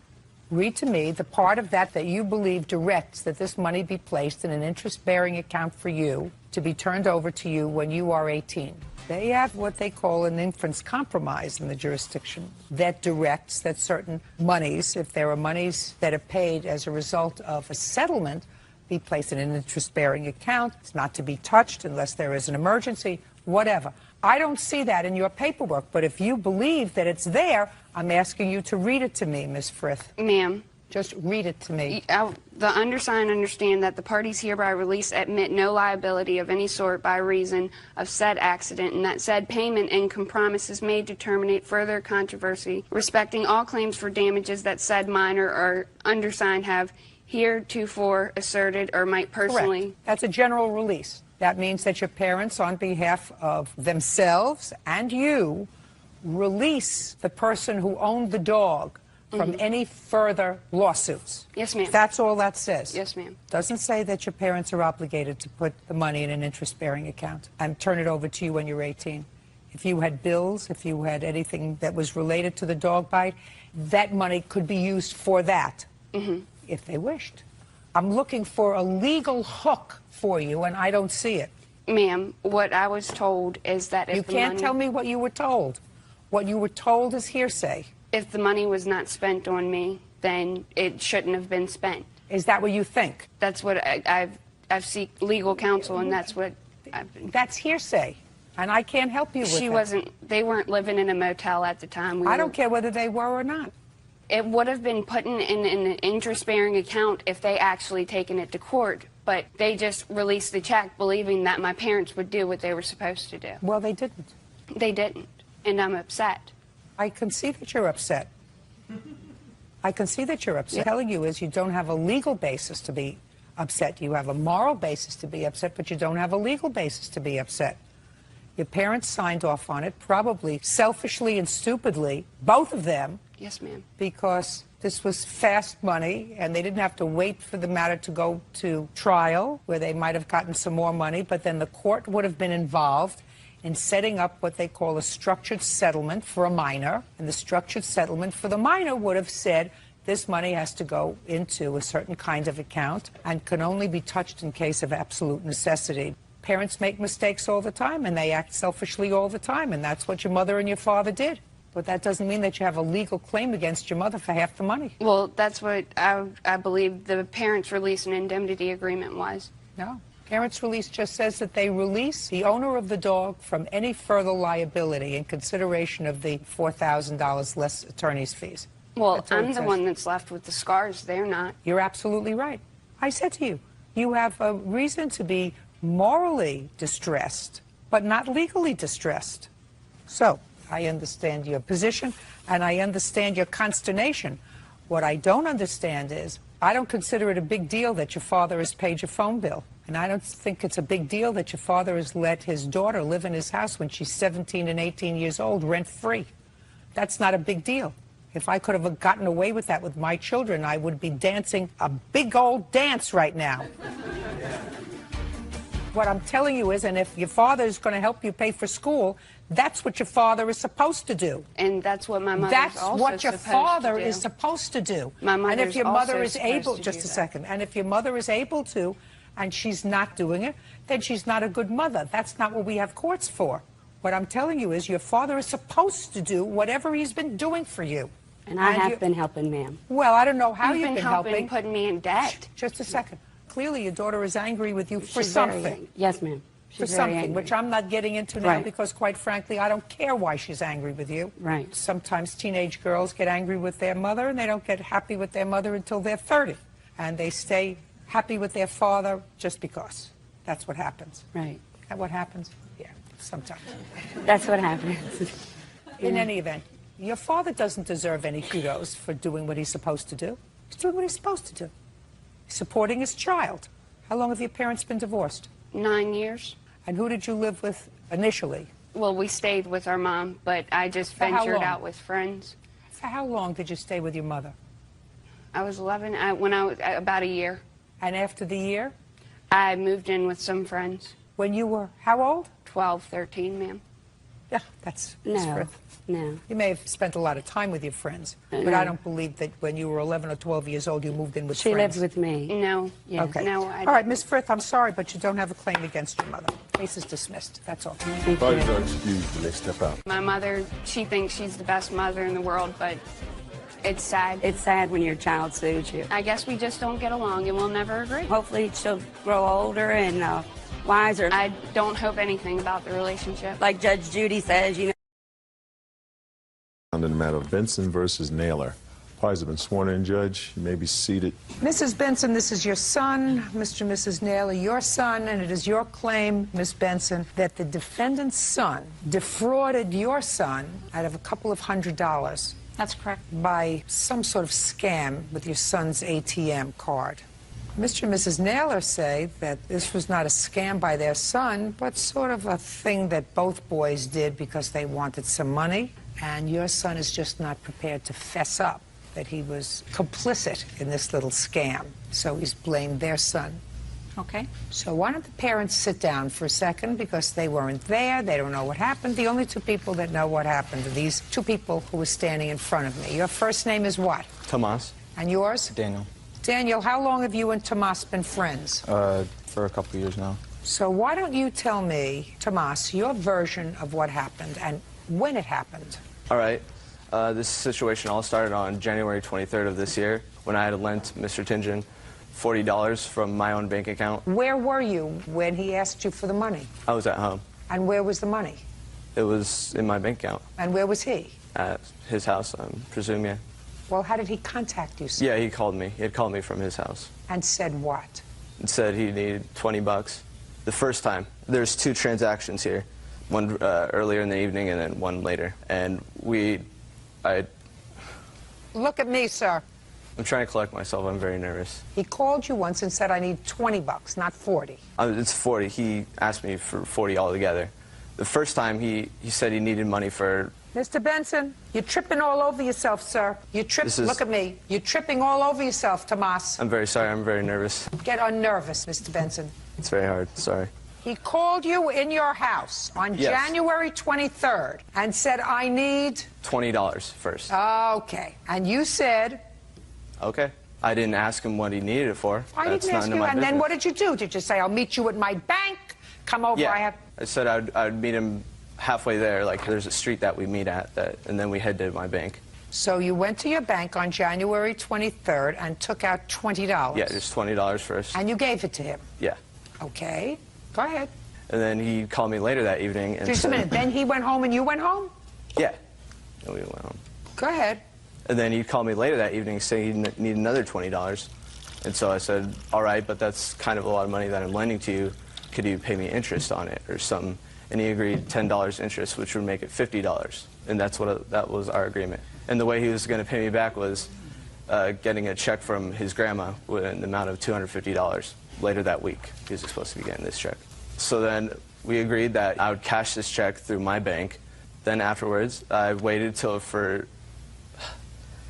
Read to me the part of that you believe directs that this money be placed in an interest-bearing account for you to be turned over to you when you are 18. They have what they call an inference compromise in the jurisdiction that directs that certain monies, if there are monies that are paid as a result of a settlement, be placed in an interest-bearing account. It's not to be touched unless there is an emergency, whatever. I don't see that in your paperwork, but if you believe that it's there, I'm asking you to read it to me, Miss Frith. Ma'am. Just read it to me. The undersigned understand that the parties hereby release admit no liability of any sort by reason of said accident, and that said payment and compromise is made to terminate further controversy respecting all claims for damages that said minor or undersigned have heretofore asserted or might personally. Correct. That's a general release. That means that your parents, on behalf of themselves and you, release the person who owned the dog from any further lawsuits. Yes, ma'am. That's all that says. Yes, ma'am. Doesn't say that your parents are obligated to put the money in an interest-bearing account and turn it over to you when you're 18. If you had bills, if you had anything that was related to the dog bite, that money could be used for that, if they wished. I'm looking for a legal hook for you, and I don't see it. Ma'am, what I was told is that if you can't tell me what you were told. What you were told is hearsay. If the money was not spent on me, then it shouldn't have been spent. Is that what you think? That's what I've seek legal counsel, and that's what. That's hearsay, and I can't help you with that. She wasn't. They weren't living in a motel at the time. I don't care whether they were or not. It would have been put in an interest-bearing account if they actually taken it to court, but they just released the check believing that my parents would do what they were supposed to do. Well, they didn't. They didn't, and I'm upset. I can see that you're upset. I can see that you're upset. What I'm telling you is you don't have a legal basis to be upset. You have a moral basis to be upset, but you don't have a legal basis to be upset. Your parents signed off on it, probably selfishly and stupidly, both of them. Yes, ma'am. Because this was fast money, and they didn't have to wait for the matter to go to trial, where they might have gotten some more money, but then the court would have been involved in setting up what they call a structured settlement for a minor. And the structured settlement for the minor would have said this money has to go into a certain kind of account and can only be touched in case of absolute necessity. Parents make mistakes all the time, and they act selfishly all the time, and that's what your mother and your father did. But that doesn't mean that you have a legal claim against your mother for half the money. Well, that's what I believe the parents' release and indemnity agreement was. No. Parents' release just says that they release the owner of the dog from any further liability in consideration of the $4,000 less attorney's fees. Well, I'm the one that's left with the scars. They're not. You're absolutely right. I said to you, you have a reason to be morally distressed, but not legally distressed. So, I understand your position, and I understand your consternation. What I don't understand is, I don't consider it a big deal that your father has paid your phone bill. And I don't think it's a big deal that your father has let his daughter live in his house when she's 17 and 18 years old, rent-free. That's not a big deal. If I could have gotten away with that with my children, I would be dancing a big old dance right now. What I'm telling you is, and if your father is going to help you pay for school, that's what your father is supposed to do. And that's what my mother's That's also what your supposed father to do. is supposed to do. My mother's and if your mother also is able, supposed to just do a that. second, and if your mother is able to, and she's not doing it, then she's not a good mother. That's not what we have courts for. What I'm telling you is your father is supposed to do whatever he's been doing for you. And I have been helping, ma'am. Well, I don't know how You've you've been been helping, helping. putting me in debt. Just a second. Clearly, your daughter is angry with you for She's very something. angry. Yes, ma'am. For She's very something, angry. which I'm not getting into now Right. because, quite frankly, I don't care why she's angry with you. Right. Sometimes teenage girls get angry with their mother, and they don't get happy with their mother until they're 30. And they stay happy with their father just because. That's what happens. Right. Is that what happens? Yeah, sometimes. That's what happens. In Yeah. any event, your father doesn't deserve any kudos for doing what he's supposed to do. He's doing what he's supposed to do. He's supporting his child. How long have your parents been divorced? 9 years. And who did you live with initially? Well, we stayed with our mom, but I just For how ventured long? out with friends. For how long did you stay with your mother? I was 11 when I was about a year. And after the year? I moved in with some friends. When you were how old? 12, 13, ma'am. Yeah, that's No. You may have spent a lot of time with your friends, but No. I don't believe that when you were 11 or 12 years old, you moved in with She friends. lived with me. No. Yes. Okay. No, all right, Miss Frith, I'm sorry, but you don't have a claim against your mother. Case is dismissed. That's all. Probably don't excuse when they step out. My mother, she thinks she's the best mother in the world, but it's sad. It's sad when your child sues you. I guess we just don't get along and we'll never agree. Hopefully she'll grow older and wiser. I don't hope anything about the relationship. Like Judge Judy says, you know. In the matter of Benson versus Naylor. Parties have been sworn in, Judge. You may be seated. Mrs. Benson, this is your son, Mr. and Mrs. Naylor, your son, and it is your claim, Miss Benson, that the defendant's son defrauded your son out of a couple of $100. That's correct. By some sort of scam with your son's ATM card. Mr. and Mrs. Naylor say that this was not a scam by their son, but sort of a thing that both boys did because they wanted some money, and your son is just not prepared to fess up that he was complicit in this little scam. So he's blamed their son. Okay. So why don't the parents sit down for a second, because they weren't there, they don't know what happened. The only two people that know what happened are these two people who were standing in front of me. Your first name is what? Tomas. And yours? Daniel. Daniel, how long have you and Tomas been friends? For a couple of years now. So why don't you tell me, Tomas, your version of what happened and when it happened? All right. This situation all started on January 23rd of this year when I had lent Mr. Tingen $40 from my own bank account. Where were you when he asked you for the money? I was at home. And where was the money? It was in my bank account. And where was he? At his house, I presume, yeah. Well, how did he contact you, sir? Yeah, he called me. He had called me from his house. And said what? and said he needed 20 bucks. The first time. There's 2 transactions here. One earlier in the evening and then one later. And Look at me, sir. I'm trying to collect myself. I'm very nervous. He called you once and said, I need 20 bucks, not 40. It's 40. He asked me for 40 altogether. The first time he said he needed money for... Mr. Benson, you're tripping all over yourself, sir. Look at me. You're tripping all over yourself, Tomas. I'm very sorry. I'm very nervous. Get unnervous, Mr. Benson. It's very hard. Sorry. He called you in your house on Yes. January 23rd and said, I need... $20 first. Okay. And you said... Okay. I didn't ask him what he needed it for. I That's didn't ask none of you. my And then business. what did you do? Did you say, I'll meet you at my bank? Come over, Yeah. I said I'd meet him halfway there. Like, there's a street that we meet at, and then we head to my bank. So you went to your bank on January 23rd and took out $20. Yeah, just $20 first. And you gave it to him. Yeah. Okay. Go ahead. And then he called me later that evening and Just a said... minute. Then he went home and you went home? Yeah. And we went home. Go ahead. And then he called me later that evening saying he needed another $20. And so I said, all right, but that's kind of a lot of money that I'm lending to you. Could you pay me interest on it or something? And he agreed $10 interest, which would make it $50. And that was our agreement. And the way he was going to pay me back was getting a check from his grandma with an amount of $250 later that week. He was supposed to be getting this check. So then we agreed that I would cash this check through my bank. Then afterwards, I waited till for...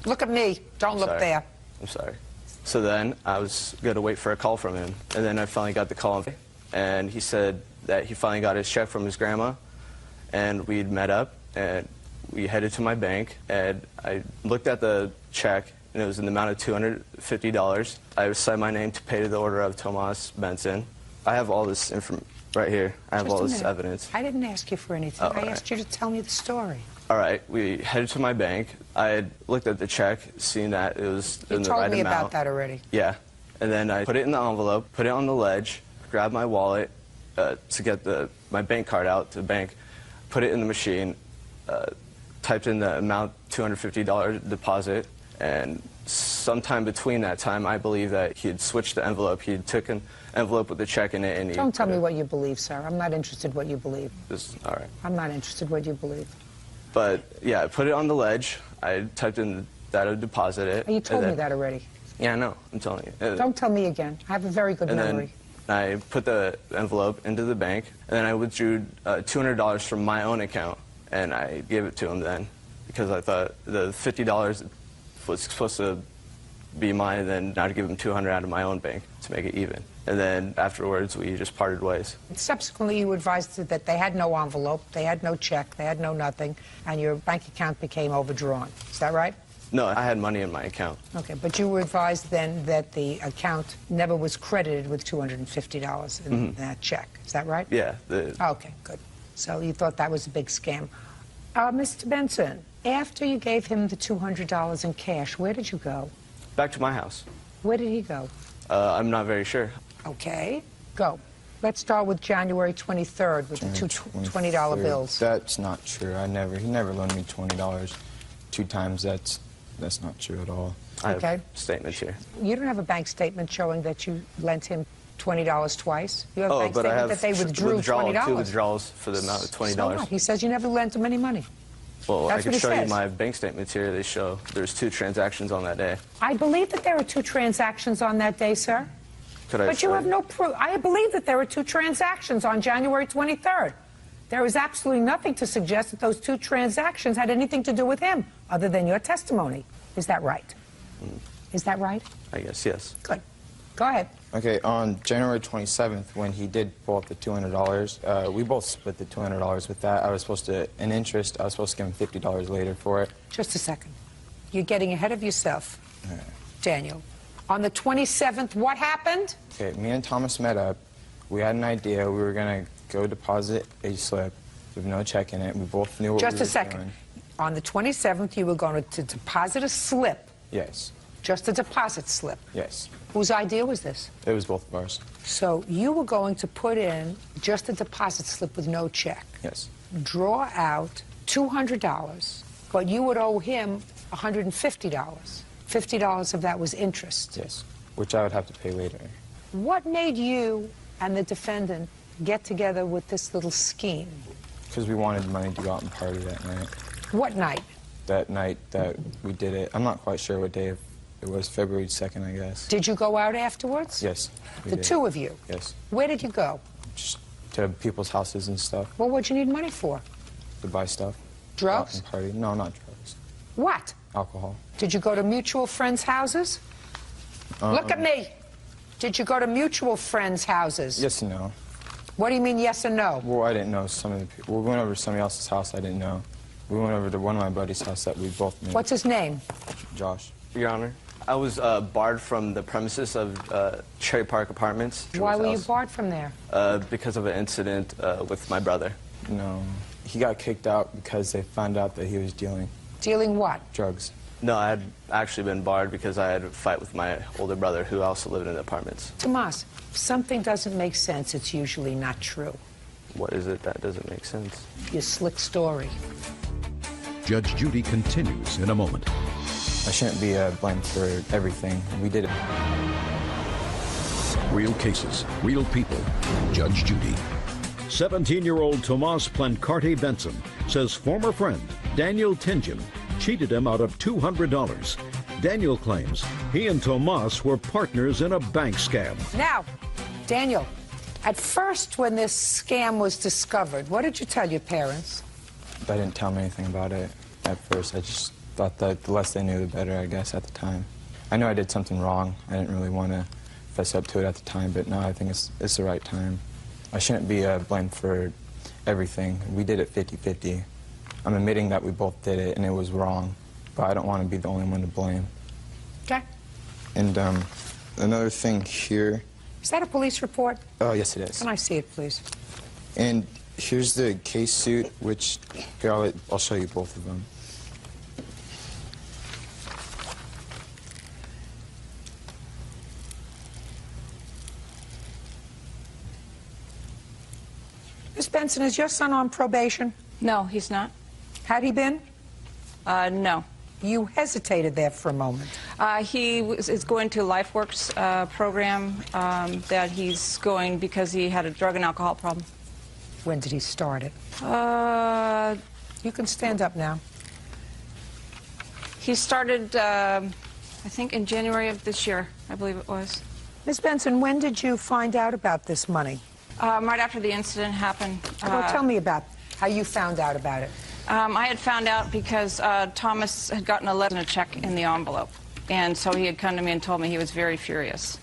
Look at me. Don't look there. I'm sorry. So then I was going to wait for a call from him. And then I finally got the call. And he said that he finally got his check from his grandma. And we'd met up. And we headed to my bank. And I looked at the check. And it was in the amount of $250. I signed my name to pay to the order of Tomas Benson. I have all this information right here. I have all this evidence. I didn't ask you for anything. I asked you to tell me the story. All right, we headed to my bank. I had looked at the check, seen that it was in the right amount. You told me about that already. Yeah, and then I put it in the envelope, put it on the ledge, grabbed my wallet to get my bank card out to the bank, put it in the machine, typed in the amount, $250 deposit, and sometime between that time, I believe that he had switched the envelope. He had took an envelope with the check in it, and he... Don't tell me what you believe, sir. I'm not interested what you believe. All right. I'm not interested what you believe. But, yeah, I put it on the ledge. I typed in that I would deposit it. You told me that already. Yeah, I know. I'm telling you. Don't tell me again. I have a very good memory. Then I put the envelope into the bank, and then I withdrew $200 from my own account, and I gave it to him then, because I thought the $50 was supposed to be mine, and then I'd give him $200 out of my own bank to make it even. And then afterwards, we just parted ways. Subsequently, you advised that they had no envelope, they had no check, they had no nothing, and your bank account became overdrawn. Is that right? No, I had money in my account. Okay, but you were advised then that the account never was credited with $250 in that check. Is that right? Yeah. Okay, good. So you thought that was a big scam. Mr. Benson, after you gave him the $200 in cash, where did you go? Back to my house. Where did he go? I'm not very sure. Okay, go. Let's start with January 23rd with the two $20 bills. That's not true. He never loaned me $20 two times. That's not true at all. I have statements here. You don't have a bank statement showing that you lent him $20 twice? You have a bank but I statement have that they withdrew $20? 2 withdrawals for the amount of $20. So what? He says you never lent him any money. Well, That's I can what he show you says. my bank statements here. They show there's 2 transactions on that day. I believe that there were 2 transactions on that day, sir. Could I But you show have no proof. I believe that there were 2 transactions on January 23rd. There is absolutely nothing to suggest that those 2 transactions had anything to do with him, other than your testimony. Is that right? Is that right? I guess, yes. Good. Go ahead. Okay, on January 27th, when he did pull up the $200, we both split the $200 with that. I was supposed to, in interest, I was supposed to give him $50 later for it. Just a second. You're getting ahead of yourself, Daniel. On the 27th, what happened? Okay, me and Thomas met up. We had an idea. We were going to go deposit a slip with no check in it. We both knew what we were doing. Just a second. On the 27th, you were going to deposit a slip. Yes. Just a deposit slip. Yes. Whose idea was this? It was both of ours. So you were going to put in just a deposit slip with no check. Yes. Draw out $200, but you would owe him $150. $50 of that was interest. Yes, which I would have to pay later. What made you and the defendant get together with this little scheme? Because we wanted money to go out and party that night. What night? That night that we did it. I'm not quite sure what day it was, February 2nd, I guess. Did you go out afterwards? Yes. The two of you? Yes. Where did you go? Just to people's houses and stuff. Well, what'd you need money for? To buy stuff. Drugs? Go out and party. No, not drugs. What? Alcohol. Did you go to mutual friends' houses? Look at me. Did you go to mutual friends' houses? Yes and no. What do you mean yes and no? Well, I didn't know some of the people. We went over to somebody else's house I didn't know. We went over to one of my buddies' house that we both knew. What's his name? Josh. Your Honor, I was barred from the premises of Cherry Park Apartments. Why were you barred from there? Because of an incident with my brother. No. He got kicked out because they found out that he was dealing. Dealing what? Drugs. No, I had actually been barred because I had a fight with my older brother who also lived in the apartments. Tomas, if something doesn't make sense, it's usually not true. What is it that doesn't make sense? Your slick story. Judge Judy continues in a moment. I shouldn't be blamed for everything. We did it. Real cases, real people. Judge Judy. 17-year-old Tomas Plancarte Benson says former friend Daniel Tinjum cheated him out of $200. Daniel claims he and Tomas were partners in a bank scam. Now, Daniel, at first when this scam was discovered, what did you tell your parents? I didn't tell them anything about it at first. I just thought that the less they knew, the better, I guess, at the time. I know I did something wrong. I didn't really want to fess up to it at the time, but now I think it's the right time. I shouldn't be blamed for everything. We did it 50-50. I'm admitting that we both did it and it was wrong, but I don't want to be the only one to blame. Okay. And another thing here. Is that a police report? Oh, yes, it is. Can I see it, please? And here's the case suit, which here, I'll show you both of them. Miss Benson, is your son on probation? No, he's not. Had he been? No. You hesitated there for a moment. He is going to LifeWorks program that he's going because he had a drug and alcohol problem. When did he start it? You can stand up now. He started, I think, in January of this year, I believe it was. Miss Benson, when did you find out about this money? Right after the incident happened. Well, tell me about how you found out about it. I had found out because Thomas had gotten a letter and a check in the envelope. And so he had come to me and told me he was very furious.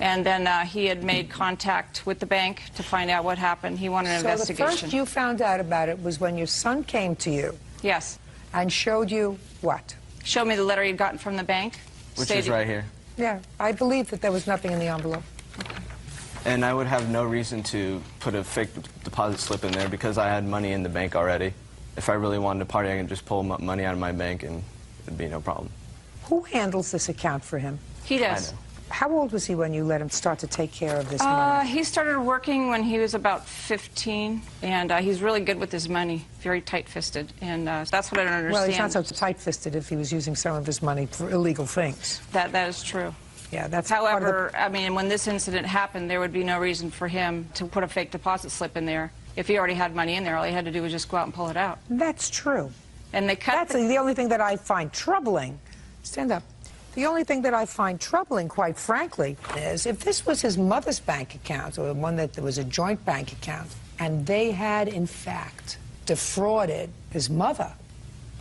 And then he had made contact with the bank to find out what happened. He wanted an investigation. So the first you found out about it was when your son came to you. Yes. And showed you what? Showed me the letter he'd gotten from the bank. Which is right here. Yeah, I believe that there was nothing in the envelope. Okay. And I would have no reason to put a fake deposit slip in there because I had money in the bank already. If I really wanted to party, I could just pull money out of my bank and it'd be no problem. Who handles this account for him? He does. I know. How old was he when you let him start to take care of this money? He started working when he was about 15, and he's really good with his money, very tight-fisted, and that's what I don't understand. Well, he's not so tight-fisted if he was using some of his money for illegal things. That is true. Yeah, that's However, I mean, when this incident happened, there would be no reason for him to put a fake deposit slip in there. If he already had money in there, all he had to do was just go out and pull it out. That's true. And they cut. That's the only thing that I find troubling. Stand up. The only thing that I find troubling, quite frankly, is if this was his mother's bank account or one that was a joint bank account, and they had, in fact, defrauded his mother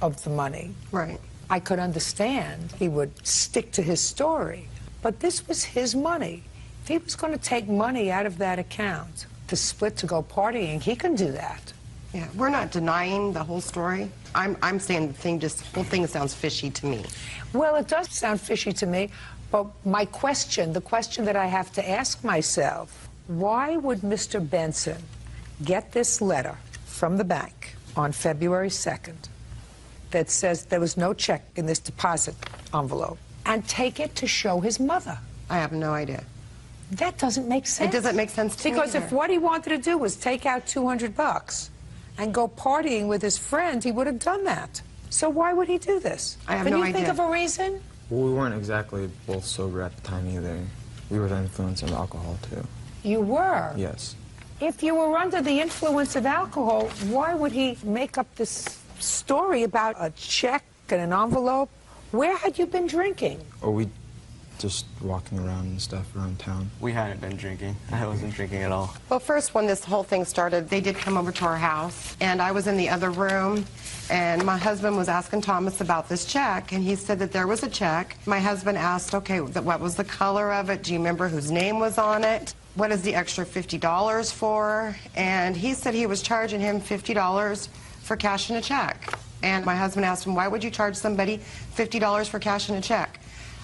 of the money, right, I could understand he would stick to his story. But this was his money. If he was going to take money out of that account to split to go partying, he can do that. Yeah, we're not denying the whole story. I'm saying the whole thing sounds fishy to me. Well, it does sound fishy to me, but my question, the question that I have to ask myself, why would Mr. Benson get this letter from the bank on February 2nd that says there was no check in this deposit envelope and take it to show his mother? I have no idea. That doesn't make sense. It doesn't make sense to me because if either. what he wanted to do was take out $200 and go partying with his friend, he would have done that. So why would he do this? I have no idea. Can you think of a reason? Well, we weren't exactly both sober at the time either. We were the influence of alcohol, too. You were? Yes. If you were under the influence of alcohol, why would he make up this story about a check and an envelope? Where had you been drinking? Or we just walking around and stuff around town. We hadn't been drinking. I wasn't drinking at all. Well, first, when this whole thing started, they did come over to our house, and I was in the other room, and my husband was asking Thomas about this check, and he said that there was a check. My husband asked, okay, what was the color of it? Do you remember whose name was on it? What is the extra $50 for? And he said he was charging him $50 for cashing a check. And my husband asked him, why would you charge somebody $50 for cashing a check?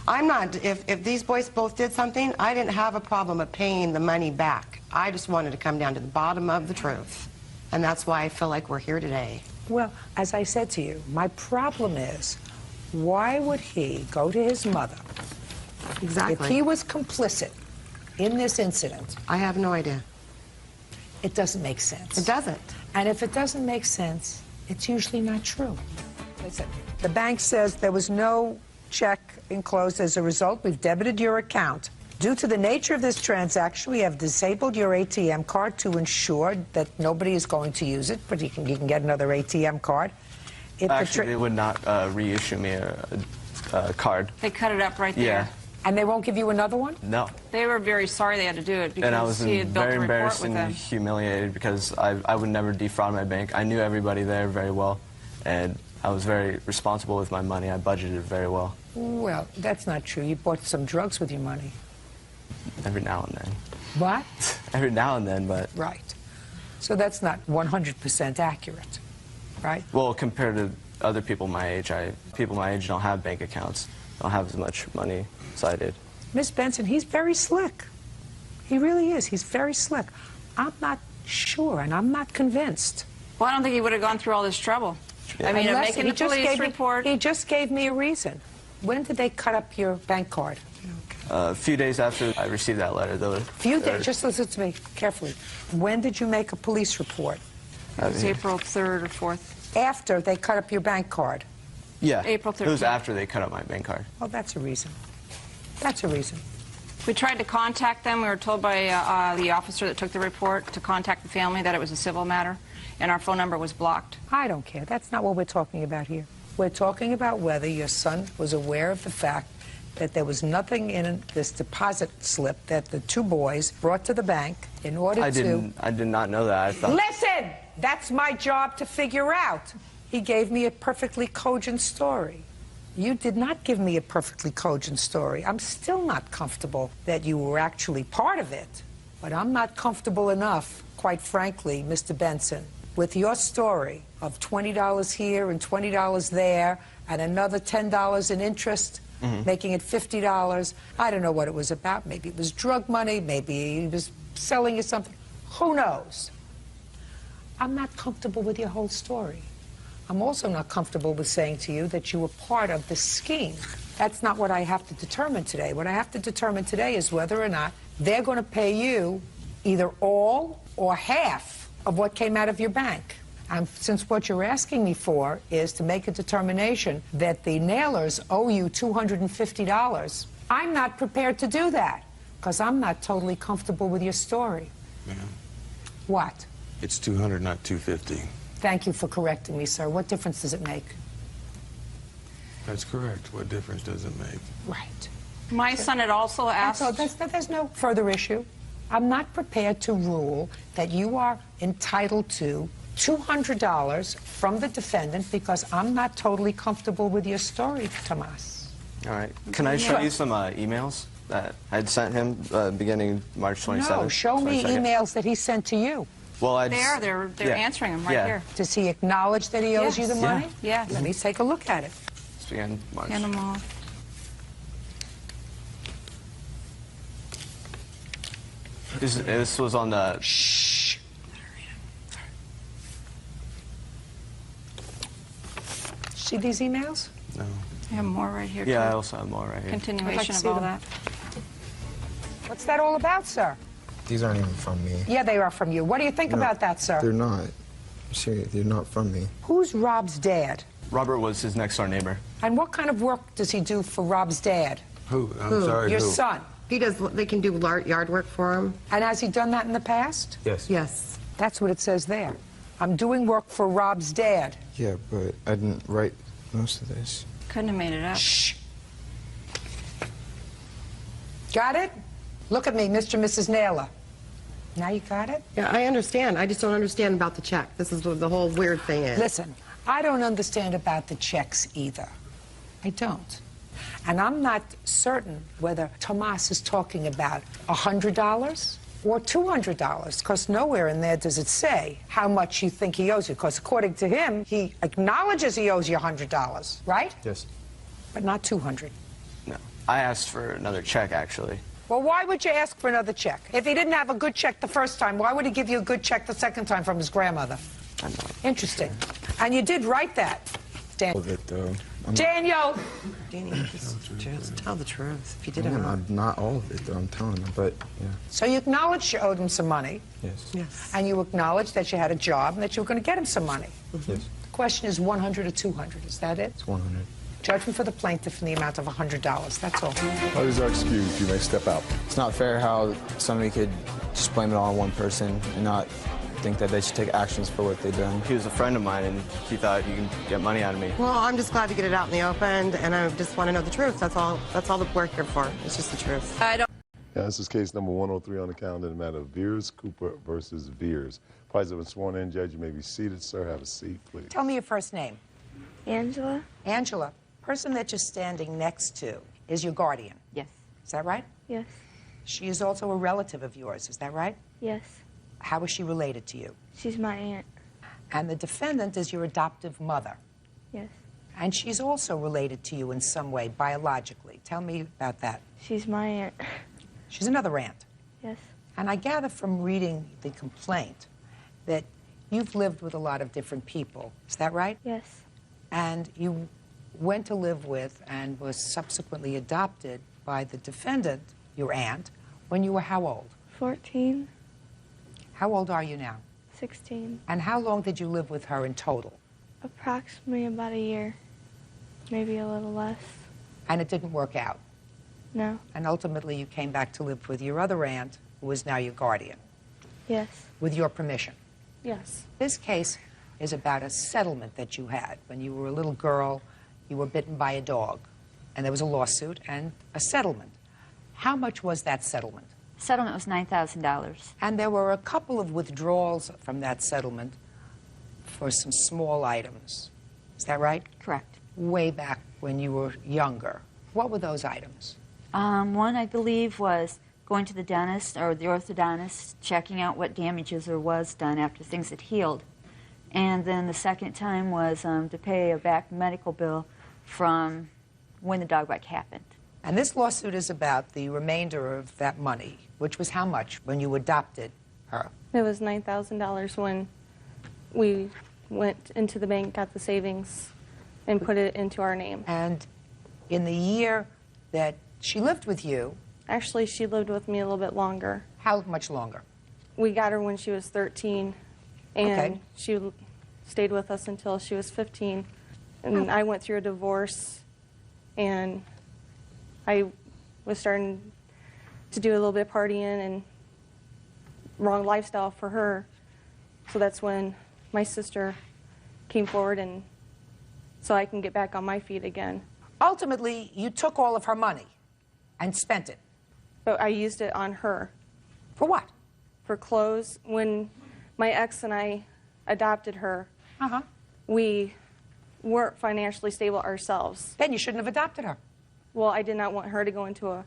I'm not, if these boys both did something, I didn't have a problem of paying the money back. I just wanted to come down to the bottom of the truth. And that's why I feel like we're here today. Well, as I said to you, my problem is, why would he go to his mother? Exactly. If he was complicit in this incident. I have no idea. It doesn't make sense. It doesn't. And if it doesn't make sense, it's usually not true. Listen, the bank says there was no check enclosed as a result. We've debited your account. Due to the nature of this transaction, we have disabled your ATM card to ensure that nobody is going to use it, but you can get another ATM card. Actually, they would not reissue me a card. They cut it up right there. Yeah. And they won't give you another one? No. They were very sorry they had to do it because And I was he had built very a report embarrassed with and them. humiliated because I would never defraud my bank. I knew everybody there very well, and I was very responsible with my money. I budgeted very well. Well, that's not true. You bought some drugs with your money. Every now and then. What? Every now and then, but... Right. So that's not 100% accurate, right? Well, compared to other people my age, people my age don't have bank accounts, don't have as much money as I did. Miss Benson, he's very slick. He really is. He's very slick. I'm not sure, and I'm not convinced. Well, I don't think he would have gone through all this trouble. I mean, Unless making a police report. He just gave me a reason. When did they cut up your bank card? A few days after I received that letter, though. Few days. Just listen to me carefully. When did you make a police report? It was April 3rd or 4th. After they cut up your bank card? Yeah. April 13th. It was after they cut up my bank card. Oh, that's a reason. That's a reason. We tried to contact them. We were told by the officer that took the report to contact the family that it was a civil matter, and our phone number was blocked. I don't care. That's not what we're talking about here. We're talking about whether your son was aware of the fact that there was nothing in this deposit slip that the two boys brought to the bank in order I did not know that. I thought... Listen! That's my job to figure out. He gave me a perfectly cogent story. You did not give me a perfectly cogent story. I'm still not comfortable that you were actually part of it. But I'm not comfortable enough, quite frankly, Mr. Benson, with your story of $20 here and $20 there and another $10 in interest, making it $50. I don't know what it was about. Maybe it was drug money. Maybe he was selling you something. Who knows? I'm not comfortable with your whole story. I'm also not comfortable with saying to you that you were part of the scheme. That's not what I have to determine today. What I have to determine today is whether or not they're going to pay you either all or half of what came out of your bank. Since what you're asking me for is to make a determination that the nailers owe you $250, I'm not prepared to do that because I'm not totally comfortable with your story. Ma'am, What? it's 200, not 250. Thank you for correcting me, sir. What difference does it make? That's correct. What difference does it make? Right. My son had also asked... There's no further issue. I'm not prepared to rule that you are entitled to $200 from the defendant because I'm not totally comfortable with your story, Tomas. All right. Can I show you some emails that I had sent him beginning March 27th? No, show me 22nd. emails that he sent to you. Well, They're answering them right here. Does he acknowledge that he owes you the money? Yes. Let me take a look at it. This began March. Hand them off. This was on the... Shh. See these emails? No. I have more right here. Yeah, too. I also have more right here. Continuation of all that. What's that all about, sir? These aren't even from me. Yeah, they are from you. What do you think No, about that, sir? They're not. Seriously, they're not from me. Who's Rob's dad? Robert was his next-door neighbor. And what kind of work does he do for Rob's dad? Who? I'm sorry, Your who? son. He does, they can do yard work for him. And has he done that in the past? Yes. Yes. That's what it says there. I'm doing work for Rob's dad. Yeah, but I didn't write most of this. Couldn't have made it up. Shh. Got it? Look at me, Mr. and Mrs. Naylor. Now you got it? Yeah, I understand. I just don't understand about the check. This is what the whole weird thing is. Listen, I don't understand about the checks either. I don't. And I'm not certain whether Tomas is talking about $100 or $200, because nowhere in there does it say how much you think he owes you, because according to him, he acknowledges he owes you $100, right? Yes. But not $200. No. I asked for another check, actually. Well, why would you ask for another check? If he didn't have a good check the first time, why would he give you a good check the second time from his grandmother? I know. Interesting. And you did write that, Dan. All of it, though. Daniel! Danny, just tell the truth. If you did Not all of it, though. I'm telling him, but yeah. So you acknowledged you owed him some money. Yes. Yes. And you acknowledged that you had a job and that you were going to get him some money. Yes. The question is 100 or 200. Is that it? It's 100. Judgment for the plaintiff in the amount of $100. That's all. Parties are excused. You may step out. It's not fair how somebody could just blame it all on one person and not think that they should take actions for what they've done. He was a friend of mine, and he thought you can get money out of me. Well, I'm just glad to get it out in the open, and I just want to know the truth. That's all that we're here for. It's just the truth. I don't. Yeah, this is case number 103 on the calendar in the matter of Veers Cooper versus Veers. Parties have been sworn in. Judge, you may be seated. Sir, have a seat, please. Tell me your first name. Angela? Angela. Person that you're standing next to is your guardian. Yes. Is that right? Yes. She is also a relative of yours. Is that right? Yes. How is she related to you? She's my aunt. And the defendant is your adoptive mother. Yes. And she's also related to you in some way, biologically. Tell me about that. She's my aunt. She's another aunt. Yes. And I gather from reading the complaint that you've lived with a lot of different people. Is that right? Yes. And you went to live with and was subsequently adopted by the defendant, your aunt, when you were how old? 14. How old are you now? 16. And how long did you live with her in total? Approximately about a year. Maybe a little less. And it didn't work out? No. And ultimately you came back to live with your other aunt, who is now your guardian? Yes. With your permission? Yes. This case is about a settlement that you had. When you were a little girl, you were bitten by a dog, and there was a lawsuit and a settlement. How much was that settlement? Settlement was $9,000. And there were a couple of withdrawals from that settlement for some small items. Is that right? Correct. Way back when you were younger. What were those items? One, I believe, was going to the dentist or the orthodontist, checking out what damages there was done after things had healed. And then the second time was to pay a back medical bill from when the dog bite happened. And this lawsuit is about the remainder of that money, which was how much when you adopted her? It was $9,000 when we went into the bank, got the savings, and put it into our name. And in the year that she lived with you... Actually, she lived with me a little bit longer. How much longer? We got her when she was 13, and Okay. she stayed with us until she was 15. And I went through a divorce, and I was starting to do a little bit of partying and wrong lifestyle for her. So that's when my sister came forward, and so I can get back on my feet again. Ultimately, you took all of her money and spent it. But I used it on her. For what? For clothes. When my ex and I adopted her, we weren't financially stable ourselves. Then you shouldn't have adopted her. Well, I did not want her to go into a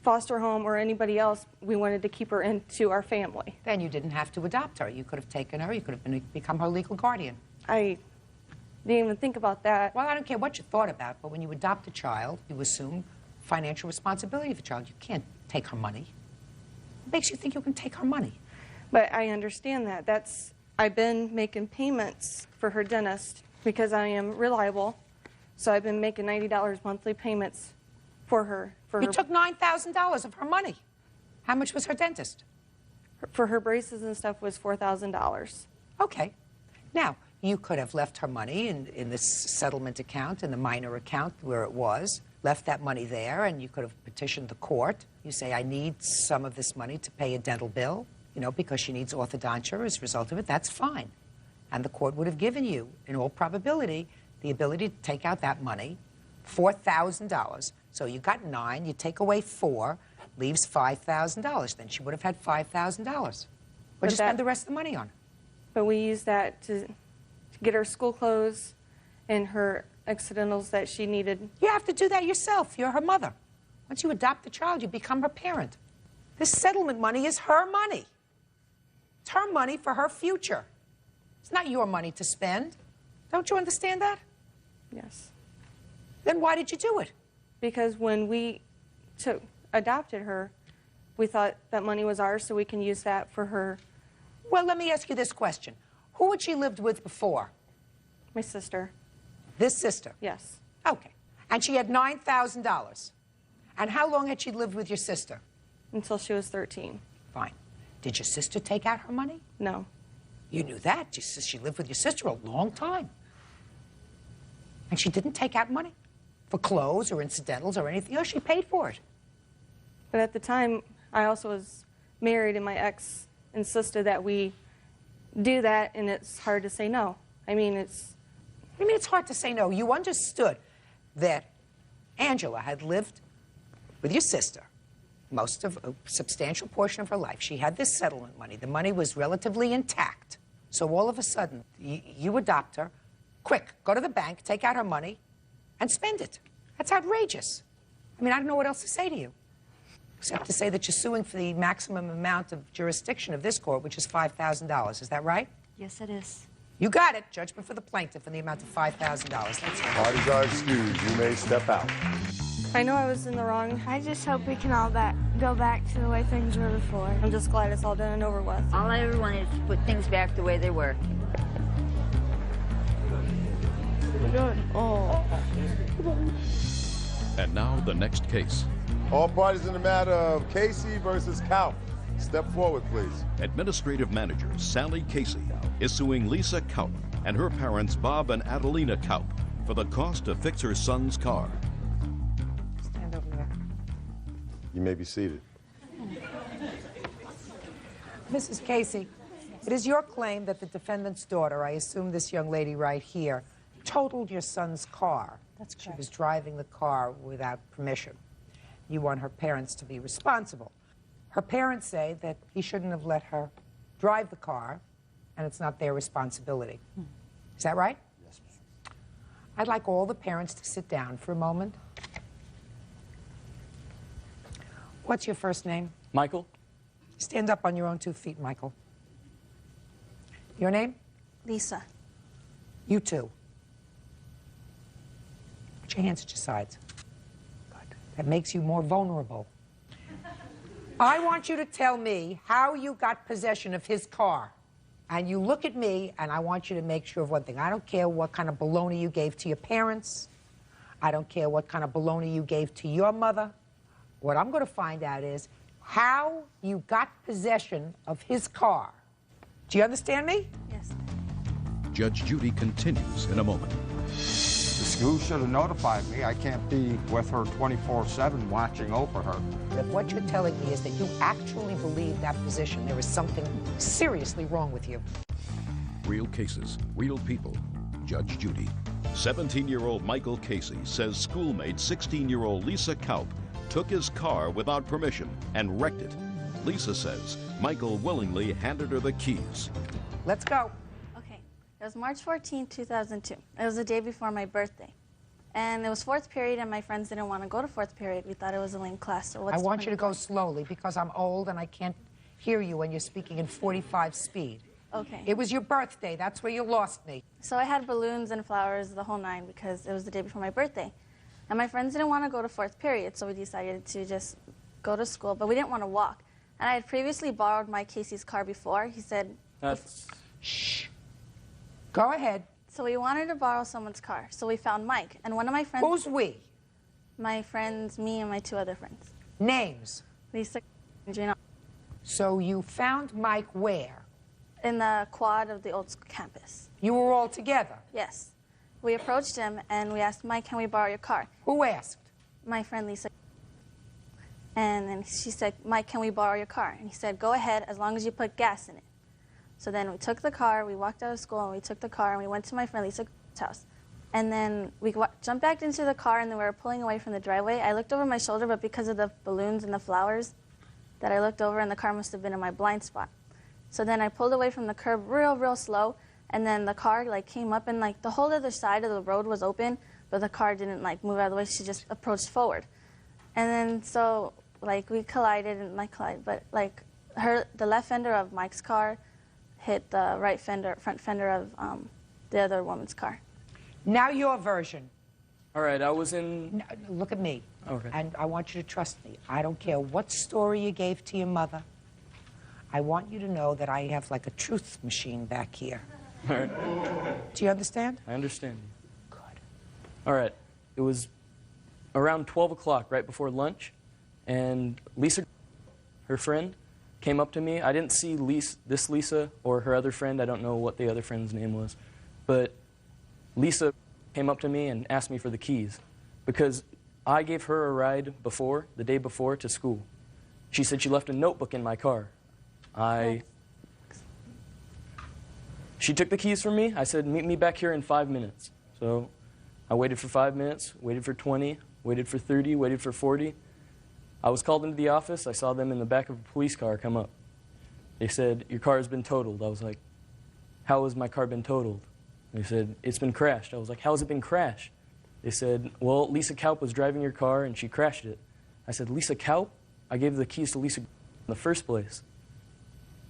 foster home or anybody else. We wanted to keep her into our family. Then you didn't have to adopt her. You could have taken her. You could have become her legal guardian. I didn't even think about that. Well, I don't care what you thought about, but when you adopt a child, you assume financial responsibility for the child. You can't take her money. What makes you think you can take her money? But I understand that. I've been making payments for her dentist because I am reliable. So I've been making $90 monthly payments for her. You took $9,000 of her money. How much was her dentist? For her braces and stuff was $4,000. Okay. Now, you could have left her money in this settlement account, in the minor account where it was, left that money there, and you could have petitioned the court. You say, I need some of this money to pay a dental bill, you know, because she needs orthodontia as a result of it. That's fine. And the court would have given you, in all probability, the ability to take out that money, $4,000. So you got 9, you take away 4, leaves $5,000. Then she would have had $5,000. What'd you spend the rest of the money on? But we used that to get her school clothes and her accidentals that she needed. You have to do that yourself. You're her mother. Once you adopt the child, you become her parent. This settlement money is her money. It's her money for her future. It's not your money to spend. Don't you understand that? Yes. Then why did you do it? Because when we adopted her, we thought that money was ours, so we can use that for her. Well, let me ask you this question. Who had she lived with before? My sister. This sister? Yes. Okay. And she had $9,000. And how long had she lived with your sister? Until she was 13. Fine. Did your sister take out her money? No. You knew that. She lived with your sister a long time. And she didn't take out money for clothes or incidentals or anything else. She paid for it. But at the time, I also was married, and my ex insisted that we do that, and it's hard to say no. I mean, it's hard to say no. You understood that Angela had lived with your sister most of a substantial portion of her life. She had this settlement money. The money was relatively intact. So all of a sudden, you adopt her. Quick, go to the bank, take out her money, and spend it. That's outrageous. I mean, I don't know what else to say to you, except to say that you're suing for the maximum amount of jurisdiction of this court, which is $5,000. Is that right? Yes, it is. You got it. Judgment for the plaintiff in the amount of $5,000. That's it. Parties are excused. You may step out. I know I was in the wrong. I just hope we can all go back to the way things were before. I'm just glad it's all done and over with. All I ever wanted is to put things back the way they were. Good. Oh. And now the next case. All parties in the matter of Casey versus Kauff. Step forward, please. Administrative manager Sally Casey is suing Lisa Kaup and her parents Bob and Adelina Kaup for the cost to fix her son's car. Stand over there. You may be seated. Mrs. Casey, it is your claim that the defendant's daughter, I assume this young lady right here, totaled your son's car. That's correct. She was driving the car without permission. You want her parents to be responsible. Her parents say that he shouldn't have let her drive the car, and it's not their responsibility. Is that right? Yes, ma'am. I'd like all the parents to sit down for a moment. What's your first name? Michael. Stand up on your own 2 feet, Michael. Your name? Lisa. You too. Put your hands at your sides. Good. That makes you more vulnerable. I want you to tell me how you got possession of his car. And you look at me, and I want you to make sure of one thing. I don't care what kind of baloney you gave to your parents. I don't care what kind of baloney you gave to your mother. What I'm going to find out is how you got possession of his car. Do you understand me? Yes. Judge Judy continues in a moment. The school should have notified me. I can't be with her 24/7 watching over her. If what you're telling me is that you actually believe that position, there is something seriously wrong with you. Real cases, real people. Judge Judy. 17-year-old Michael Casey says schoolmate 16-year-old Lisa Kaup took his car without permission and wrecked it. Lisa says Michael willingly handed her the keys. Let's go. Okay. It was March 14, 2002. It was the day before my birthday. And it was 4th period, and my friends didn't want to go to 4th period. We thought it was a lame class. So I want you to go slowly because I'm old and I can't hear you when you're speaking in 45 speed. Okay. It was your birthday. That's where you lost me. So I had balloons and flowers, the whole 9, because it was the day before my birthday. And my friends didn't want to go to 4th period, so we decided to just go to school, but we didn't want to walk. And I had previously borrowed Mike Casey's car before. He said... Shh. Go ahead. So we wanted to borrow someone's car, so we found Mike. And one of my friends... Who's we? My friends, me and my 2 other friends. Names? Lisa and Gina. So you found Mike where? In the quad of the old school campus. You were all together? Yes. We approached him and we asked, Mike, can we borrow your car? Who asked? my friend Lisa. And then she said, Mike, can we borrow your car? And he said, go ahead, as long as you put gas in it. So then we took the car, we walked out of school, and we took the car, and we went to my friend Lisa's house. And then we jumped back into the car, and then we were pulling away from the driveway. I looked over my shoulder, but because of the balloons and the flowers that I looked over, and the car must have been in my blind spot. So then I pulled away from the curb real slow, and then the car like came up, and like the whole other side of the road was open, but the car didn't like move out of the way. She just approached forward. And then so like we collided, and but like the left fender of Mike's car hit the front fender of the other woman's car. Now your version. All right, I was in... No, look at me. Okay. And I want you to trust me. I don't care what story you gave to your mother. I want you to know that I have like a truth machine back here. All right. Do you understand? I understand. Good. All right. It was around 12 o'clock, right before lunch, and Lisa, her friend, came up to me. I didn't see this Lisa or her other friend. I don't know what the other friend's name was. But Lisa came up to me and asked me for the keys because I gave her a ride before, the day before, to school. She said she left a notebook in my car. She took the keys from me. I said, meet me back here in 5 minutes. So I waited for 5 minutes, waited for 20, waited for 30, waited for 40. I was called into the office. I saw them in the back of a police car come up. They said, your car has been totaled. I was like, how has my car been totaled? They said, it's been crashed. I was like, how has it been crashed? They said, well, Lisa Kaup was driving your car and she crashed it. I said, Lisa Kaup? I gave the keys to Lisa in the first place.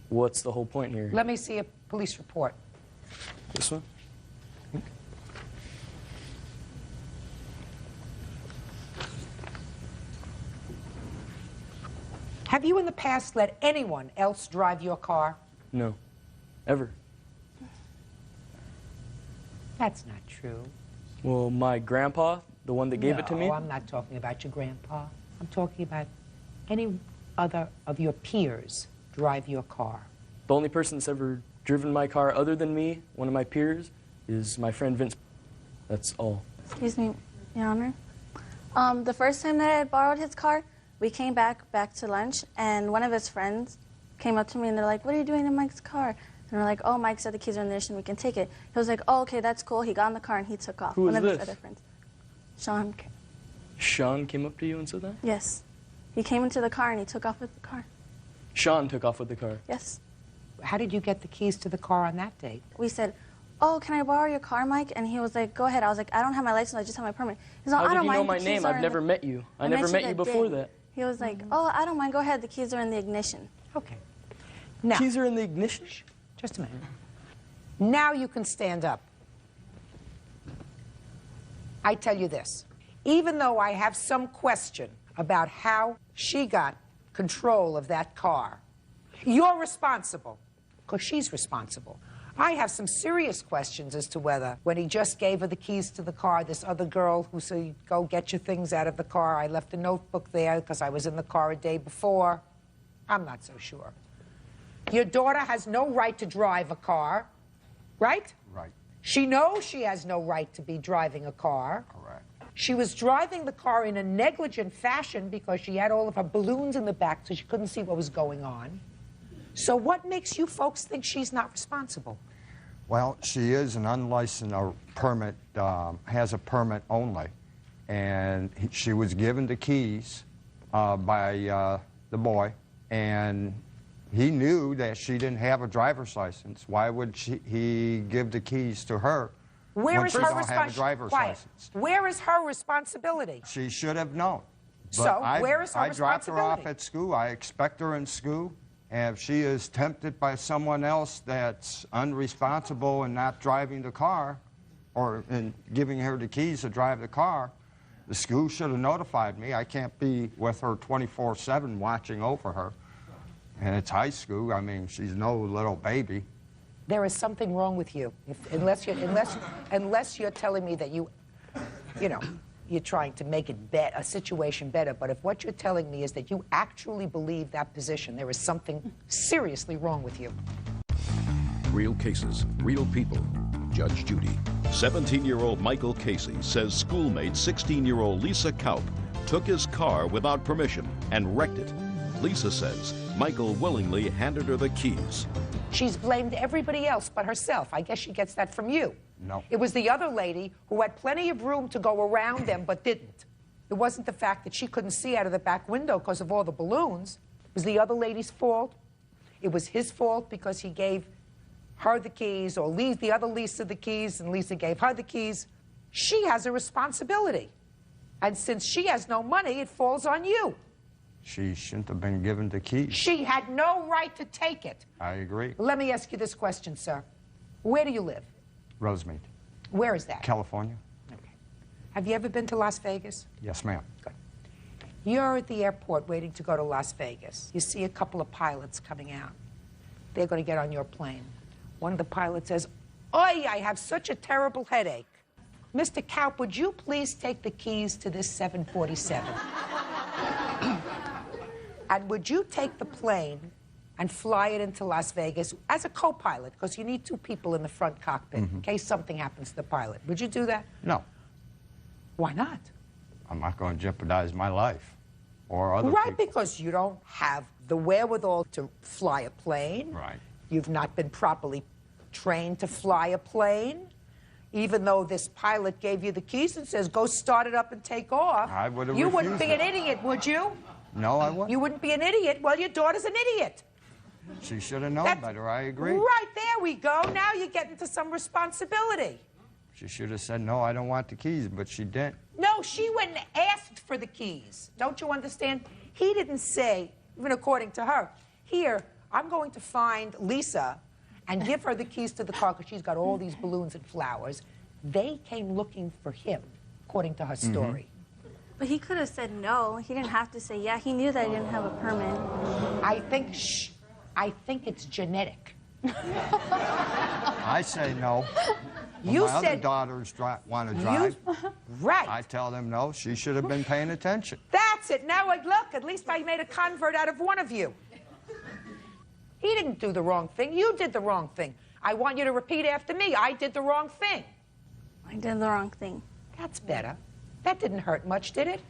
What's the whole point here? Let me see a police report. This one? Have you in the past let anyone else drive your car? No. Ever. That's not true. Well, my grandpa, the one that gave it to me? No, I'm not talking about your grandpa. I'm talking about any other of your peers drive your car. The only person that's ever driven my car other than me, one of my peers, is my friend Vince. That's all. Excuse me, Your Honor. The first time that I borrowed his car, we came back to lunch, and one of his friends came up to me, and they're like, what are you doing in Mike's car? And we're like, oh, Mike said the keys are in the ignition, we can take it. He was like, oh, okay, that's cool. He got in the car, and he took off. Who was one of this? his other friends. Sean. Sean came up to you and said that? Yes. He came into the car, and he took off with the car. Sean took off with the car? Yes. How did you get the keys to the car on that date? We said, oh, can I borrow your car, Mike? And he was like, go ahead. I was like, I don't have my license, I just have my permit. He's like, How I did don't you know mind, my the keys name? are I've in never the... met you. I never met you before that. He was like, oh, I don't mind, go ahead, the keys are in the ignition. Okay. Now, keys are in the ignition? Just a minute. Now you can stand up. I tell you this, even though I have some question about how she got control of that car, you're responsible, because she's responsible. I have some serious questions as to whether, when he just gave her the keys to the car, this other girl who said, go get your things out of the car, I left a notebook there because I was in the car a day before, I'm not so sure. Your daughter has no right to drive a car, right? Right. She knows she has no right to be driving a car. Correct. She was driving the car in a negligent fashion because she had all of her balloons in the back so she couldn't see what was going on. So what makes you folks think she's not responsible? Well, she is an unlicensed permit, has a permit only. And she was given the keys by the boy, and he knew that she didn't have a driver's license. Why would he give the keys to her Where when is she her don't have a driver's license? Where is her responsibility? She should have known. But So, where is her I dropped her off responsibility? at school. I expect her in school. And if she is tempted by someone else that's unresponsible and not driving the car, or in giving her the keys to drive the car, the school should have notified me. I can't be with her 24/7 watching over her. And it's high school. I mean, she's no little baby. There is something wrong with you, unless you're telling me that you're trying to make it a situation better. But if what you're telling me is that you actually believe that position, there is something seriously wrong with you. Real cases, real people. Judge Judy. 17-year-old Michael Casey says schoolmate 16-year-old Lisa Kaup took his car without permission and wrecked it. Lisa says Michael willingly handed her the keys. She's blamed everybody else but herself. I guess she gets that from you. No. It was the other lady who had plenty of room to go around them but didn't. It wasn't the fact that she couldn't see out of the back window because of all the balloons. It was the other lady's fault. It was his fault because he gave her the keys, or the other Lisa the keys, and Lisa gave her the keys. She has a responsibility. And since she has no money, it falls on you. She shouldn't have been given the keys. She had no right to take it. I agree. Let me ask you this question, sir. Where do you live? Rosemead, Where is that? California. Have you ever been to Las Vegas? Yes, ma'am. You're at the airport waiting to go to Las Vegas. You see a couple of pilots coming out. They're going to get on your plane. One of the pilots says, "Oi, I have such a terrible headache. Mr. Kaup, would you please take the keys to this 747? And would you take the plane and fly it into Las Vegas as a co-pilot, because you need two people in the front cockpit in case something happens to the pilot. Would you do that?" No. Why not? I'm not going to jeopardize my life or other Right, people. because you don't have the wherewithal to fly a plane. Right. You've not been properly trained to fly a plane. Even though this pilot gave you the keys and says, go start it up and take off. I would have You wouldn't refused be an it. idiot, would you? No, I wouldn't. You wouldn't be an idiot. Well, your daughter's an idiot. She should have known better. I agree. Right, there we go. Now you get into some responsibility. She should have said, no, I don't want the keys, but she didn't. No, she went and asked for the keys. Don't you understand? He didn't say, even according to her, here, I'm going to find Lisa and give her the keys to the car because she's got all these balloons and flowers. They came looking for him, according to her story. But he could have said no. He didn't have to say yeah. He knew that I didn't have a permit. I think it's genetic. I say no. When You my other said- daughters want to drive. Right. I tell them no. She should have been paying attention. That's it. Now, look, at least I made a convert out of one of you. He didn't do the wrong thing. You did the wrong thing. I want you to repeat after me. I did the wrong thing. I did the wrong thing. That's better. That didn't hurt much, did it?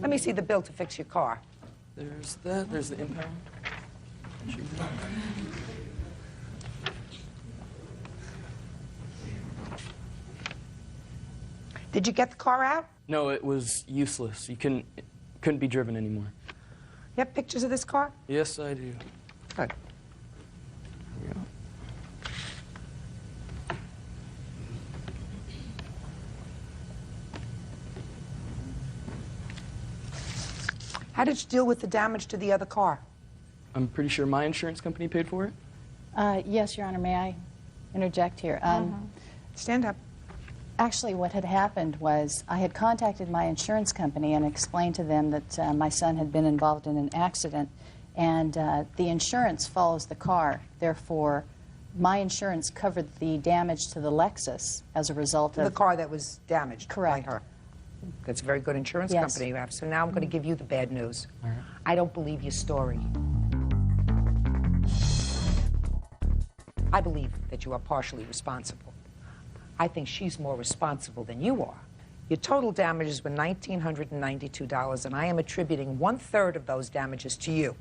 Let me see the bill to fix your car. There's that. There's the impound. Did you get the car out? No, it was useless. It couldn't be driven anymore. You have pictures of this car? Yes, I do. Good. How did you deal with the damage to the other car? I'm pretty sure my insurance company paid for it. Yes, Your Honor, may I interject here? Stand up. Actually, what had happened was I had contacted my insurance company and explained to them that my son had been involved in an accident, and the insurance follows the car. Therefore, my insurance covered the damage to the Lexus as a result of... The car that was damaged Correct. by her. That's a very good insurance Yes. company you have. So now I'm going to give you the bad news. I don't believe your story. I believe that you are partially responsible. I think she's more responsible than you are. Your total damages were $1,992, and I am attributing 1/3 of those damages to you.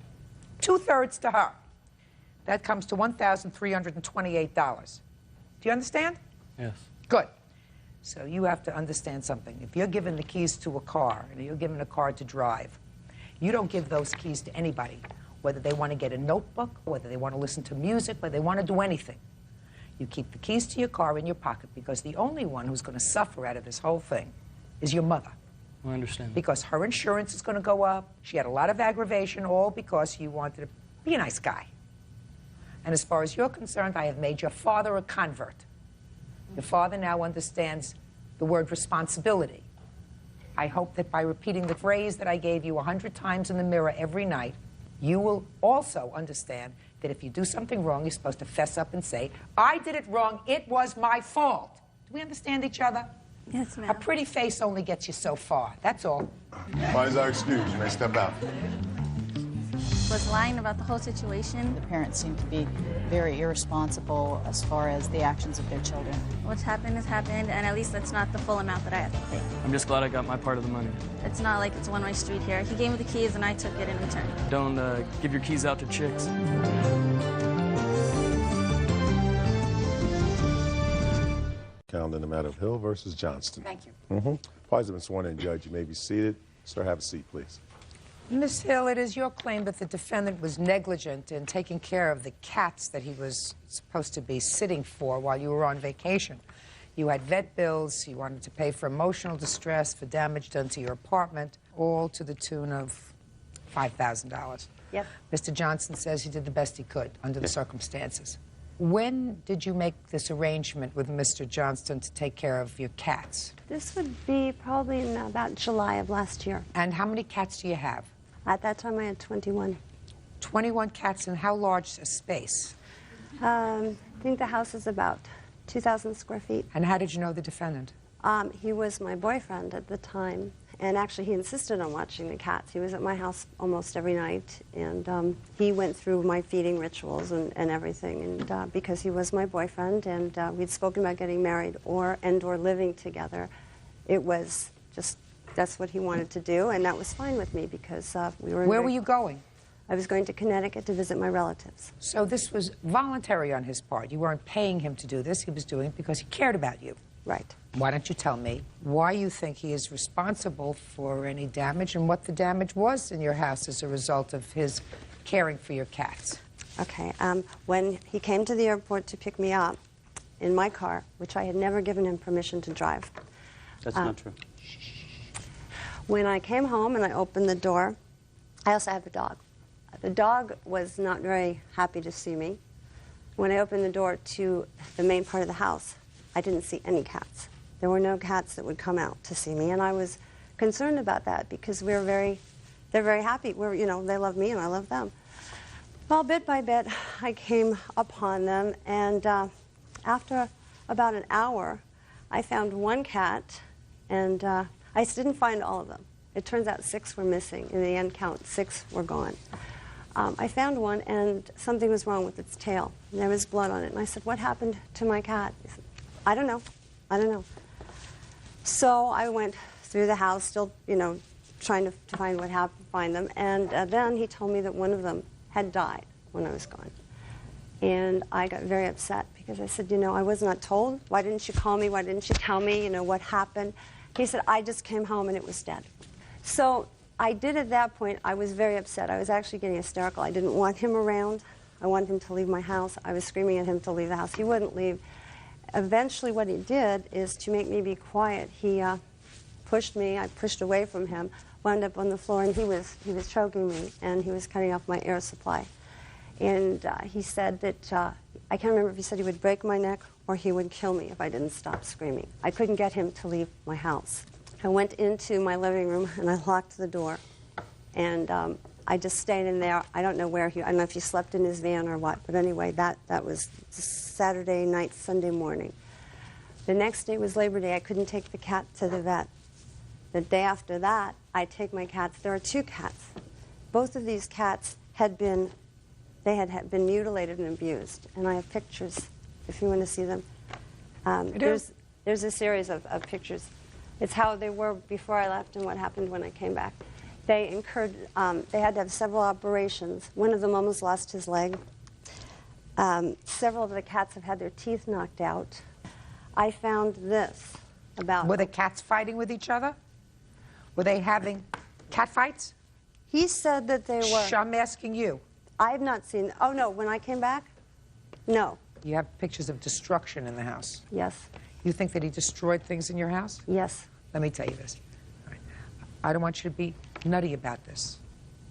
2/3 to her. That comes to $1,328. Do you understand? Yes. Good. So you have to understand something. If you're given the keys to a car, and you're given a car to drive, you don't give those keys to anybody, whether they want to get a notebook, whether they want to listen to music, whether they want to do anything. You keep the keys to your car in your pocket, because the only one who's going to suffer out of this whole thing is your mother. I understand. Because her insurance is going to go up. She had a lot of aggravation, all because you wanted to be a nice guy. And as far as you're concerned, I have made your father a convert. Your father now understands the word responsibility. I hope that by repeating the phrase that I gave you 100 times in the mirror every night, you will also understand that if you do something wrong, you're supposed to fess up and say, I did it wrong, it was my fault. Do we understand each other? Yes, ma'am. A pretty face only gets you so far. That's all. Why is our excuse? You may step out. was lying about the whole situation. The parents seem to be very irresponsible as far as the actions of their children. What's happened has happened, and at least that's not the full amount that I have to pay. I'm just glad I got my part of the money. It's not like it's a one-way street here. He gave me the keys, and I took it in return. Don't give your keys out to chicks. Calendar in the matter of Hill versus Johnston. Thank you. Parties have been sworn in, Judge. You may be seated. Sir, have a seat, please. Ms. Hill, it is your claim that the defendant was negligent in taking care of the cats that he was supposed to be sitting for while you were on vacation. You had vet bills, you wanted to pay for emotional distress, for damage done to your apartment, all to the tune of $5,000. Yep. Mr. Johnson says he did the best he could under the circumstances. When did you make this arrangement with Mr. Johnston to take care of your cats? This would be probably in about July of last year. And how many cats do you have? At that time, I had 21. 21 cats, and how large a space? I think the house is about 2,000 square feet. And how did you know the defendant? He was my boyfriend at the time, and actually he insisted on watching the cats. He was at my house almost every night, and he went through my feeding rituals and everything, and because he was my boyfriend, and we'd spoken about getting married or living together. It was just, that's what he wanted to do, and that was fine with me because we were... Where were you going? I was going to Connecticut to visit my relatives. So this was voluntary on his part. You weren't paying him to do this. He was doing it because he cared about you. Right. Why don't you tell me why you think he is responsible for any damage and what the damage was in your house as a result of his caring for your cats? Okay. When he came to the airport to pick me up in my car, which I had never given him permission to drive. That's not true. When I came home and I opened the door, I also have a dog. The dog was not very happy to see me. When I opened the door to the main part of the house, I didn't see any cats. There were no cats that would come out to see me, and I was concerned about that because they're very happy. You know, they love me and I love them. Well, bit by bit, I came upon them, and after about an hour, I found one cat, and I didn't find all of them. It turns out 6 were missing. In the end count, 6 were gone. I found one, and something was wrong with its tail. And there was blood on it. And I said, "What happened to my cat?" He said, "I don't know. I don't know." So I went through the house, still, you know, trying to find what happened, find them. And then he told me that one of them had died when I was gone. And I got very upset because I said, "You know, I was not told. Why didn't you call me? Why didn't you tell me, you know, what happened?" He said, "I just came home and it was dead." So I did at that point, I was very upset. I was actually getting hysterical. I didn't want him around. I wanted him to leave my house. I was screaming at him to leave the house. He wouldn't leave. Eventually what he did is to make me be quiet. He pushed me. I pushed away from him, wound up on the floor, and he was choking me, and he was cutting off my air supply. And he said that, I can't remember if he said he would break my neck or he would kill me if I didn't stop screaming. I couldn't get him to leave my house. I went into my living room and I locked the door, and I just stayed in there. I don't know where I don't know if he slept in his van or what, but anyway, that was Saturday night, Sunday morning. The next day was Labor Day. I couldn't take the cat to the vet. The day after that, I take my cats. There are 2 cats. Both of these cats had been mutilated and abused, and I have pictures if you want to see them. There's a series of pictures. It's how they were before I left and what happened when I came back. They incurred, they had to have several operations. One of them almost lost his leg. Several of the cats have had their teeth knocked out. I found this about... Were the cats fighting with each other? Were they having cat fights? He said that they were... Shh, I'm asking you. I have not seen... Oh, no, when I came back? No. You have pictures of destruction in the house? Yes. You think that he destroyed things in your house? Yes. Let me tell you this. I don't want you to be nutty about this.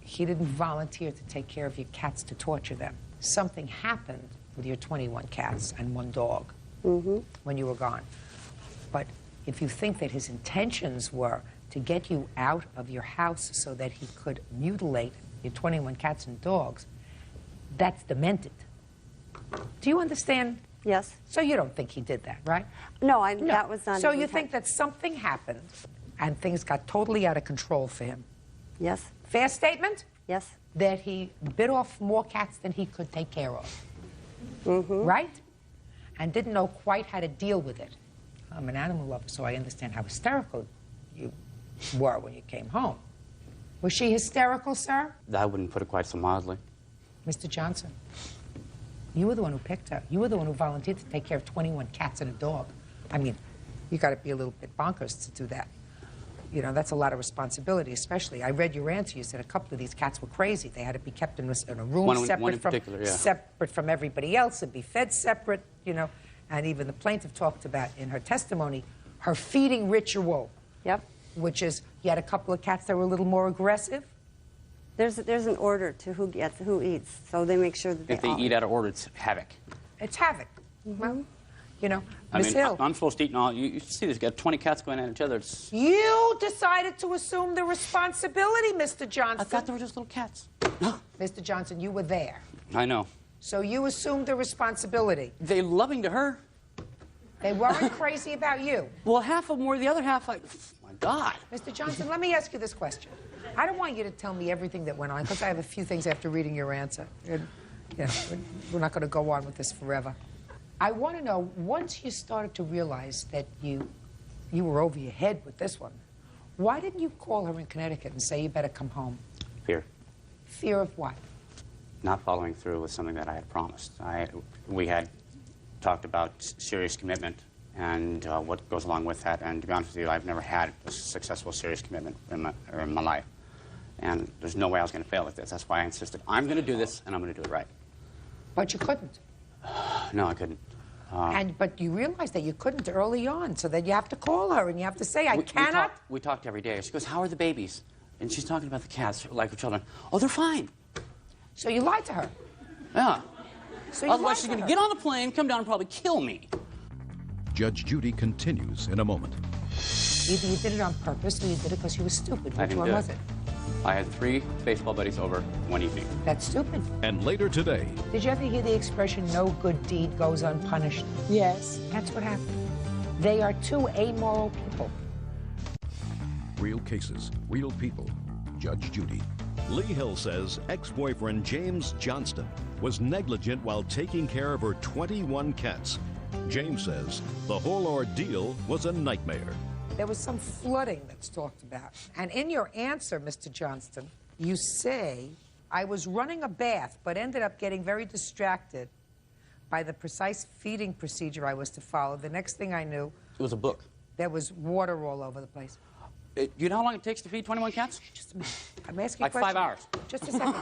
He didn't volunteer to take care of your cats to torture them. Something happened with your 21 cats and 1 dog when you were gone. But if you think that his intentions were to get you out of your house so that he could mutilate your 21 cats and dogs, that's demented. Do you understand? Yes. So you don't think he did that, right? No, that was not... So you think that something happened and things got totally out of control for him? Yes. Fair statement? Yes. that he bit off more cats than he could take care of. Right? And didn't know quite how to deal with it. I'm an animal lover, so I understand how hysterical you were when you came home. Was she hysterical, sir? I wouldn't put it quite so mildly. Mr. Johnson, you were the one who picked her. You were the one who volunteered to take care of 21 cats and a dog. I mean, you got to be a little bit bonkers to do that. You know, that's a lot of responsibility, especially. I read your answer. You said a couple of these cats were crazy. They had to be kept in a room One separate in particular, yeah. separate from everybody else and be fed separate, you know. And even the plaintiff talked about in her testimony her feeding ritual. Yep. Which is, you had a couple of cats that were a little more aggressive. There's an order to who gets, who eats, so they make sure that If they eat out of order, it's havoc. It's havoc. Well, you know, I Miss mean, Hill. I'm supposed to eat and all. You see this, you got 20 cats going at each other. It's... You decided to assume the responsibility, Mr. Johnson. I thought they were just little cats. Mr. Johnson, you were there. I know. So you assumed the responsibility. They're loving to her. They weren't crazy about you. Well, half of them were. The other half, like, oh my God. Mr. Johnson, let me ask you this question. I don't want you to tell me everything that went on, because I have a few things after reading your answer. And, you know, we're not going to go on with this forever. I want to know, once you started to realize that you were over your head with this one, why didn't you call her in Connecticut and say you better come home? Fear. Fear of what? Not following through with something that I had promised. We had talked about serious commitment and what goes along with that. And to be honest with you, I've never had a successful serious commitment in my life. And there's no way I was going to fail at this. That's why I insisted, I'm going to do this, and I'm going to do it right. But you couldn't. No, I couldn't. But you realized that you couldn't early on, so that you have to call her and you have to say, I cannot. We talked every day. She goes, how are the babies? And she's talking about the cats, like her children. Oh, they're fine. So you lied to her. Yeah. So otherwise, she's going to get on the plane, come down, and probably kill me. Judge Judy continues in a moment. Either you did it on purpose or you did it because you were stupid. Which one was it? I had 3 baseball buddies over one evening. That's stupid. And later today. Did you ever hear the expression, no good deed goes unpunished? Yes. That's what happened. They are 2 amoral people. Real cases, real people. Judge Judy. Lee Hill says ex-boyfriend James Johnston was negligent while taking care of her 21 cats. James says the whole ordeal was a nightmare. There was some flooding that's talked about. And in your answer, Mr. Johnston, you say, I was running a bath, but ended up getting very distracted by the precise feeding procedure I was to follow. The next thing I knew... It was a book. There was water all over the place. You know how long it takes to feed 21 cats? Just a minute. I'm asking like a question. 5 hours. Just a second.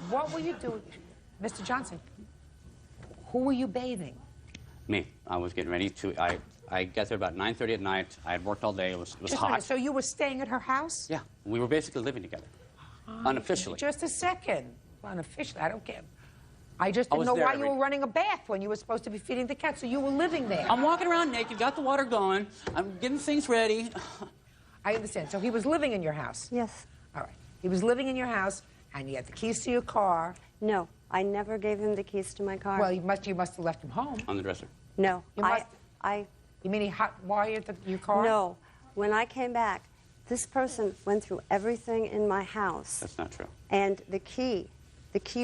What were you doing? Mr. Johnson, who were you bathing? Me. I was getting ready to... I got there about 9:30 at night. I had worked all day. It was Just a hot. minute. So you were staying at her house? Yeah. We were basically living together. Unofficially. Just a second. Unofficially. I don't care. I just I didn't was know there why every- you were running a bath when you were supposed to be feeding the cats, so you were living there. I'm walking around naked, got the water going. I'm getting things ready. I understand. So he was living in your house? Yes. All right. He was living in your house, and you had the keys to your car. No, I never gave him the keys to my car. Well, you must have left him home. On the dresser. No, You must. You mean he hot-wired your car? No. When I came back, this person went through everything in my house. That's not true. And the key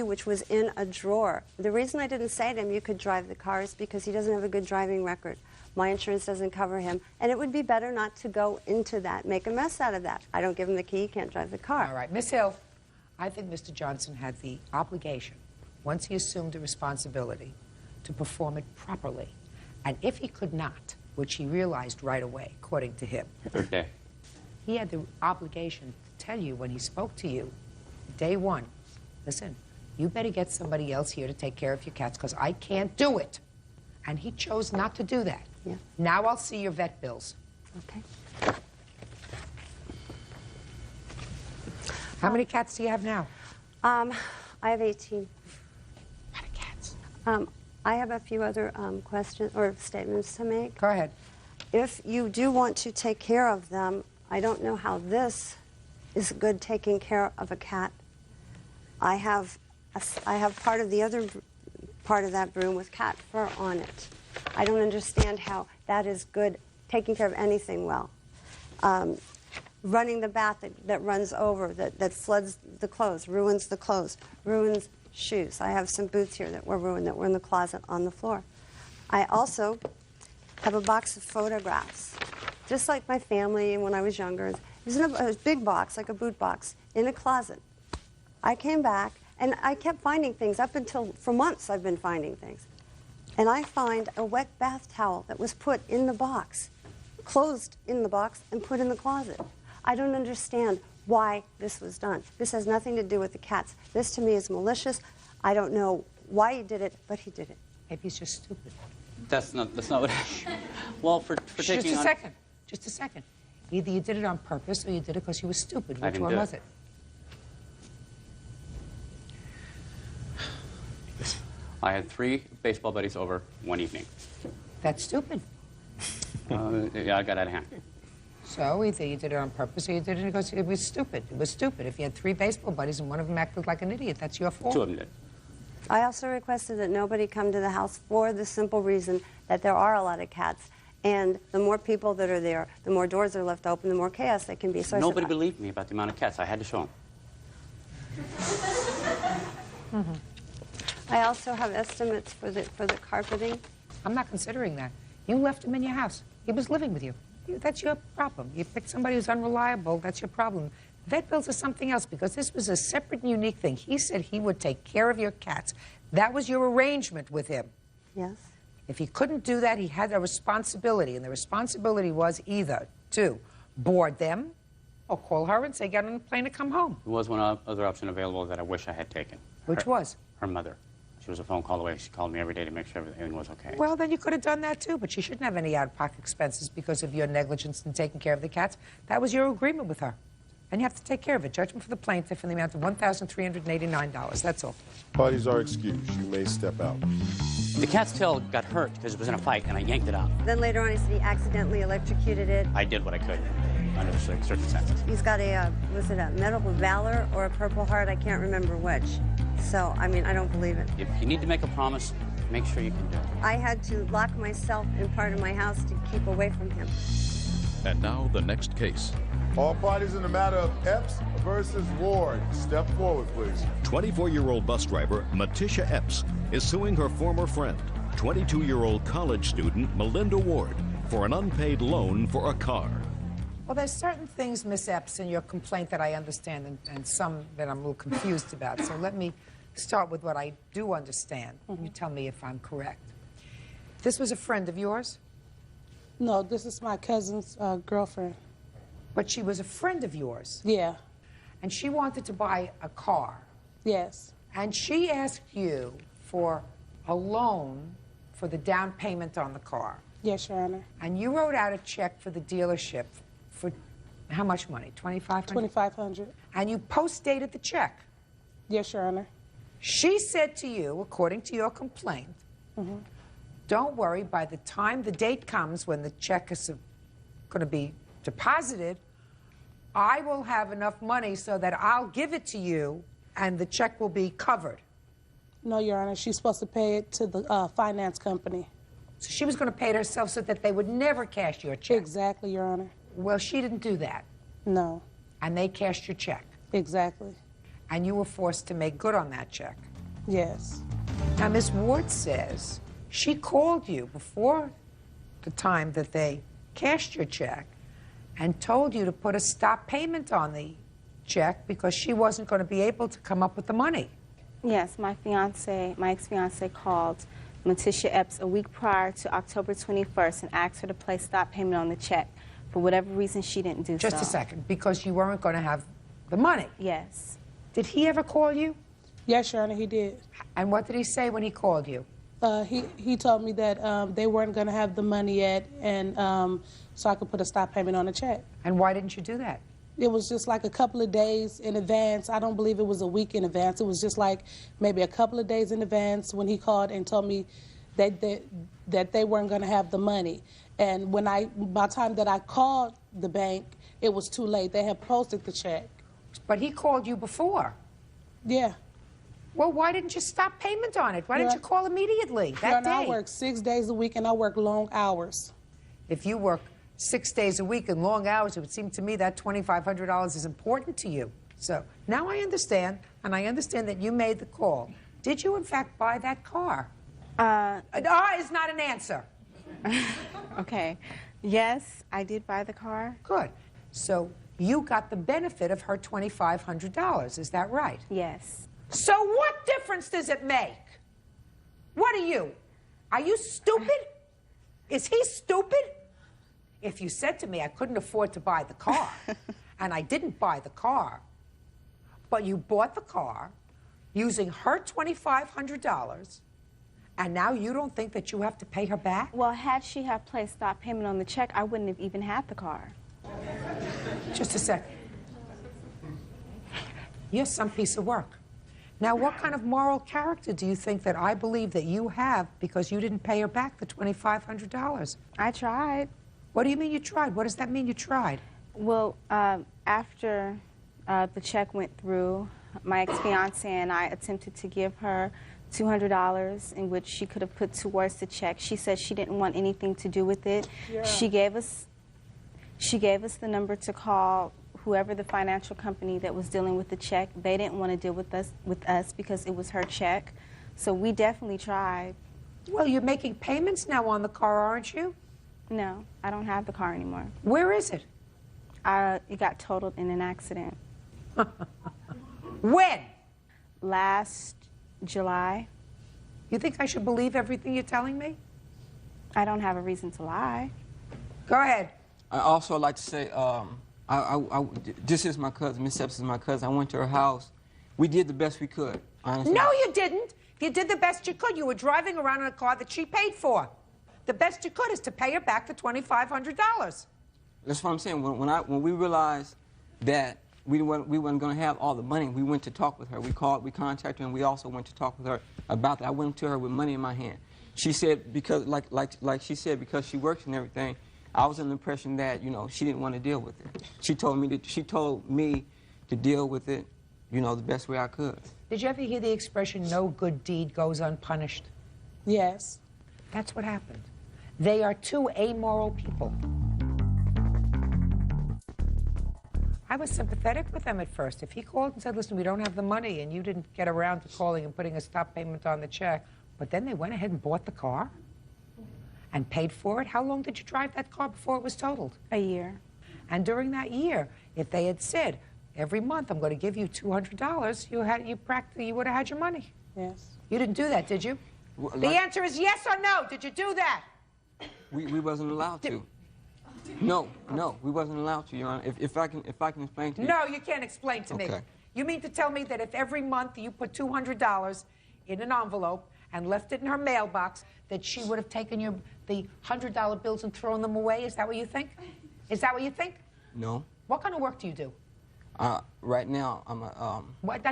which was in a drawer. The reason I didn't say to him you could drive the car is because he doesn't have a good driving record. My insurance doesn't cover him. And it would be better not to go into that, make a mess out of that. I don't give him the key, he can't drive the car. All right. Miss Hill, I think Mr. Johnson had the obligation, once he assumed the responsibility, to perform it properly. And if he could not, which he realized right away, according to him, Third day. he had the obligation to tell you when he spoke to you, day one, listen, you better get somebody else here to take care of your cats because I can't do it. And he chose not to do that. Yeah. Now I'll see your vet bills. Okay. How many cats do you have now? I have 18. A lot of cats. I have a few other questions or statements to make. Go ahead. If you do want to take care of them, I don't know how this is good taking care of a cat. I have part of the other part of that broom with cat fur on it. I don't understand how that is good taking care of anything well. running the bath that runs over, that floods the clothes, ruins the clothes, ruins shoes. I have some boots here that were ruined, that were in the closet on the floor. I also have a box of photographs, just like my family when I was younger. It was in a big box, like a boot box, in a closet. I came back, and I kept finding things up until, for months I've been finding things. And I find a wet bath towel that was put in the box, closed in the box, and put in the closet. I don't understand why this was done. This has nothing to do with the cats. This to me is malicious. I don't know why he did it, but he did it. Maybe he's just stupid. That's not what. Well, for taking Just a on. second. Just a second. Either you did it on purpose or you did it because you were stupid. I Which didn't one do was it. it? I had 3 baseball buddies over one evening. That's stupid. Yeah, I got out of hand. So either you did it on purpose or you did it because it was stupid. It was stupid. If you had 3 baseball buddies and one of them acted like an idiot, that's your fault. 2 of them did. I also requested that nobody come to the house for the simple reason that there are a lot of cats. And the more people that are there, the more doors are left open, the more chaos there can be. So Nobody I said, believed me about the amount of cats. I had to show them. I also have estimates for the carpeting. I'm not considering that. You left him in your house. He was living with you. That's your problem. You picked somebody who's unreliable. That's your problem. Vet bills are something else because this was a separate and unique thing. He said he would take care of your cats. That was your arrangement with him. Yes. If he couldn't do that, he had a responsibility, and the responsibility was either to board them or call her and say, get on the plane and come home. There was one other option available that I wish I had taken. Which was? Her mother. She was a phone call away. She called me every day to make sure everything was okay. Well, then you could have done that too, but she shouldn't have any out-of-pocket expenses because of your negligence in taking care of the cats. That was your agreement with her. And you have to take care of it. Judgment for the plaintiff in the amount of $1,389. That's all. Parties are excused. You may step out. The cat's tail got hurt because it was in a fight, and I yanked it out. Then later on, he said he accidentally electrocuted it. I did what I could under the circumstances. He's got was it a Medal of Valor or a Purple Heart? I can't remember which. So, I mean, I don't believe it. If you need to make a promise, make sure you can do it. I had to lock myself in part of my house to keep away from him. And now the next case. All parties in the matter of Epps versus Ward. Step forward, please. 24-year-old bus driver Matisha Epps is suing her former friend, 22-year-old college student Melinda Ward, for an unpaid loan for a car. Well, there's certain things, Miss Epps, in your complaint that I understand and some that I'm a little confused about. So let me start with what I do understand. You tell me if I'm correct. This was a friend of yours? No, this is my cousin's girlfriend. But she was a friend of yours? Yeah. And she wanted to buy a car? Yes. And she asked you for a loan for the down payment on the car? Yes, Your Honor. And you wrote out a check for the dealership for how much money? $2,500? $2,500. And you post-dated the check? Yes, Your Honor. She said to you, according to your complaint, don't worry, by the time the date comes when the check is going to be deposited, I will have enough money so that I'll give it to you and the check will be covered. No, Your Honor. She's supposed to pay it to the finance company. So she was going to pay it herself so that they would never cash your check? Exactly, Your Honor. Well, she didn't do that. No. And they cashed your check? Exactly. And you were forced to make good on that check? Yes. Now, Miss Ward says she called you before the time that they cashed your check and told you to put a stop payment on the check because she wasn't going to be able to come up with the money. Yes, my ex-fiance called Matisha Epps a week prior to October 21st and asked her to place stop payment on the check. For whatever reason, she didn't do so. Just a second, because you weren't going to have the money. Yes. Did he ever call you? Yes, Your Honor, he did. And what did he say when he called you? He told me that they weren't going to have the money yet, and so I could put a stop payment on the check. And why didn't you do that? It was just like a couple of days in advance. I don't believe it was a week in advance. It was just like maybe a couple of days in advance when he called and told me that they weren't going to have the money. And by the time that I called the bank, it was too late. They had posted the check. But he called you before. Yeah. Well, why didn't you stop payment on it? Why didn't you call immediately that day? I work 6 days a week and I work long hours. If you work 6 days a week and long hours, it would seem to me that $2,500 is important to you. So now I understand, and I understand that you made the call. Did you, in fact, buy that car? Is not an answer. Okay. Yes, I did buy the car. Good. So you got the benefit of her $2,500. Is that right? Yes. So what difference does it make? What are you? Are you stupid? Is he stupid? If you said to me I couldn't afford to buy the car, and I didn't buy the car, but you bought the car using her $2,500, and now you don't think that you have to pay her back? Well, had she have placed stop payment on the check, I wouldn't have even had the car. Just a second. You're some piece of work. Now, what kind of moral character do you think that I believe that you have because you didn't pay her back the $2,500? I tried. What do you mean you tried? What does that mean you tried? Well, after the check went through, my ex-fiance and I attempted to give her $200 in which she could have put towards the check. She said she didn't want anything to do with it. Yeah. She gave us the number to call whoever the financial company that was dealing with the check. They didn't want to deal with us because it was her check. So we definitely tried. Well, you're making payments now on the car, aren't you? No, I don't have the car anymore. Where is it? It got totaled in an accident. When? Last July. You think I should believe everything you're telling me? I don't have a reason to lie. Go ahead. I also like to say, this is my cousin. Miss Epps is my cousin. I went to her house. We did the best we could, honestly. No, you didn't. You did the best you could. You were driving around in a car that she paid for. The best you could is to pay her back the $2,500. That's what I'm saying. When we realized that we weren't going to have all the money, we went to talk with her. We contacted her, and we also went to talk with her about that. I went to her with money in my hand. She said, because, like she said, because she works and everything, I was under the impression that, you know, she didn't want to deal with it. She told me to deal with it, you know, the best way I could. Did you ever hear the expression, no good deed goes unpunished? Yes. That's what happened. They are two amoral people. I was sympathetic with them at first. If he called and said, listen, we don't have the money, and you didn't get around to calling and putting a stop payment on the check, but then they went ahead and bought the car and paid for it. How long did you drive that car before it was totaled? A year. And during that year, if they had said, every month I'm going to give you $200, you would have had your money. Yes. You didn't do that, did you? Well, the answer is yes or no. Did you do that? We wasn't allowed to. No, we wasn't allowed to, Your Honor. If I can explain to you. No, you can't explain to me. Okay. You mean to tell me that if every month you put $200 in an envelope and left it in her mailbox, that she would have taken the $100 bills and thrown them away? Is that what you think? Is that what you think? No. What kind of work do you do? Right now, I'm a... What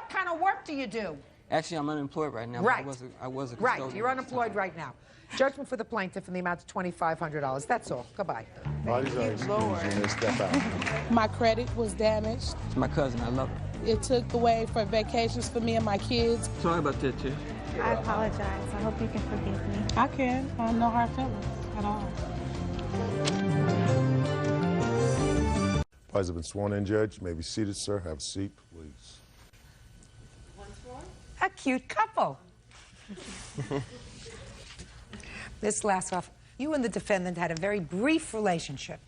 kind of work do you do? Actually, I'm unemployed right now. Right. I was a custodian. Right. You're unemployed right now. Judgment for the plaintiff in the amount of $2,500. That's all. Goodbye. Bodies are excused and they step out. My credit was damaged. It's my cousin. I love her. It took away for vacations for me and my kids. Sorry about that, too. I apologize. I hope you can forgive me. I can. I have no hard feelings at all. Parties have been sworn in, Judge. You may be seated, sir. Have a seat, please. A cute couple. This last off, you and the defendant had a very brief relationship.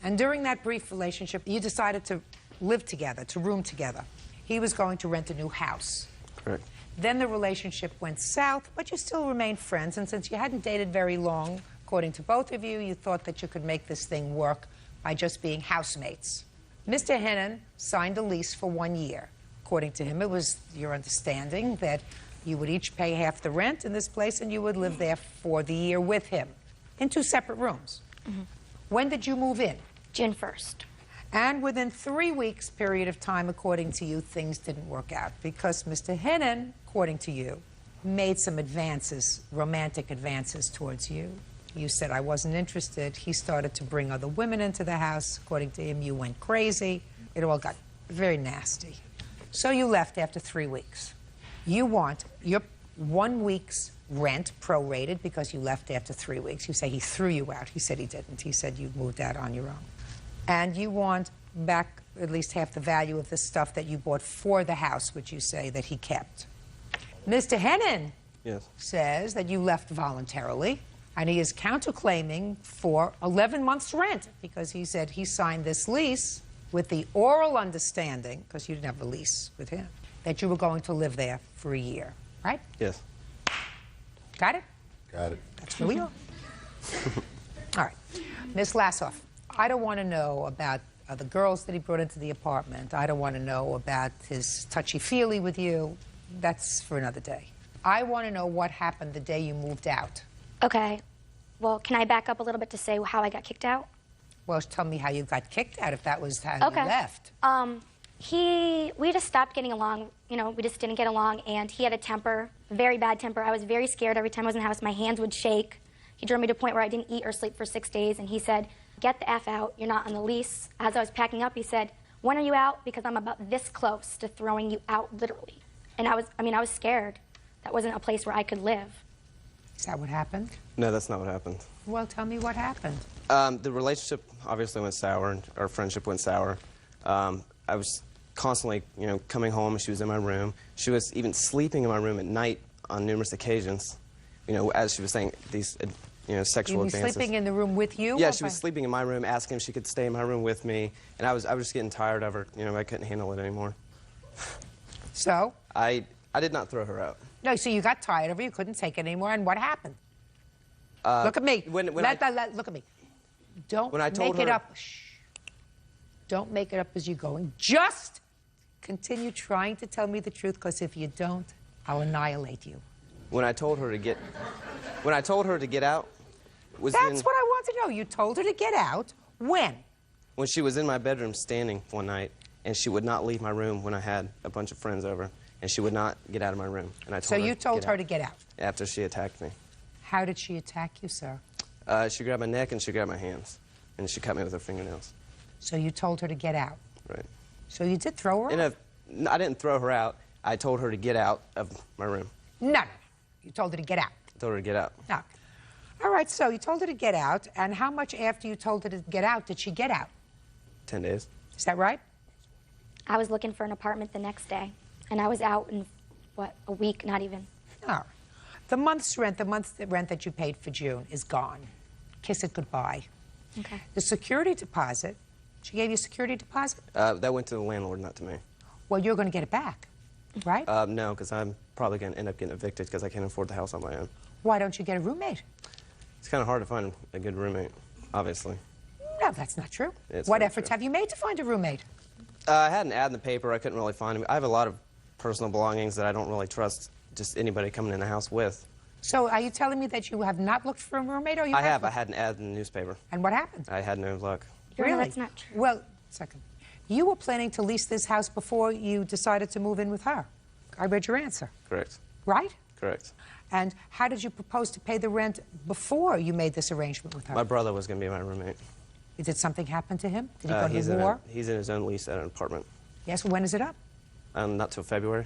And during that brief relationship, you decided to live together, to room together. He was going to rent a new house. Correct. Then the relationship went south, but you still remained friends. And since you hadn't dated very long, according to both of you, you thought that you could make this thing work by just being housemates. Mr. Hennon signed a lease for 1 year. According to him, it was your understanding that you would each pay half the rent in this place and you would live there for the year with him in 2 separate rooms. When did you move in? June 1st. And within 3 weeks period of time, according to you, things didn't work out because Mr. Hennon, according to you, made some advances, romantic advances towards you. You said, I wasn't interested. He started to bring other women into the house. According to him, you went crazy. It all got very nasty. So you left after 3 weeks. You want your 1 week's rent prorated because you left after 3 weeks. You say he threw you out. He said he didn't. He said you moved out on your own. And you want back at least half the value of the stuff that you bought for the house, which you say that he kept. Mr. Hennon says that you left voluntarily, and he is counterclaiming for 11 months' rent because he said he signed this lease with the oral understanding, because you didn't have a lease with him, that you were going to live there for a year, right? Yes. Got it? Got it. That's where we are. All right. Miss Lassoff, I don't want to know about the girls that he brought into the apartment. I don't want to know about his touchy-feely with you. That's for another day. I want to know what happened the day you moved out. Okay. Well, can I back up a little bit to say how I got kicked out? Well, tell me how you got kicked out if that was how you left. We just stopped getting along. You know, we just didn't get along, and he had a temper, very bad temper. I was very scared every time I was in the house. My hands would shake. He drove me to a point where I didn't eat or sleep for 6 days, and he said, "Get the F out. You're not on the lease." As I was packing up, he said, "When are you out? Because I'm about this close to throwing you out, literally." And I was scared. That wasn't a place where I could live. Is that what happened? No, that's not what happened. Well, tell me what happened. The relationship obviously went sour, and our friendship went sour. I was constantly, coming home, and she was in my room. She was even sleeping in my room at night on numerous occasions, as she was saying these, sexual advances. Sleeping in the room with you? Yeah, she was sleeping in my room, asking if she could stay in my room with me, and I was just getting tired of her. I couldn't handle it anymore. So? I did not throw her out. No, so you got tired of her, you couldn't take it anymore, and what happened? Look at me. Look at me. Don't make it up. Shh. Don't make it up as you're going. Just continue trying to tell me the truth, because if you don't, I'll annihilate you. When I told her to get out, That's what I want to know. You told her to get out. When? When she was in my bedroom standing one night, and she would not leave my room when I had a bunch of friends over, and she would not get out of my room. And I told her you told her to get out? After she attacked me. How did she attack you, sir? She grabbed my neck and she grabbed my hands, and she cut me with her fingernails. So you told her to get out? Right. So you did throw her out? I didn't throw her out. I told her to get out of my room. No. You told her to get out? I told her to get out. No. All right, so you told her to get out, and how much after you told her to get out did she get out? 10 days. Is that right? I was looking for an apartment the next day, and I was out in, a week, not even. All right. The month's rent that you paid for June is gone. Kiss it goodbye. Okay. The security deposit, she gave you a security deposit? That went to the landlord, not to me. Well, you're going to get it back, right? No, because I'm probably going to end up getting evicted because I can't afford the house on my own. Why don't you get a roommate? It's kind of hard to find a good roommate, obviously. No, that's not true. It's what very efforts true. have you made to find a roommate? I had an ad in the paper. I couldn't really find him. I have a lot of personal belongings that I don't really trust just anybody coming in the house with. So are you telling me that you have not looked for a roommate, or you I have. I looked? had an ad in the newspaper. And what happened? I had no luck. Really? That's not true. Well, second. You were planning to lease this house before you decided to move in with her. I read your answer. Correct. Right? Correct. And how did you propose to pay the rent before you made this arrangement with her? My brother was going to be my roommate. Did something happen to him? Did he go to war? He's in his own lease at an apartment. Yes, when is it up? Not till February.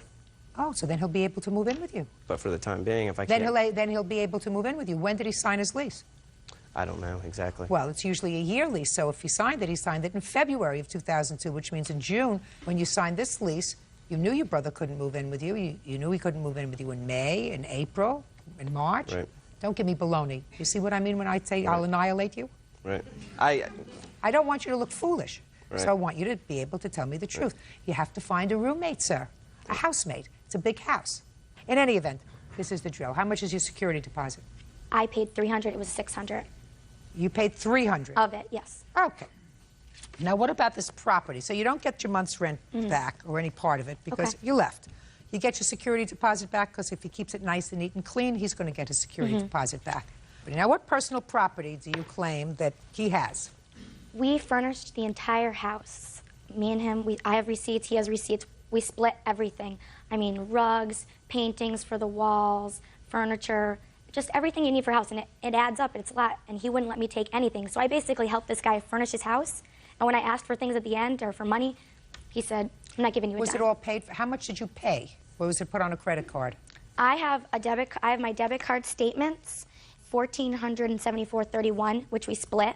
Oh, so then he'll be able to move in with you. But for the time being, if I Then can't... then he'll be able to move in with you. When did he sign his lease? I don't know exactly. Well, it's usually a year lease, so if he signed it in February of 2002, which means in June, when you signed this lease, you knew your brother couldn't move in with you. You knew he couldn't move in with you in May, in April, in March. Right. Don't give me baloney. You see what I mean when I say I'll annihilate you? Right. I don't want you to look foolish, Right. so I want you to be able to tell me the truth. You have to find a roommate, sir, a housemate. It's a big house. In any event, this is the drill. How much is your security deposit? I paid $300. It was $600 You paid $300. of it. Yes. Okay. Now, what about this property? So you don't get your month's rent back or any part of it because you left. You get your security deposit back because if he keeps it nice and neat and clean, he's going to get his security deposit back. But now, what personal property do you claim that he has? We furnished the entire house. Me and him, I have receipts, he has receipts. We split everything. I mean, rugs, paintings for the walls, furniture, just everything you need for a house. And it adds up, it's a lot. And he wouldn't let me take anything. So I basically helped this guy furnish his house. And when I asked for things at the end or for money, he said, I'm not giving you a Was dime. it all paid for? How much did you pay? Or was it put on a credit card? I have my debit card statements, $1,474.31, which we split.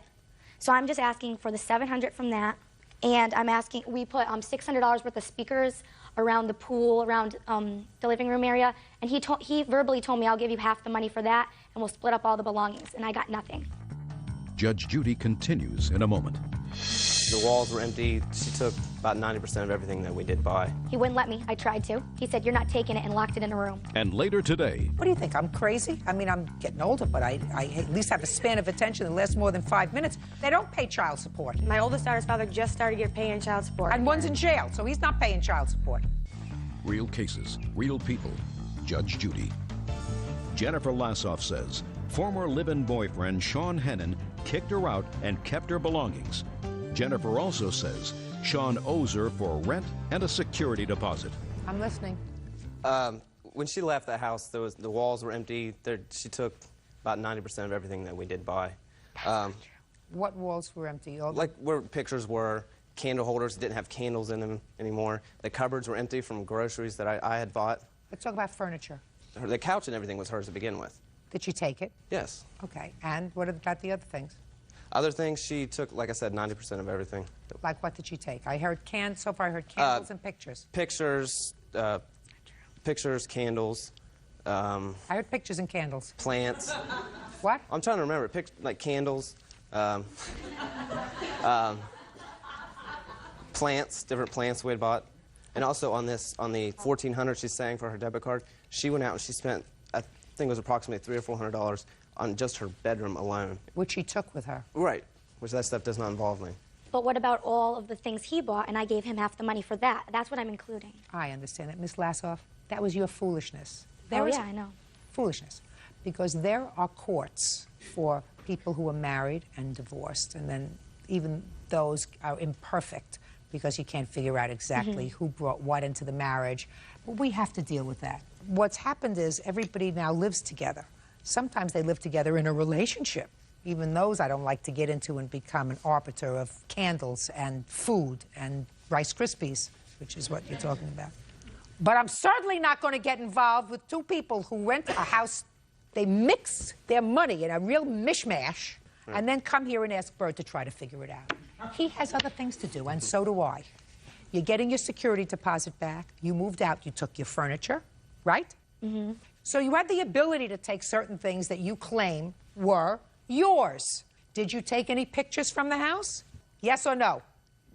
So I'm just asking for the $700 from that, and I'm asking, we put $600 worth of speakers around the pool, around the living room area, and he verbally told me, I'll give you half the money for that, and we'll split up all the belongings, and I got nothing. Judge Judy continues in a moment. The walls were empty. She took about 90% of everything that we did buy. He wouldn't let me. I tried to. He said, you're not taking it, and locked it in a room. And later today, What do you think? I'm crazy? I mean, I'm getting older, but I at least have a span of attention that lasts more than 5 minutes. They don't pay child support. My oldest daughter's father just started paying child support. And one's in jail, so he's not paying child support. real cases, real people. Judge Judy. Jennifer Lassoff says former live-in boyfriend Sean Hennon kicked her out and kept her belongings. Jennifer also says Sean owes her for rent and a security deposit. I'm listening. When she left the house, the walls were empty. She took about 90% of everything that we did buy. What walls were empty? Like where pictures were, candle holders didn't have candles in them anymore. The cupboards were empty from groceries that I had bought. Let's talk about furniture. The couch and everything was hers to begin with. Did she take it? Yes. Okay. And what about the other things? Other things, she took, like I said, 90% of everything. Like what did she take? I heard so far I heard candles and pictures. Pictures, candles. I heard pictures and candles. Plants. What? I'm trying to remember. Like candles. Plants, different plants we had bought. And also on the $1,400 she's saying for her debit card, she went out and she spent, I think it was approximately $300 or $400 on just her bedroom alone. Which she took with her. Right, which that stuff does not involve me. But what about all of the things he bought, and I gave him half the money for that? That's what I'm including. I understand that, Miss Lassoff. That was your foolishness. I know. Foolishness. Because there are courts for people who are married and divorced, and then even those are imperfect because you can't figure out exactly who brought what into the marriage. But we have to deal with that. What's happened is everybody now lives together. Sometimes they live together in a relationship. Even those I don't like to get into and become an arbiter of candles and food and Rice Krispies, which is what you're talking about. But I'm certainly not going to get involved with two people who rent a house. They mix their money in a real mishmash and then come here and ask Bert to try to figure it out. He has other things to do, and so do I. You're getting your security deposit back. You moved out. You took your furniture, right? Mm-hmm. So you had the ability to take certain things that you claim were yours. Did you take any pictures from the house? Yes or no?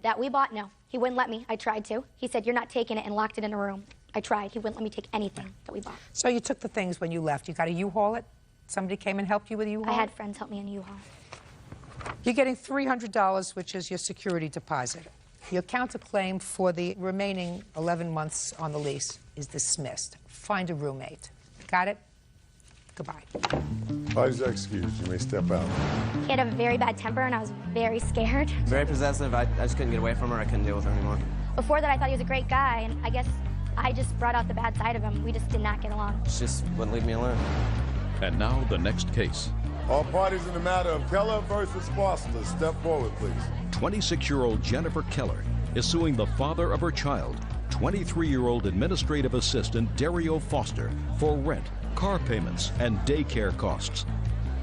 That we bought, no. He wouldn't let me. I tried to. He said, you're not taking it, and locked it in a room. I tried. He wouldn't let me take anything that we bought. So you took the things when you left. You got a U-Haul it? Somebody came and helped you with a U-Haul? I had friends help me in a U-Haul. You're getting $300, which is your security deposit. Your counterclaim for the remaining 11 months on the lease is dismissed. Find a roommate. Got it? Goodbye. Parties are excused. You may step out. He had a very bad temper, and I was very scared. Very possessive. I just couldn't get away from her. I couldn't deal with her anymore. Before that, I thought he was a great guy, and I guess I just brought out the bad side of him. We just did not get along. She just wouldn't leave me alone. And now the next case. All parties in the matter of Keller versus Foster, step forward, please. 26-year-old Jennifer Keller is suing the father of her child, 23-year-old administrative assistant Dario Foster, for rent, car payments, and daycare costs.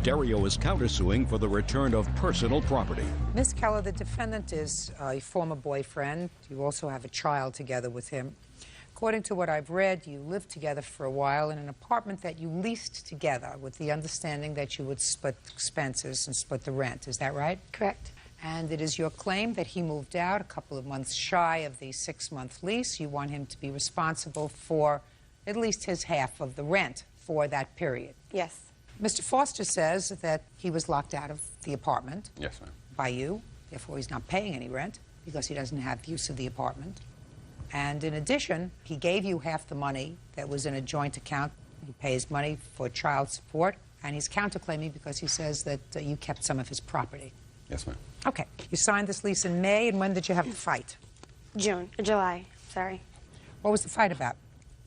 Dario is countersuing for the return of personal property. Miss Keller, the defendant is a former boyfriend. You also have a child together with him. According to what I've read, you lived together for a while in an apartment that you leased together with the understanding that you would split expenses and split the rent. Is that right? Correct. And it is your claim that he moved out a couple of months shy of the 6-month lease. You want him to be responsible for at least his half of the rent for that period. Yes. Mr. Foster says that he was locked out of the apartment. Yes, ma'am. By you. Therefore, he's not paying any rent because he doesn't have use of the apartment. And in addition, he gave you half the money that was in a joint account. He pays money for child support, and he's counterclaiming because he says that you kept some of his property. Yes, ma'am. Okay. You signed this lease in May, and when did you have the fight? July, sorry. What was the fight about?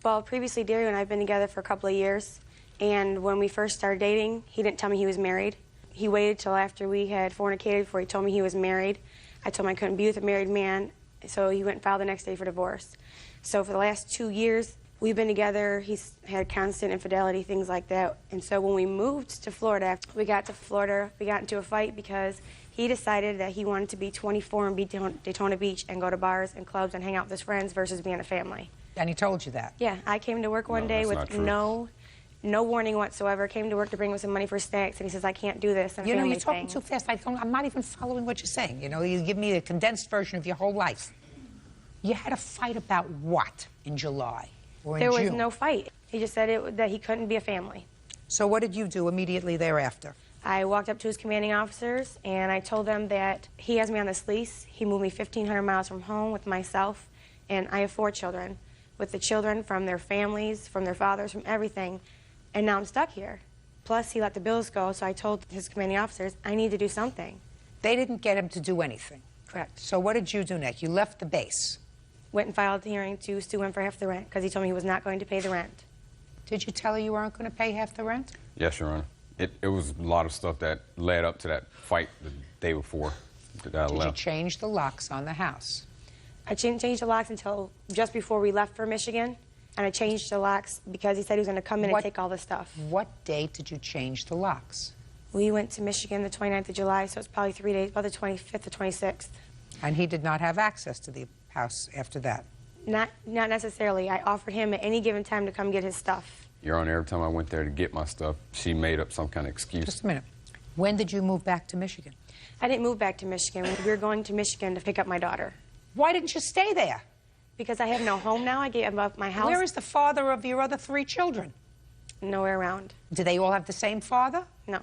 Well, previously, Dario and I have been together for a couple of years, and when we first started dating, he didn't tell me he was married. He waited till after we had fornicated before he told me he was married. I told him I couldn't be with a married man, so he went and filed the next day for divorce. So for the last 2 years, We've been together. He's had constant infidelity, things like that. And so when we moved to Florida, we got into a fight because he decided that he wanted to be 24 and be Daytona Beach and go to bars and clubs and hang out with his friends versus being a family. And he told you that? Yeah, I came to work one day with no warning whatsoever. Came to work to bring him some money for snacks, and he says, I can't do this. You know, you're talking too fast. I'm not even following what you're saying. You know, you give me a condensed version of your whole life. You had a fight about what in July or in June? There was June? no fight. He just said that he couldn't be a family. So what did you do immediately thereafter? I walked up to his commanding officers, and I told them that he has me on this lease. He moved me 1,500 miles from home with myself, and I have 4 children. With the children from their families, from their fathers, from everything, and now I'm stuck here. Plus, he let the bills go, so I told his commanding officers, I need to do something. They didn't get him to do anything? Correct. So what did you do next? You left the base? Went and filed a hearing to sue him for half the rent, because he told me he was not going to pay the rent. Did you tell her you weren't going to pay half the rent? Yes, Your Honor. It was a lot of stuff that led up to that fight the day before that I left. Did you change the locks on the house? I didn't change the locks until just before we left for Michigan, and I changed the locks because he said he was going to come in and take all the stuff. What date did you change the locks? We went to Michigan the 29th of July, so it's probably 3 days, about the 25th or 26th. And he did not have access to the house after that? Not necessarily. I offered him at any given time to come get his stuff. Your Honor, every time I went there to get my stuff, she made up some kind of excuse. Just a minute. When did you move back to Michigan? I didn't move back to Michigan. We were going to Michigan to pick up my daughter. Why didn't you stay there? Because I have no home now. I gave up my house. Where is the father of your other 3 children? Nowhere around. Do they all have the same father? No.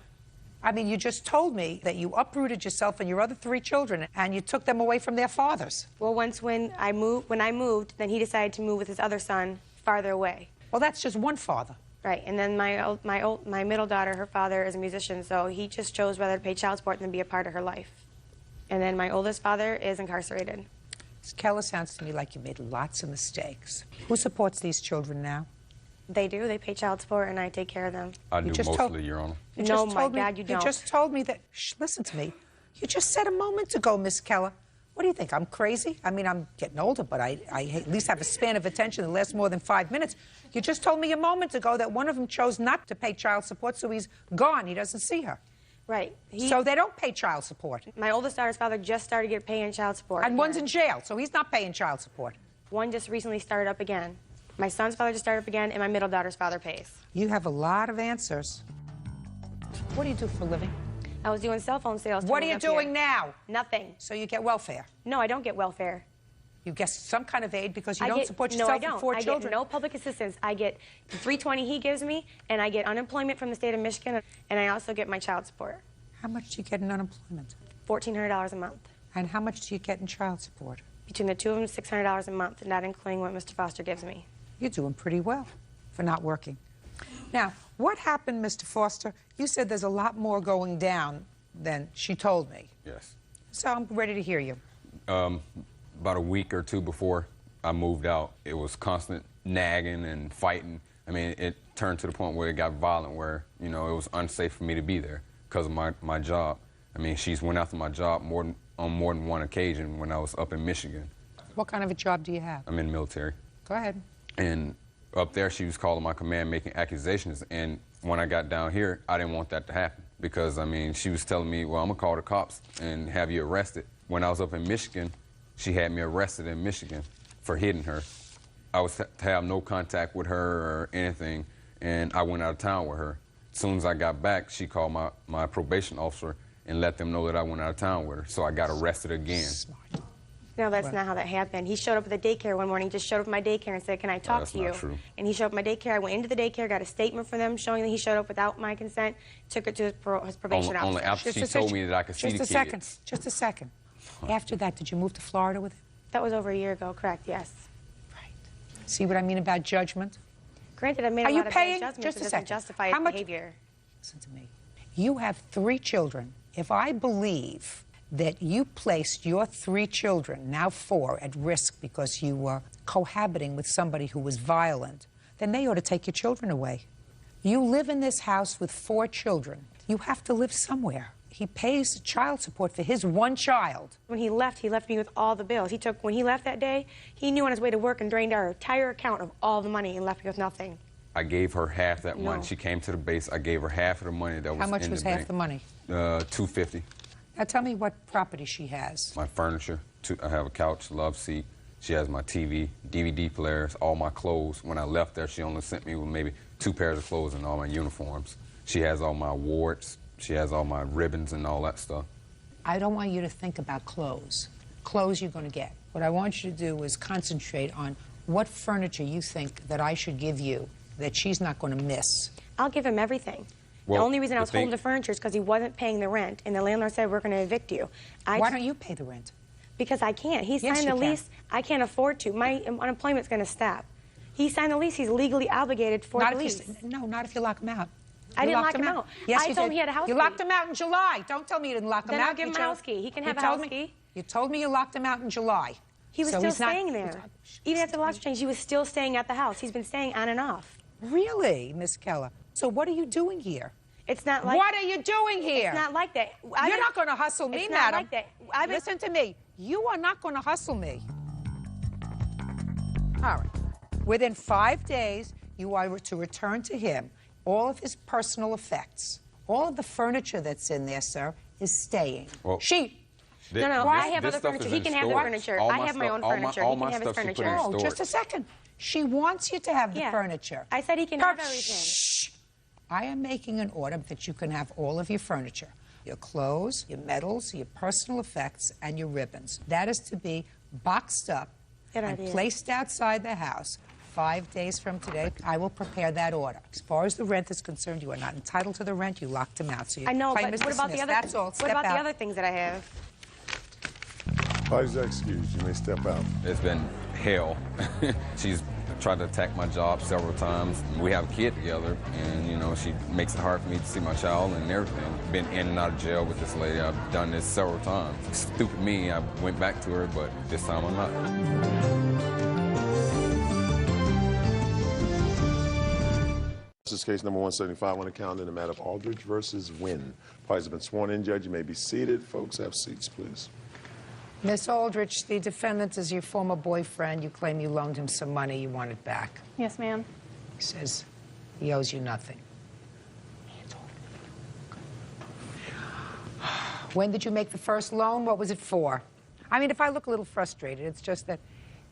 I mean, you just told me that you uprooted yourself and your other 3 children, and you took them away from their fathers. Well, when I moved, then he decided to move with his other son farther away. Well, that's just one father. Right, and then my middle daughter, her father is a musician, so he just chose rather to pay child support than be a part of her life. And then my oldest father is incarcerated. Ms. Keller, sounds to me like you made lots of mistakes. Who supports these children now? They do. They pay child support, and I take care of them. I do mostly, Your Honor. No, my God, you don't. You just told me that... Shh, listen to me. You just said a moment ago, Miss Keller. What do you think? I'm crazy? I mean, I'm getting older, but I at least have a span of attention that lasts more than 5 minutes. You just told me a moment ago that one of them chose not to pay child support, so he's gone. He doesn't see her. Right. So they don't pay child support. My oldest daughter's father just started paying child support. And one's in jail, so he's not paying child support. One just recently started up again. My son's father just started up again, and my middle daughter's father pays. You have a lot of answers. What do you do for a living? I was doing cell phone sales. What are you doing now? Nothing. So you get welfare? No, I don't get welfare. You get some kind of aid because you don't support yourself and 4 children? I get no public assistance. I get the $320 he gives me, and I get unemployment from the state of Michigan, and I also get my child support. How much do you get in unemployment? $1,400 a month. And how much do you get in child support? Between the 2 of them, $600 a month, not including what Mr. Foster gives me. You're doing pretty well for not working. Now, what happened, Mr. Foster? You said there's a lot more going down than she told me. Yes. So I'm ready to hear you. About a week or 2 before I moved out, it was constant nagging and fighting. I mean, it turned to the point where it got violent, where, you know, it was unsafe for me to be there because of my job. I mean, she's went after my job on more than one occasion when I was up in Michigan. What kind of a job do you have? I'm in the military. Go ahead. And up there, she was calling my command, making accusations. And when I got down here, I didn't want that to happen because, I mean, she was telling me, well, I'm going to call the cops and have you arrested. When I was up in Michigan, she had me arrested in Michigan for hitting her. I was to have no contact with her or anything, and I went out of town with her. As soon as I got back, she called my probation officer and let them know that I went out of town with her. So I got arrested again. Smart. No, that's not how that happened. He showed up at the daycare one morning, just showed up at my daycare and said, can I talk to you? That's not true. And he showed up at my daycare. I went into the daycare, got a statement from them showing that he showed up without my consent, took it to his probation officer. Only after she told me that I could see the kids. Just a second. After that, did you move to Florida with him? That was over a year ago, correct, yes. Right. See what I mean about judgment? Granted, I made a lot of bad judgments, just it a doesn't second. justify his behavior. Listen to me. You have 3 children. If I believe that you placed your 3 children, now 4, at risk because you were cohabiting with somebody who was violent, then they ought to take your children away. You live in this house with 4 children. You have to live somewhere. he pays child support for his one child. When he left me with all the bills. When he left that day, he knew on his way to work and drained our entire account of all the money and left me with nothing. I gave her half that money. She came to the base. I gave her half of the money that was in the bank. How much was half the money? $250. Now tell me what property she has. My furniture. I have a couch, love seat. She has my TV, DVD players, all my clothes. When I left there, she only sent me with maybe 2 pairs of clothes and all my uniforms. She has all my awards. She has all my ribbons and all that stuff. I don't want you to think about clothes. Clothes you're going to get. What I want you to do is concentrate on what furniture you think that I should give you that she's not going to miss. I'll give him everything. Well, the only reason I was holding the furniture is because he wasn't paying the rent, and the landlord said we're going to evict you. Why don't you pay the rent? Because I can't. He Yes, signed the you can. lease. I can't afford to. My unemployment's going to stop. He signed the lease. He's legally obligated for the lease. No, not if you lock him out. I You didn't locked lock him out. Yes, I you told did. him he had a house You key. locked him out in July. Don't tell me you didn't lock him Then out. I'll give him a house key. He can have a house key. You told me you locked him out in July. He was So still he's not- staying there. Even after the locks changed, he was still staying at the house. He's been staying on and off. Really, Miss Keller? So what are you doing here? It's not like... What are you doing here? It's not like that. You're not going to hustle me, it's madam. Not like that. Listen to me. You are not going to hustle me. All right. Within 5 days, you are to return to him all of his personal effects. All of the furniture that's in there, sir, is staying. Well, I have other furniture. He can have the furniture. I have my own furniture. He can have his furniture. Oh, just a second. She wants you to have the furniture. I said he can have everything. Shh. I am making an order that you can have all of your furniture. Your clothes, your medals, your personal effects, and your ribbons. That is to be boxed up and idea. placed outside the house. 5 days from today, I will prepare that order. As far as the rent is concerned, you are not entitled to the rent. You locked him out. So I know, claim but is what about the dismissed. other? That's all. What Step about the out. other things that I have? Parties are excused. You may step out. It's been hell. She's tried to attack my job several times. We have a kid together, and you know, she makes it hard for me to see my child and everything. Been in and out of jail with this lady. I've done this several times. Stupid me, I went back to her, but this time I'm not. This is case number 175 on the calendar in the matter of Aldridge versus Wynn. Parties have been sworn in. Judge, you may be seated. Folks, have seats, please. Miss Aldrich, the defendant is your former boyfriend. You claim you loaned him some money. You want it back. Yes, ma'am. He says he owes you nothing. When did you make the first loan? What was it for? I mean, if I look a little frustrated, it's just that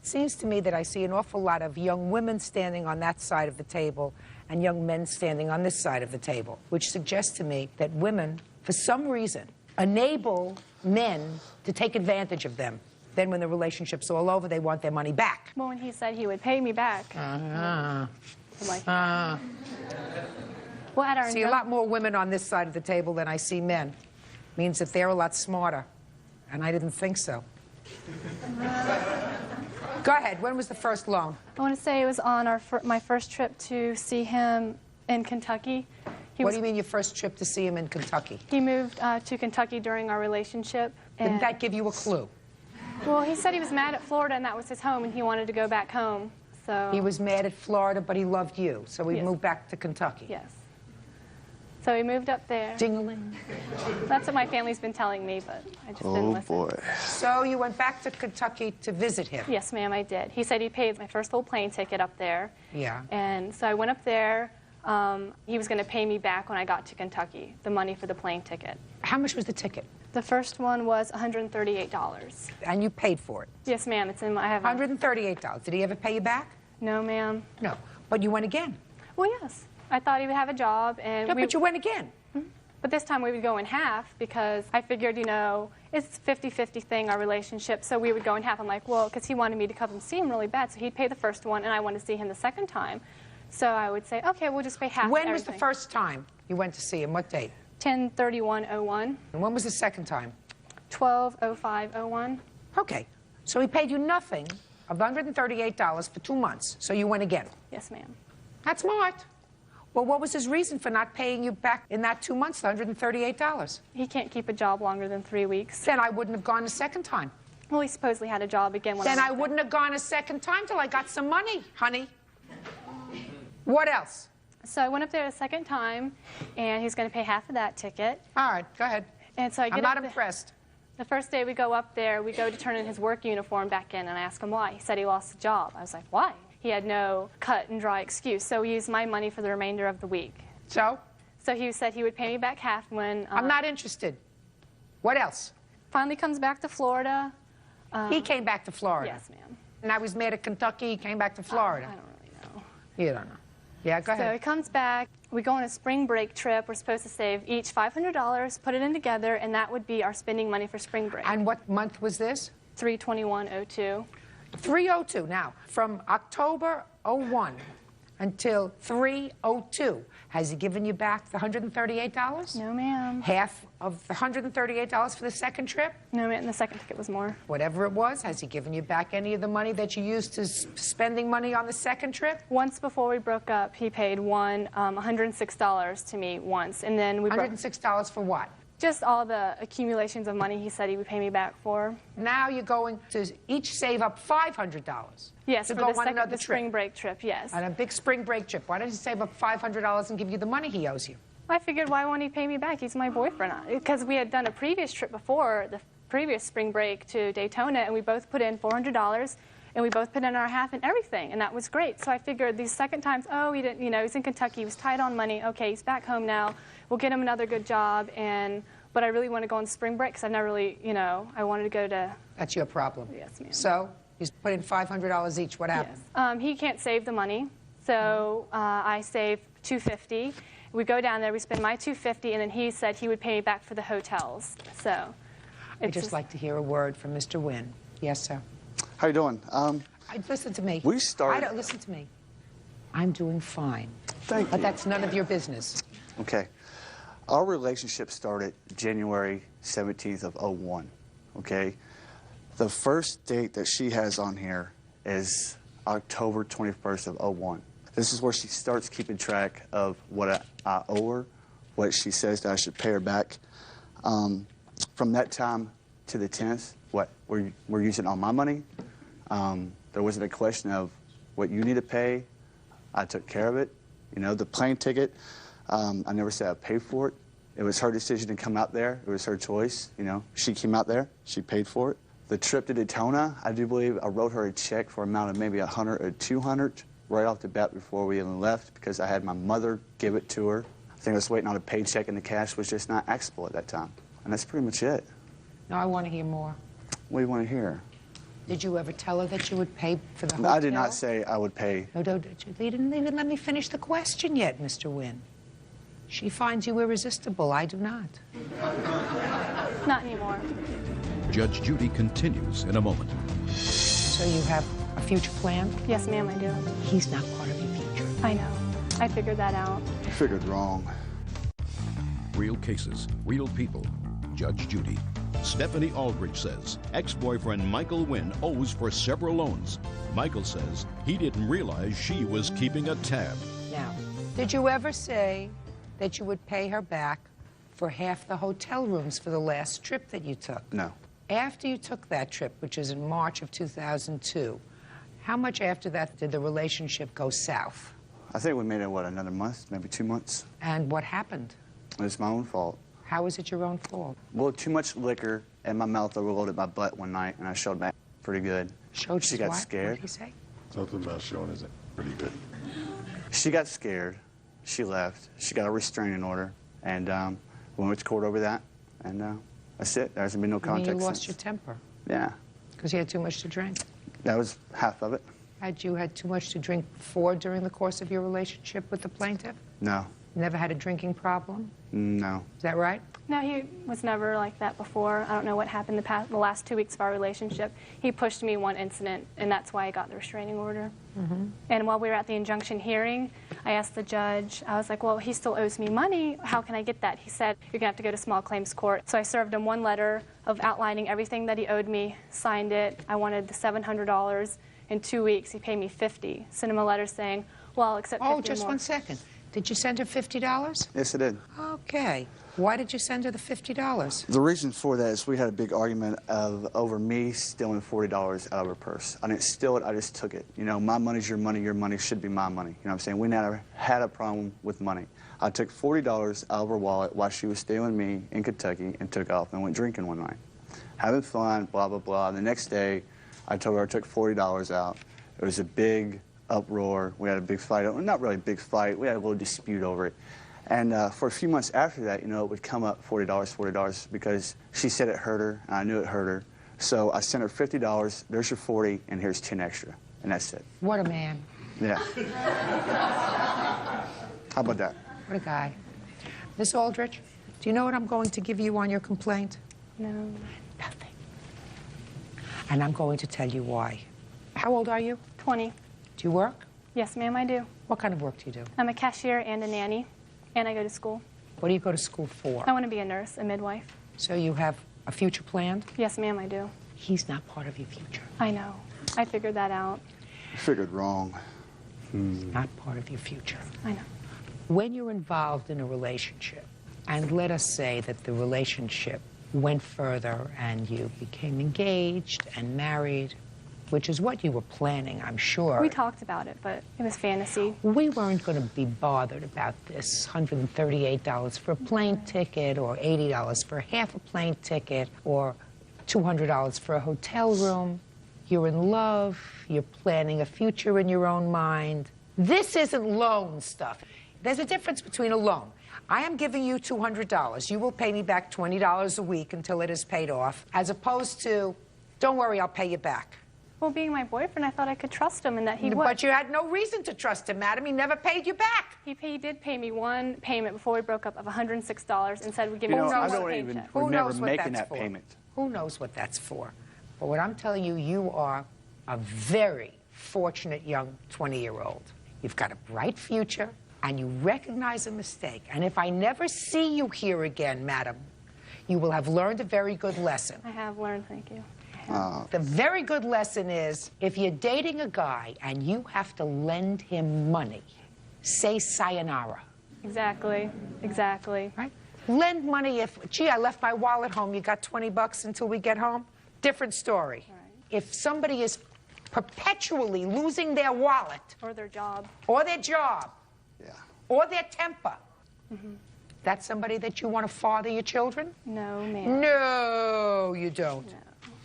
it seems to me that I see an awful lot of young women standing on that side of the table and young men standing on this side of the table, which suggests to me that women, for some reason, enable men to take advantage of them. Then when the relationship's all over, they want their money back. Well, when he said he would pay me back. I'm like, well, at our See a lot more women on this side of the table than I see men. Means that they're a lot smarter. And I didn't think so. Go ahead. When was the first loan? I want to say it was on my first trip to see him in Kentucky. What do you mean your first trip to see him in Kentucky? He moved to Kentucky during our relationship. Didn't that give you a clue? Well, he said he was mad at Florida and that was his home and he wanted to go back home. So He was mad at Florida, but he loved you. So he moved back to Kentucky. Yes. So he moved up there. Ding-a-ling. That's what my family's been telling me, but I just didn't listen. So you went back to Kentucky to visit him? Yes, ma'am, I did. He said he paid my first little plane ticket up there. Yeah. And so I went up there. He was going to pay me back when I got to Kentucky, the money for the plane ticket. How much was the ticket? The first one was $138. And you paid for it? Yes, ma'am. It's in my. I have $138. Did he ever pay you back? No, ma'am. No. But you went again? Well, yes. I thought he would have a job, and No, but you went again. But this time we would go in half because I figured, you know, it's a 50-50 thing, our relationship, so we would go in half. I'm like, well, because he wanted me to come and see him really bad, so he'd pay the first one, and I wanted to see him the second time. So I would say, okay, we'll just pay half. When was the first time you went to see him? What date? 10/31/01. And when was the second time? 12/05/01. Okay. So he paid you nothing of $138 for 2 months, so you went again. Yes, ma'am. That's smart. Well, what was his reason for not paying you back in that 2 months, the $138? He can't keep a job longer than 3 weeks. Then I wouldn't have gone a second time. Well, he supposedly had a job again. When Then I wouldn't have gone a second time till I got some money, honey. What else? So I went up there a second time, and he's going to pay half of that ticket. All right, go ahead. And so I get I'm not up impressed. The first day we go up there, we go to turn in his work uniform back in, and I ask him why. He said he lost a job. I was like, why? He had no cut and dry excuse. So we used my money for the remainder of the week. So? So he said he would pay me back half when... I'm not interested. What else? Finally comes back to Florida. He came back to Florida. Yes, ma'am. And I was made at Kentucky. He came back to Florida. I don't really know. You don't know. Yeah, go ahead. So he comes back. We go on a spring break trip. We're supposed to save each $500, put it in together, and that would be our spending money for spring break. And what month was this? 3/21/02. 3/02. Now, from October 01 until 3/02, has he given you back the $138? No, ma'am. Half of the $138 for the second trip? No, ma'am. The second ticket was more. Whatever it was, has he given you back any of the money that you used to spending money on the second trip? Once before we broke up, he paid $106 to me once, and then we $106 for what? Just all the accumulations of money he said he would pay me back for. Now you're going to each save up $500. Yes, to for go the on another the spring break trip, yes. On a big spring break trip. Why don't you save up $500 and give you the money he owes you? I figured, why won't he pay me back? He's my boyfriend. Because we had done a previous trip before, the previous spring break to Daytona, and we both put in $400, and we both put in our half and everything, and that was great. So I figured these second times, oh, he didn't, you know, he's in Kentucky, he was tight on money. Okay, he's back home now. We'll get him another good job, but I really want to go on spring break because I've never really, you know, I wanted to go to... That's your problem. Yes, ma'am. So, you put in $500 each. What happened? Yes. He can't save the money, so I save $250. We go down there, we spend my $250, and then he said he would pay me back for the hotels. So, I'd just like to hear a word from Mr. Wynn. Yes, sir. How you doing? Listen to me. We started... I don't, listen to me. I'm doing fine. Thank you. But that's none of your business. Okay. Our relationship started January 17th of 01, okay? The first date that she has on here is October 21st of 01. This is where she starts keeping track of what I owe her, what she says that I should pay her back. From that time to the 10th, we're using all my money. There wasn't a question of what you need to pay. I took care of it. You know, the plane ticket, I never said I'd pay for it. It was her decision to come out there. It was her choice. You know, she came out there. She paid for it. The trip to Daytona, I do believe I wrote her a check for an amount of maybe $100 or $200 right off the bat before we even left because I had my mother give it to her. I think I was waiting on a paycheck and the cash was just not accessible at that time. And that's pretty much it. Now I want to hear more. What do you want to hear? Did you ever tell her that you would pay for the hotel? I did not say I would pay. No, you didn't even let me finish the question yet, Mr. Wynn. She finds you irresistible. I do not. Not anymore. Judge Judy continues in a moment. So you have a future plan? Yes, ma'am, I do. He's not part of your future. I know. I figured that out. You figured wrong. Real cases, real people. Judge Judy. Stephanie Aldrich says ex-boyfriend Michael Wynn owes for several loans. Michael says he didn't realize she was keeping a tab. Now, did you ever say that you would pay her back for half the hotel rooms for the last trip that you took? No. After you took that trip, which is in March of 2002, how much after that did the relationship go south? I think we made it, another month, maybe 2 months. And what happened? It's my own fault. How is it your own fault? Well, too much liquor in my mouth overloaded my butt one night, and I showed back pretty good. She got scared. What did he say? Something about showing is pretty good. She got scared. She left. She got a restraining order, and we went to court over that, and that's it. There's been no contact You lost since. your temper? Yeah. Because you had too much to drink? That was half of it. Had you had too much to drink before during the course of your relationship with the plaintiff? No. Never had a drinking problem? No. Is that right? No, he was never like that before. I don't know what happened the last 2 weeks of our relationship. He pushed me one incident, and that's why I got the restraining order. Mm-hmm. And while we were at the injunction hearing, I asked the judge, I was like, well, he still owes me money. How can I get that? He said, you're going to have to go to small claims court. So I served him one letter of outlining everything that he owed me, signed it. I wanted the $700. In 2 weeks, he paid me $50. Sent him a letter saying, well, I'll accept $50 Oh, just more. 1 second. Did you send her $50? Yes, I did. Okay. Why did you send her the $50? The reason for that is we had a big argument over me stealing $40 out of her purse. I didn't steal it, I just took it. You know, my money's your money should be my money. You know what I'm saying? We never had a problem with money. I took $40 out of her wallet while she was staying with me in Kentucky and took off and went drinking one night. Having fun, blah, blah, blah. The next day, I told her I took $40 out. It was a big uproar. We had a big fight. Not really a big fight. We had a little dispute over it. And for a few months after that, you know, it would come up $40, because she said it hurt her, and I knew it hurt her. So I sent her $50, there's your 40, and here's 10 extra. And that's it. What a man. Yeah. How about that? What a guy. Miss Aldrich, do you know what I'm going to give you on your complaint? No. Nothing. And I'm going to tell you why. How old are you? 20. Do you work? Yes, ma'am, I do. What kind of work do you do? I'm a cashier and a nanny, and I go to school. What do you go to school for? I want to be a nurse, a midwife. So you have a future planned? Yes, ma'am, I do. He's not part of your future. I know. I figured that out. You figured wrong. He's not part of your future. I know. When you're involved in a relationship, and let us say that the relationship went further and you became engaged and married, which is what you were planning, I'm sure. We talked about it, but it was fantasy. We weren't going to be bothered about this $138 for a plane ticket, or $80 for half a plane ticket, or $200 for a hotel room. You're in love. You're planning a future in your own mind. This isn't loan stuff. There's a difference between a loan. I am giving you $200. You will pay me back $20 a week until it is paid off, as opposed to, don't worry, I'll pay you back. Well, being my boyfriend, I thought I could trust him and that he would. But you had no reason to trust him, madam. He never paid you back. He did pay me one payment before we broke up of $106 and said we'd give me You know, I one don't even paycheck. remember making that payment. Who knows what that's for? But what I'm telling you, you are a very fortunate young 20-year-old. You've got a bright future, and you recognize a mistake. And if I never see you here again, madam, you will have learned a very good lesson. I have learned, thank you. The very good lesson is, if you're dating a guy and you have to lend him money, say sayonara. Exactly, exactly. Right? Lend money if, gee, I left my wallet home, you got 20 bucks until we get home? Different story. Right. If somebody is perpetually losing their wallet. Or their job. Or their job. Yeah. Or their temper. That's somebody that you want to father your children? No, ma'am. No, you don't.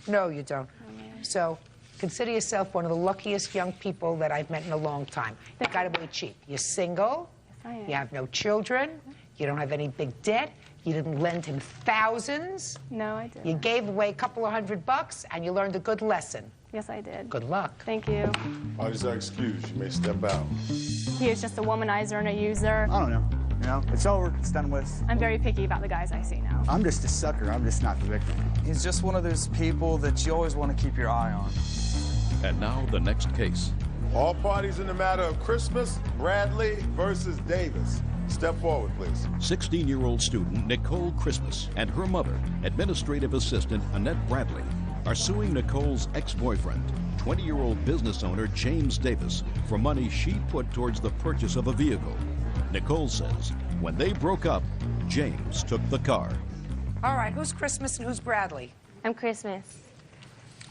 No, you don't. No, ma'am. So consider yourself one of the luckiest young people that I've met in a long time. You gotta be cheap. You're single. Yes, I am. You have no children. You don't have any big debt. You didn't lend him thousands. No, I didn't. You gave away a couple of $100 and you learned a good lesson. Yes, I did. Good luck. Thank you. Parties are excused. You may step out. He is just a womanizer and a user. I don't know. You know, it's over. It's done with. I'm very picky about the guys I see now. I'm just a sucker. I'm just not the victim. He's just one of those people that you always want to keep your eye on. And now the next case. All parties in the matter of Christmas, Bradley versus Davis. Step forward, please. 16-year-old student Nicole Christmas and her mother, administrative assistant Annette Bradley, are suing Nicole's ex-boyfriend, 20-year-old business owner James Davis, for money she put towards the purchase of a vehicle. Nicole says when they broke up, James took the car. All right, who's Christmas and who's Bradley? I'm Christmas.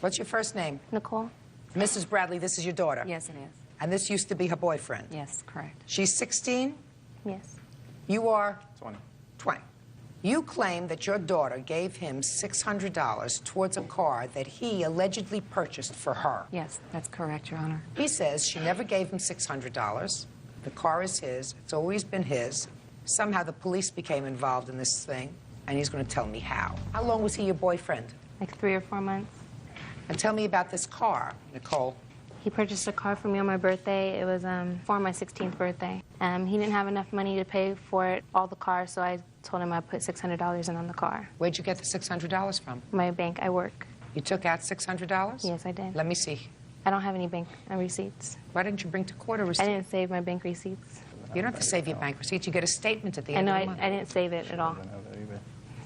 What's your first name? Nicole. Mrs. Bradley, this is your daughter? Yes, it is. And this used to be her boyfriend? Yes, correct. She's 16? Yes. You are? 20. 20. You claim that your daughter gave him $600 towards a car that he allegedly purchased for her. Yes, that's correct, Your Honor. He says she never gave him $600. The car is his. It's always been his. Somehow the police became involved in this thing, and he's going to tell me how. How long was he your boyfriend? Like 3 or 4 months. And tell me about this car, Nicole. He purchased a car for me on my birthday. It was for my 16th birthday. He didn't have enough money to pay for it, all the car, so I told him I'd put $600 in on the car. Where'd you get the $600 from? My bank, I work. You took out $600? Yes, I did. Let me see. I don't have any bank receipts. Why didn't you bring to court a receipt? I didn't save my bank receipts. You don't have to save your bank receipts. You get a statement at the I end know, of the month. I didn't save it at all.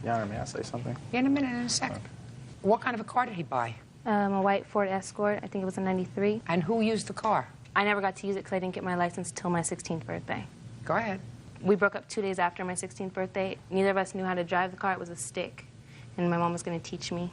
Your Honor, may I say something? Yeah, in a minute, in a second. Okay. What kind of a car did he buy? A white Ford Escort. I think it was a '93. And who used the car? I never got to use it because I didn't get my license till my 16th birthday. Go ahead. We broke up 2 days after my 16th birthday. Neither of us knew how to drive the car. It was a stick. And my mom was going to teach me.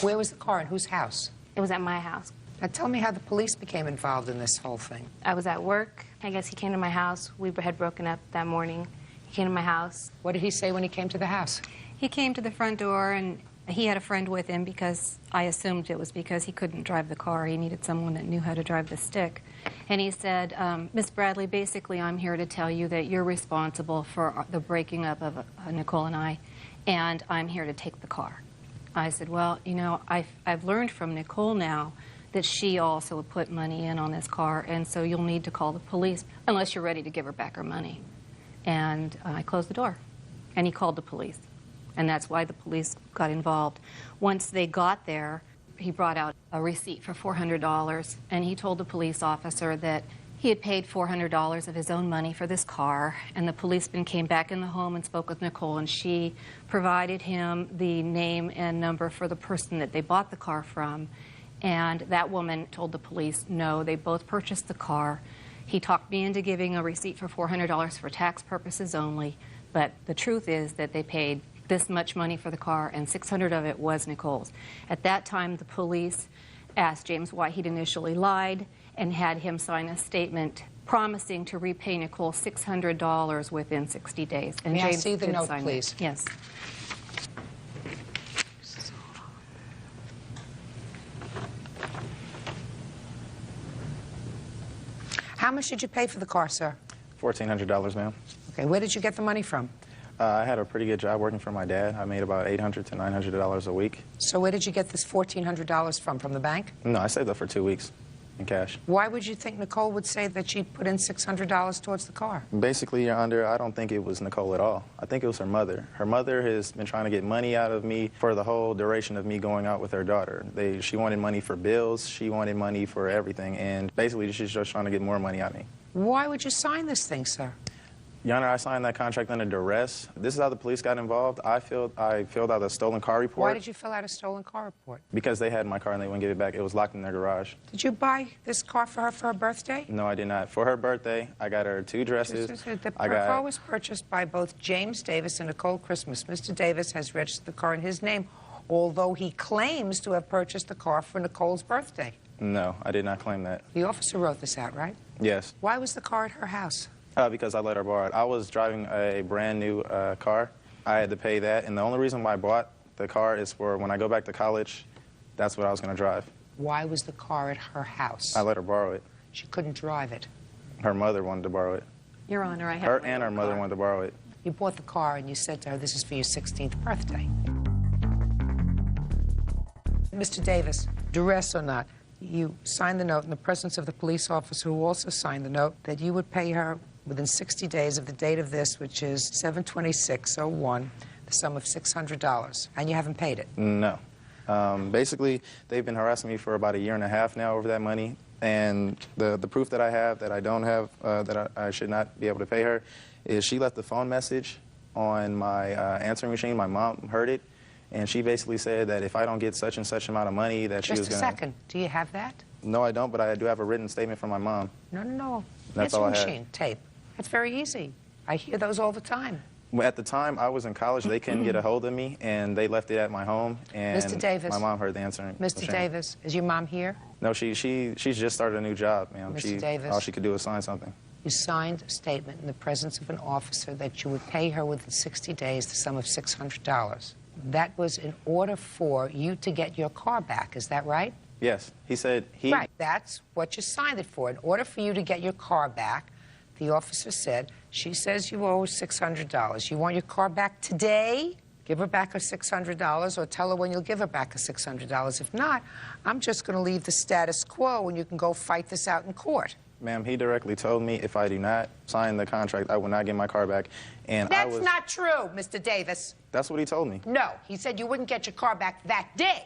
Where was the car? In whose house? It was at my house. Now tell me how the police became involved in this whole thing. I was at work. I guess he came to my house. We had broken up that morning. He came to my house. What did he say when he came to the house? He came to the front door, and he had a friend with him because I assumed it was because he couldn't drive the car. He needed someone that knew how to drive the stick. And he said, Miss Bradley, basically I'm here to tell you that you're responsible for the breaking up of Nicole and I'm here to take the car. I said, well, you know, I've learned from Nicole now that she also put money in on this car, and so you'll need to call the police unless you're ready to give her back her money. And I closed the door, and he called the police. And that's why the police got involved. Once they got there, he brought out a receipt for $400, and he told the police officer that he had paid $400 of his own money for this car, and the policeman came back in the home and spoke with Nicole, and she provided him the name and number for the person that they bought the car from, and that woman told the police, no, they both purchased the car. He talked me into giving a receipt for $400 for tax purposes only, but the truth is that they paid this much money for the car, and $600 of it was Nicole's. At that time, the police asked James why he'd initially lied and had him sign a statement promising to repay Nicole $600 within 60 days. And May James I see the did note, sign please? It. Yes. How much did you pay for the car, sir? $1,400, ma'am. Okay, where did you get the money from? I had a pretty good job working for my dad. I made about $800 to $900 a week. So where did you get this $1,400 from the bank? No, I saved up for 2 weeks in cash. Why would you think Nicole would say that she put in $600 towards the car? Basically, Your Honor, I don't think it was Nicole at all. I think it was her mother. Her mother has been trying to get money out of me for the whole duration of me going out with her daughter. She wanted money for bills. She wanted money for everything. And basically, she's just trying to get more money out of me. Why would you sign this thing, sir? Your Honor, I signed that contract under duress. This is how the police got involved. I filled out a stolen car report. Why did you fill out a stolen car report? Because they had my car and they wouldn't give it back. It was locked in their garage. Did you buy this car for her birthday? No, I did not. For her birthday, I got her 2 dresses. The car was purchased by both James Davis and Nicole Christmas. Mr. Davis has registered the car in his name, although he claims to have purchased the car for Nicole's birthday. No, I did not claim that. The officer wrote this out, right? Yes. Why was the car at her house? Because I let her borrow it. I was driving a brand new car. I had to pay that, and the only reason why I bought the car is for when I go back to college, that's what I was going to drive. Why was the car at her house? I let her borrow it. She couldn't drive it. Her mother wanted to borrow it. Your Honor, I have Her and her mother wanted to borrow it. You bought the car and you said to her, this is for your 16th birthday. Mr. Davis, duress or not, you signed the note in the presence of the police officer who also signed the note that you would pay her within 60 days of the date of this, which is 7/26/01, the sum of $600. And you haven't paid it? No. Basically, they've been harassing me for about a year and a half now over that money. And the proof that I have that I don't have, that I should not be able to pay her, is she left a phone message on my answering machine. My mom heard it. And she basically said that if I don't get such and such amount of money that she was going to... Just a second. Do you have that? No, I don't, but I do have a written statement from my mom. No. That's all I have. Machine, tape. That's very easy. I hear those all the time. Well, at the time, I was in college. They couldn't get a hold of me, and they left it at my home. And Mr. Davis. My mom heard the answering Mr. machine. Davis, is your mom here? No, she's just started a new job, ma'am. Mr. Davis. All she could do was sign something. You signed a statement in the presence of an officer that you would pay her within 60 days the sum of $600. That was in order for you to get your car back, is that right? Yes. He said he... Right, that's what you signed it for. In order for you to get your car back, the officer said, she says you owe $600. You want your car back today? Give her back her $600, or tell her when you'll give her back her $600. If not, I'm just going to leave the status quo and you can go fight this out in court. Ma'am, he directly told me if I do not sign the contract, I will not get my car back. And That's not true, Mr. Davis. That's what he told me. No, he said you wouldn't get your car back that day.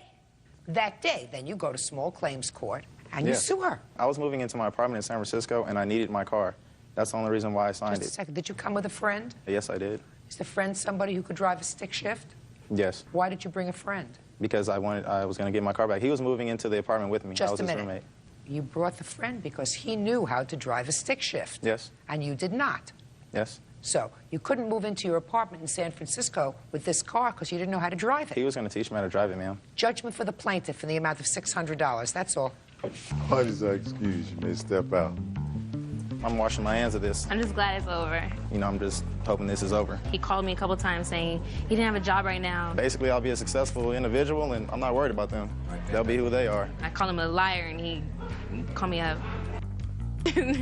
That day, then you go to small claims court and you sue her. I was moving into my apartment in San Francisco, and I needed my car. That's the only reason why I signed Just a it. second, did you come with a friend? Yes, I did. Is the friend somebody who could drive a stick shift? Yes. Why did you bring a friend? Because I was going to get my car back. He was moving into the apartment with me. I was Just a his minute. roommate. You brought the friend because he knew how to drive a stick shift. Yes. And you did not. Yes. So you couldn't move into your apartment in San Francisco with this car because you didn't know how to drive it. He was going to teach me how to drive it, ma'am. Judgment for the plaintiff in the amount of $600. That's all. What is that excuse? You may step out. I'm washing my hands of this. I'm just glad it's over. You know, I'm just hoping this is over. He called me a couple times saying he didn't have a job right now. Basically, I'll be a successful individual, and I'm not worried about them. They'll be who they are. I called him a liar, and he called me up.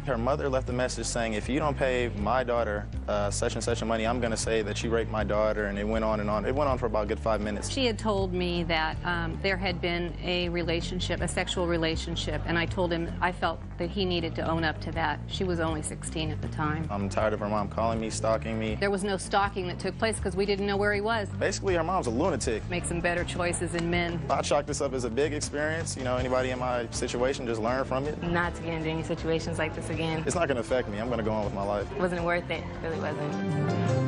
Her mother left a message saying, if you don't pay my daughter such and such a money, I'm going to say that you raped my daughter, and it went on and on. It went on for about a good 5 minutes. She had told me that there had been a relationship, a sexual relationship, and I told him I felt that he needed to own up to that. She was only 16 at the time. I'm tired of her mom calling me, stalking me. There was no stalking that took place because we didn't know where he was. Basically, her mom's a lunatic. Make some better choices in men. I chalk this up as a big experience. You know, anybody in my situation, just learn from it. Not to get into any situations like this again. It's not going to affect me. I'm going to go on with my life. It wasn't worth it. It really wasn't.